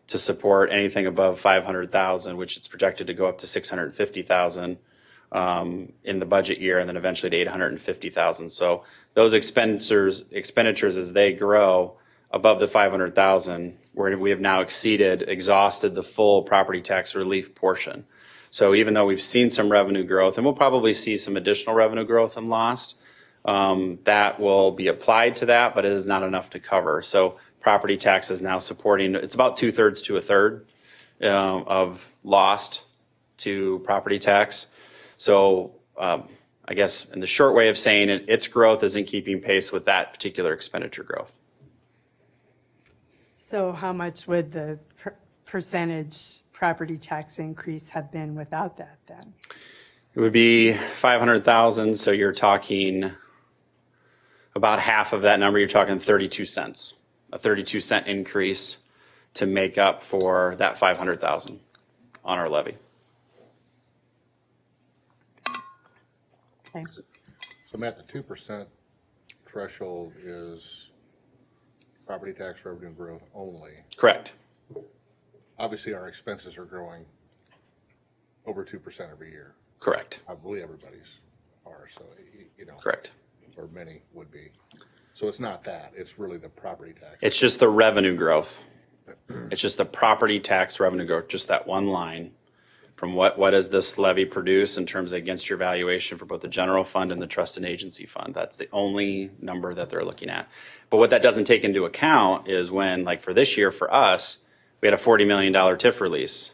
to support anything above 500,000, which it's projected to go up to 650,000 in the budget year, and then eventually to 850,000. So those expenditures as they grow above the 500,000, where we have now exhausted the full property tax relief portion. So even though we've seen some revenue growth, and we'll probably see some additional revenue growth in lost, that will be applied to that, but it is not enough to cover. So property tax is now supporting, it's about 2/3 to 1/3 of lost to property tax. So I guess in the short way of saying it, its growth isn't keeping pace with that particular expenditure growth. So how much would the percentage property tax increase have been without that then? It would be 500,000, so you're talking about half of that number, you're talking 32 cents. A 32-cent increase to make up for that 500,000 on our levy. Thanks. So Matt, the 2% threshold is property tax revenue growth only. Correct. Obviously, our expenses are growing over 2% every year. Correct. I believe everybody's are, so, you know. Correct. Or many would be. So it's not that, it's really the property tax. It's just the revenue growth. It's just the property tax revenue growth, just that one line from what does this levy produce in terms of against your valuation for both the general fund and the trust and agency fund. That's the only number that they're looking at. But what that doesn't take into account is when, like for this year, for us, we had a $40 million TIF release.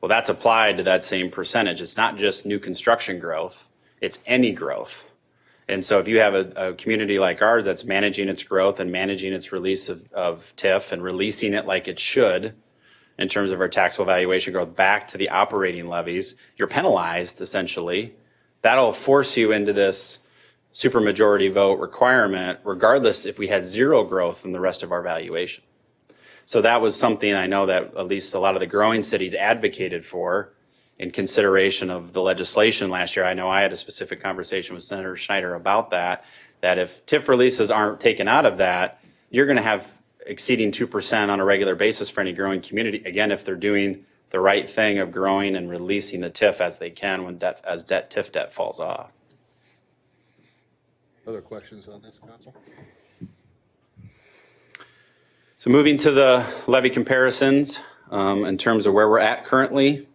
Well, that's applied to that same percentage. It's not just new construction growth, it's any growth. And so if you have a community like ours that's managing its growth and managing its release of TIF and releasing it like it should in terms of our taxable valuation growth back to the operating levies, you're penalized essentially. That'll force you into this supermajority vote requirement regardless if we had zero growth in the rest of our valuation. So that was something I know that at least a lot of the growing cities advocated for in consideration of the legislation last year. I know I had a specific conversation with Senator Schneider about that if TIF releases aren't taken out of that, you're going to have exceeding 2% on a regular basis for any growing community. Again, if they're doing the right thing of growing and releasing the TIF as they can when TIF debt falls off. Other questions on this, Council? So moving to the levy comparisons in terms of where we're at currently.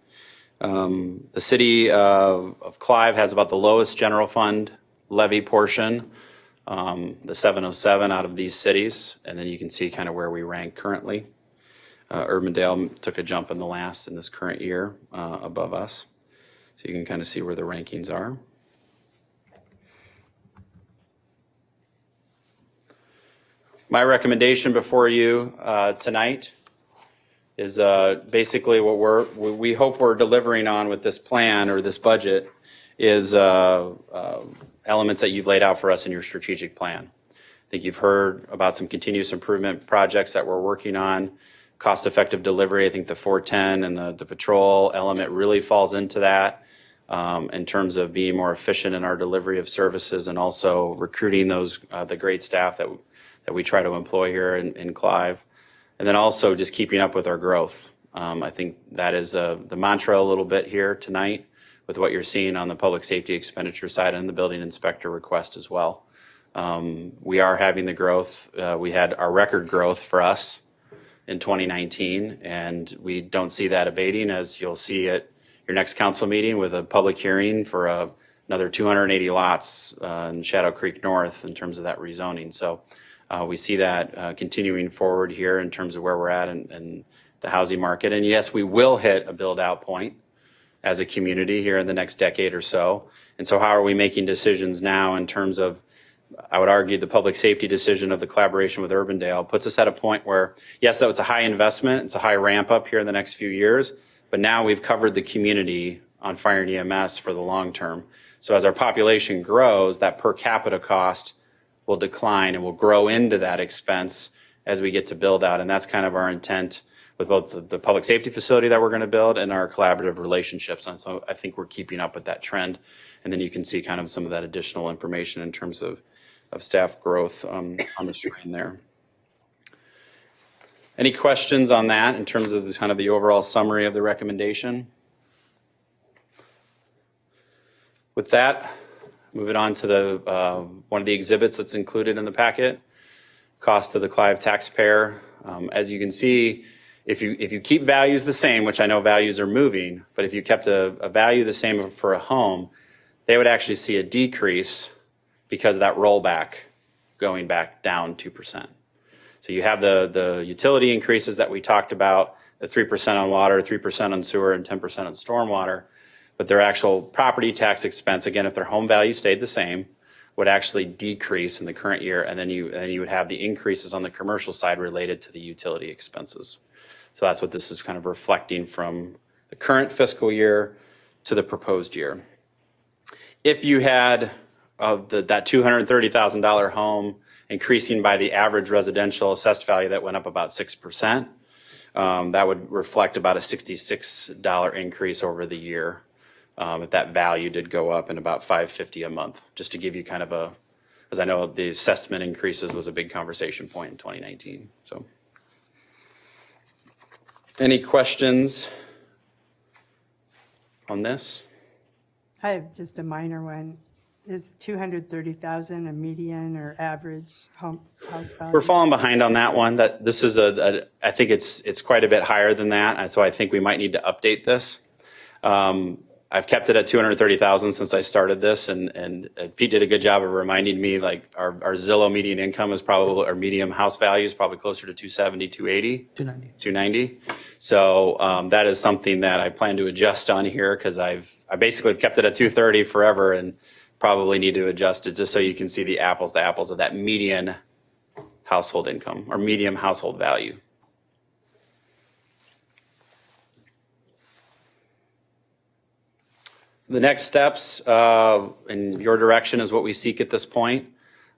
The city of Clive has about the lowest general fund levy portion, the 707 out of these cities. And then you can see kind of where we rank currently. Urbandale took a jump in this current year above us. So you can kind of see where the rankings are. My recommendation before you tonight is basically what we hope we're delivering on with this plan or this budget is elements that you've laid out for us in your strategic plan. I think you've heard about some continuous improvement projects that we're working on, cost-effective delivery. I think the 410 and the patrol element really falls into that. in terms of being more efficient in our delivery of services and also recruiting those the great staff that we try to employ here in Clive. And then also just keeping up with our growth. I think that is the mantra a little bit here tonight with what you're seeing on the public safety expenditure side and the building inspector request as well. We are having the growth. We had our record growth for us in 2019, and we don't see that abating, as you'll see at your next council meeting with a public hearing for another 280 lots in Shadow Creek North in terms of that rezoning. So we see that continuing forward here in terms of where we're at in the housing market. And yes, we will hit a build-out point as a community here in the next decade or so. And so how are we making decisions now in terms of, I would argue, the public safety decision of the collaboration with Urbandale puts us at a point where, yes, that was a high investment, it's a high ramp up here in the next few years, but now we've covered the community on fire and EMS for the long term. So as our population grows, that per capita cost will decline and will grow into that expense as we get to build out. And that's kind of our intent with both the public safety facility that we're going to build and our collaborative relationships. And so I think we're keeping up with that trend. And then you can see kind of some of that additional information in terms of staff growth on the screen there. Any questions on that in terms of kind of the overall summary of the recommendation? With that, moving on to the one of the exhibits that's included in the packet, cost to the Clive taxpayer. As you can see, if you keep values the same, which I know values are moving, but if you kept a value the same for a home, they would actually see a decrease because of that rollback going back down 2%. So you have the utility increases that we talked about, the 3% on water, 3% on sewer, and 10% on stormwater. But their actual property tax expense, again, if their home value stayed the same, would actually decrease in the current year. And then you would have the increases on the commercial side related to the utility expenses. So that's what this is kind of reflecting from the current fiscal year to the proposed year. If you had that $230,000 home increasing by the average residential assessed value that went up about 6%, that would reflect about a $66 increase over the year. If that value did go up in about $550 a month, just to give you kind of as I know the assessment increases was a big conversation point in 2019. So, any questions on this? I have just a minor one. Is 230,000 a median or average house value? We're falling behind on that one. That this is I think it's quite a bit higher than that, and so I think we might need to update this. I've kept it at 230,000 since I started this, and Pete did a good job of reminding me, like our Zillow median income is probably, our medium house value is probably closer to 270, 280, 290. So that is something that I plan to adjust on here because I basically have kept it at 230 forever, and probably need to adjust it just so you can see the apples to apples of that median household income or medium household value. The next steps in your direction is what we seek at this point.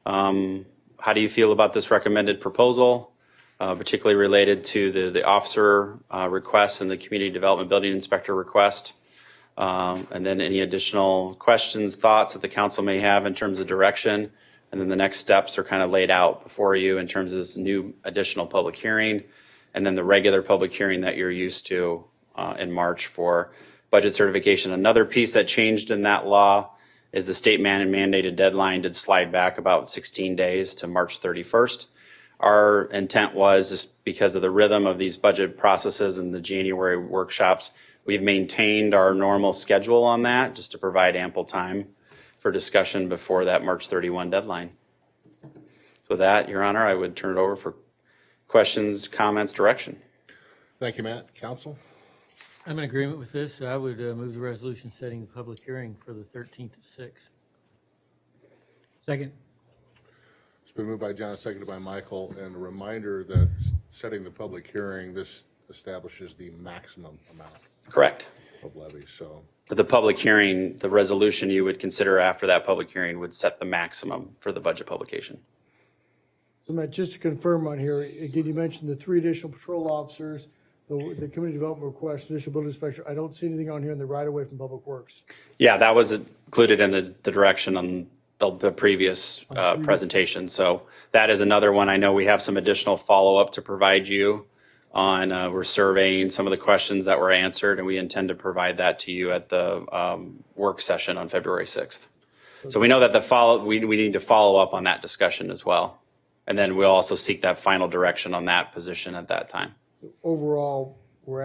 How do you feel about this recommended proposal, particularly related to the officer request and the community development building inspector request? And then any additional questions, thoughts that the council may have in terms of direction. And then the next steps are kind of laid out before you in terms of this new additional public hearing, and then the regular public hearing that you're used to in March for budget certification. Another piece that changed in that law is the state mandated deadline did slide back about 16 days to March 31st. Our intent was, just because of the rhythm of these budget processes and the January workshops, we've maintained our normal schedule on that just to provide ample time for discussion before that March 31 deadline. With that, Your Honor, I would turn it over for questions, comments, direction. Thank you, Matt. Council? I'm in agreement with this. I would move the resolution setting the public hearing for the 13th at 6. Second. It's been moved by John, seconded by Michael, and a reminder that setting the public hearing, this establishes the maximum amount. Correct. Of levy, so. The public hearing, the resolution you would consider after that public hearing would set the maximum for the budget publication. So Matt, just to confirm on here, again, you mentioned the 3 additional patrol officers, The community development request, additional building inspector, I don't see anything on here in the right of way from Public Works. Yeah, that was included in the direction on the previous presentation. So that is another one. I know we have some additional follow-up to provide you on. We're surveying some of the questions that were answered, and we intend to provide that to you at the work session on February 6th. So we know that we need to follow up on that discussion as well. And then we'll also seek that final direction on that position at that time. Overall, you're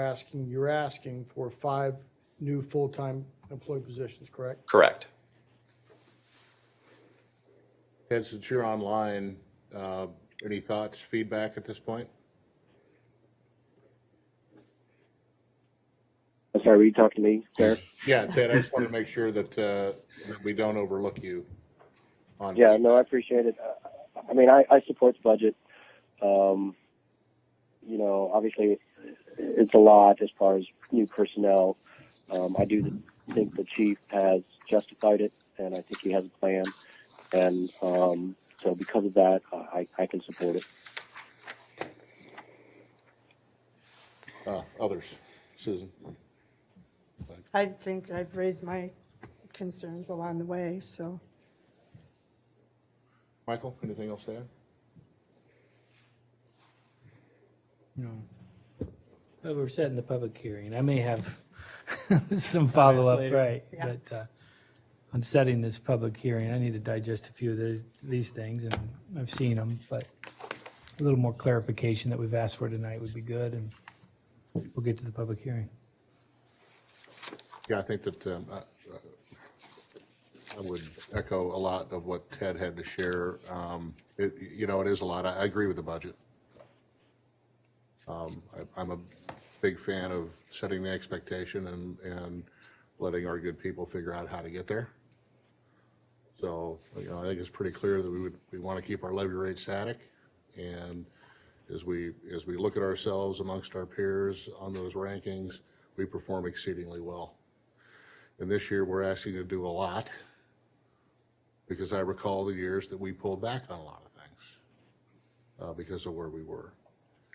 asking for 5 new full-time employee positions, correct? Correct. Ted, since you're online, any thoughts, feedback at this point? I'm sorry, were you talking to me, sir? Yeah, Ted, I just want to make sure that we don't overlook you. Yeah, no, I appreciate it. I mean, I support the budget. You know, obviously, it's a lot as far as new personnel. I do think the chief has justified it, and I think he has a plan. And so because of that, I can support it. Others? Susan? I think I've raised my concerns along the way, so. Michael, anything else to add? No. But we're setting the public hearing. I may have some follow-up, right? Yeah. But on setting this public hearing, I need to digest a few of these things, and I've seen them, but a little more clarification that we've asked for tonight would be good, and we'll get to the public hearing. Yeah, I think that I would echo a lot of what Ted had to share. It is a lot. I agree with the budget. I'm a big fan of setting the expectation and letting our good people figure out how to get there. So, I think it's pretty clear that we want to keep our levy rate static. And as we look at ourselves amongst our peers on those rankings, we perform exceedingly well. And this year, we're asking to do a lot because I recall the years that we pulled back on a lot of things because of where we were.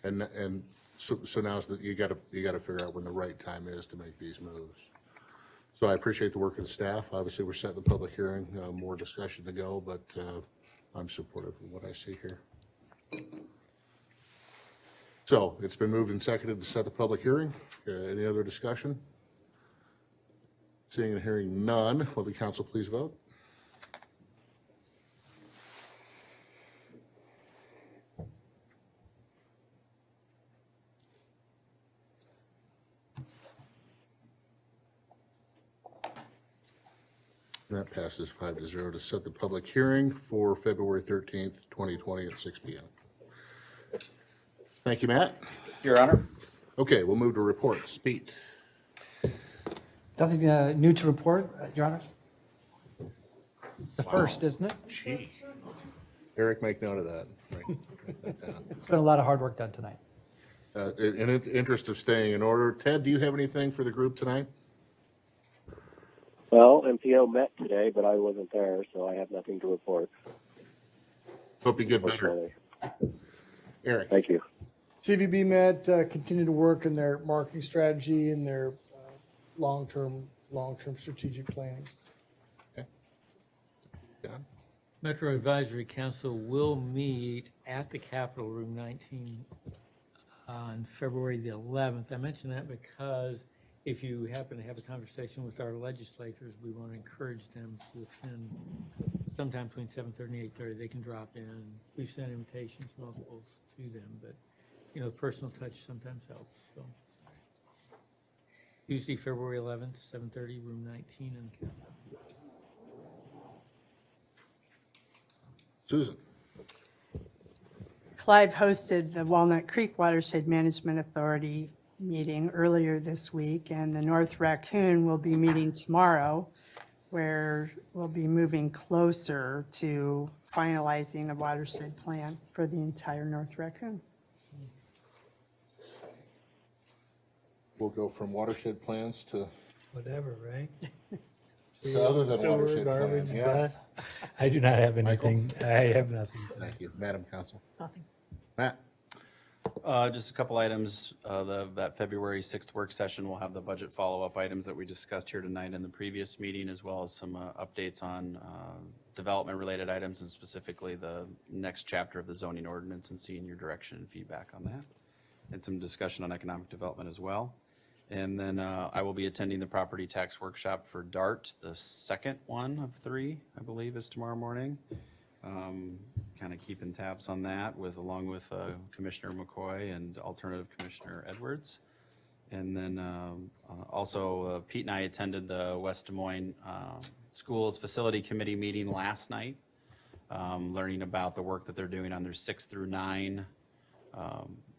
And so now you got to figure out when the right time is to make these moves. So I appreciate the work of the staff. Obviously, we're setting the public hearing, more discussion to go, but I'm supportive of what I see here. So it's been moved and seconded to set the public hearing. Any other discussion? Seeing and hearing none, will the council please vote? That passes 5-0 to set the public hearing for February 13th, 2020 at 6 p.m. Thank you, Matt. Your Honor. Okay, we'll move to reports. Pete. Nothing new to report, Your Honor? The first, isn't it? Gee. Eric, make note of that. Write that down. It's been a lot of hard work done tonight. In the interest of staying in order, Ted, do you have anything for the group tonight? Well, MPO met today, but I wasn't there, so I have nothing to report. Hope you get better. Eric. Thank you. CVB met, continue to work in their marketing strategy and their long-term strategic planning. Okay. John? Metro Advisory Council will meet at the Capitol Room 19 on February the 11th. I mention that because if you happen to have a conversation with our legislators, we want to encourage them to attend sometime between 7:30 and 8:30. They can drop in. We've sent invitations, multiples to them, but personal touch sometimes helps. So Tuesday, February 11th, 7:30, room 19 in the Capitol. Susan. Clive hosted the Walnut Creek Watershed Management Authority meeting earlier this week, and the North Raccoon will be meeting tomorrow, where we'll be moving closer to finalizing a watershed plan for the entire North Raccoon. We'll go from watershed plans to Whatever, right? other than Sewer, watershed garbage, plans. Yeah. bus. I do not have anything. Michael? I have nothing. Thank you. Madam Council. Nothing. Matt. Just a couple items. That February 6th work session will have the budget follow-up items that we discussed here tonight in the previous meeting, as well as some updates on development-related items, and specifically the next chapter of the zoning ordinance, and seeing your direction and feedback on that. And some discussion on economic development as well. And then I will be attending the property tax workshop for DART. The second one of 3, I believe, is tomorrow morning. Kind of keeping tabs on that along with Commissioner McCoy and Alternative Commissioner Edwards. And then also Pete and I attended the West Des Moines Schools Facility Committee meeting last night, learning about the work that they're doing on their 6 through 9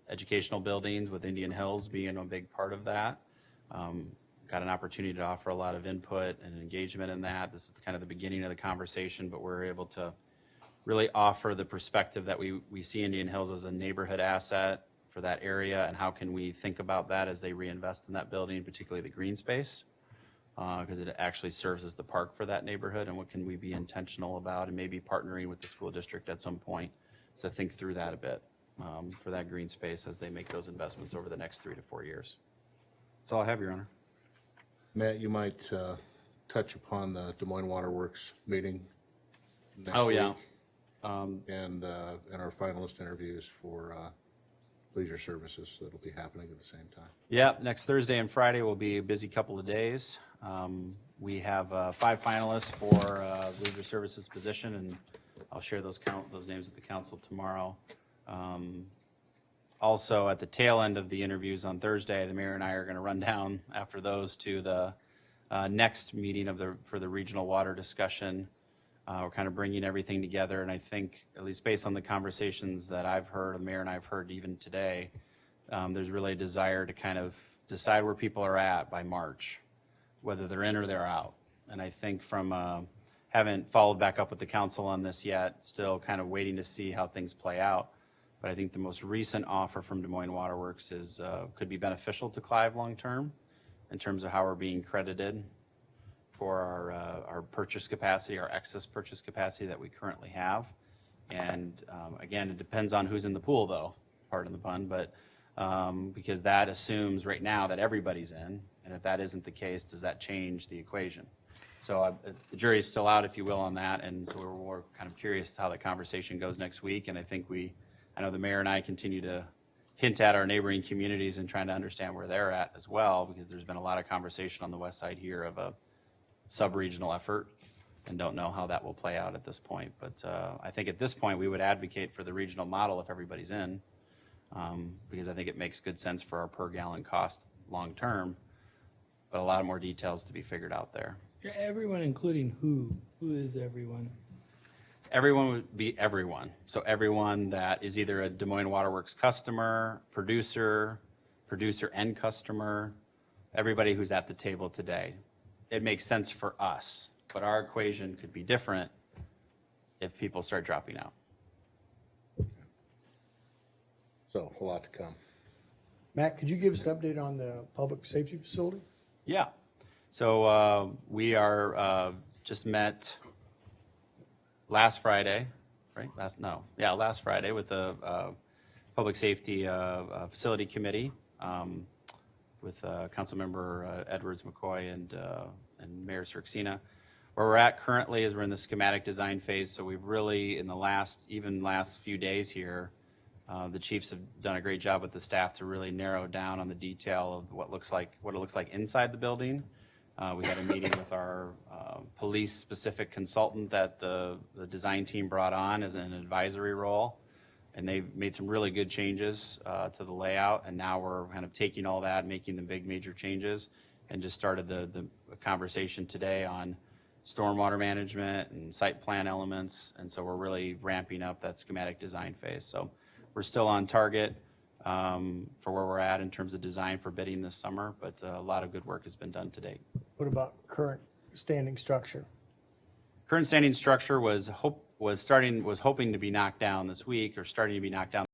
educational buildings, with Indian Hills being a big part of that. Got an opportunity to offer a lot of input and engagement in that. This is kind of the beginning of the conversation, but we're able to really offer the perspective that we see Indian Hills as a neighborhood asset for that area, and how can we think about that as they reinvest in that building, particularly the green space, because it actually serves as the park for that neighborhood, and what can we be intentional about, and maybe partnering with the school district at some point to think through that a bit for that green space as they make those investments over the next 3 to 4 years. That's all I have, Your Honor. Matt, you might touch upon the Des Moines Water Works meeting next Oh, week. yeah. And our finalist interviews for leisure services that'll be happening at the same time. Yeah, next Thursday and Friday will be a busy couple of days. We have 5 finalists for leisure services position, and I'll share those names with the council tomorrow. Also, at the tail end of the interviews on Thursday, the mayor and I are going to run down after those to the next meeting for the regional water discussion. We're kind of bringing everything together, and I think, at least based on the conversations that I've heard, the mayor and I have heard even today, there's really a desire to kind of decide where people are at by March, whether they're in or they're out. And I think haven't followed back up with the council on this yet, still kind of waiting to see how things play out. But I think the most recent offer from Des Moines Water Works could be beneficial to Clive long-term in terms of how we're being credited for our purchase capacity, our excess purchase capacity that we currently have. And again, it depends on who's in the pool, though, pardon the pun, but because that assumes right now that everybody's in, and if that isn't the case, does that change the equation? So the jury is still out, if you will, on that, and so we're kind of curious how the conversation goes next week. And I think I know the mayor and I continue to hint at our neighboring communities and trying to understand where they're at as well, because there's been a lot of conversation on the west side here of a sub-regional effort, and don't know how that will play out at this point. But I think at this point we would advocate for the regional model if everybody's in, because I think it makes good sense for our per gallon cost long term, but a lot more details to be figured out there. Everyone, including who? Who is everyone? Everyone would be everyone. So everyone that is either a Des Moines Water Works customer, producer and customer, everybody who's at the table today. It makes sense for us, but our equation could be different if people start dropping out. So a lot to come. Matt, could you give us an update on the public safety facility? Yeah. So we are just met last Friday, right? Last Friday with the Public Safety Facility Committee with Councilmember Edwards, McCoy, and Mayor Cirksena. Where we're at currently is we're in the schematic design phase. So we've really, in the last few days here, the chiefs have done a great job with the staff to really narrow down on the detail of what it looks like inside the building. We had a meeting with our police-specific consultant that the design team brought on as an advisory role, and they've made some really good changes to the layout, and now we're kind of taking all that, making the big major changes, and just started the conversation today on stormwater management and site plan elements, and so we're really ramping up that schematic design phase. So we're still on target for where we're at in terms of design for bidding this summer, but a lot of good work has been done to date. What about current standing structure? Current standing structure was hoping to be knocked down this week, or starting to be knocked down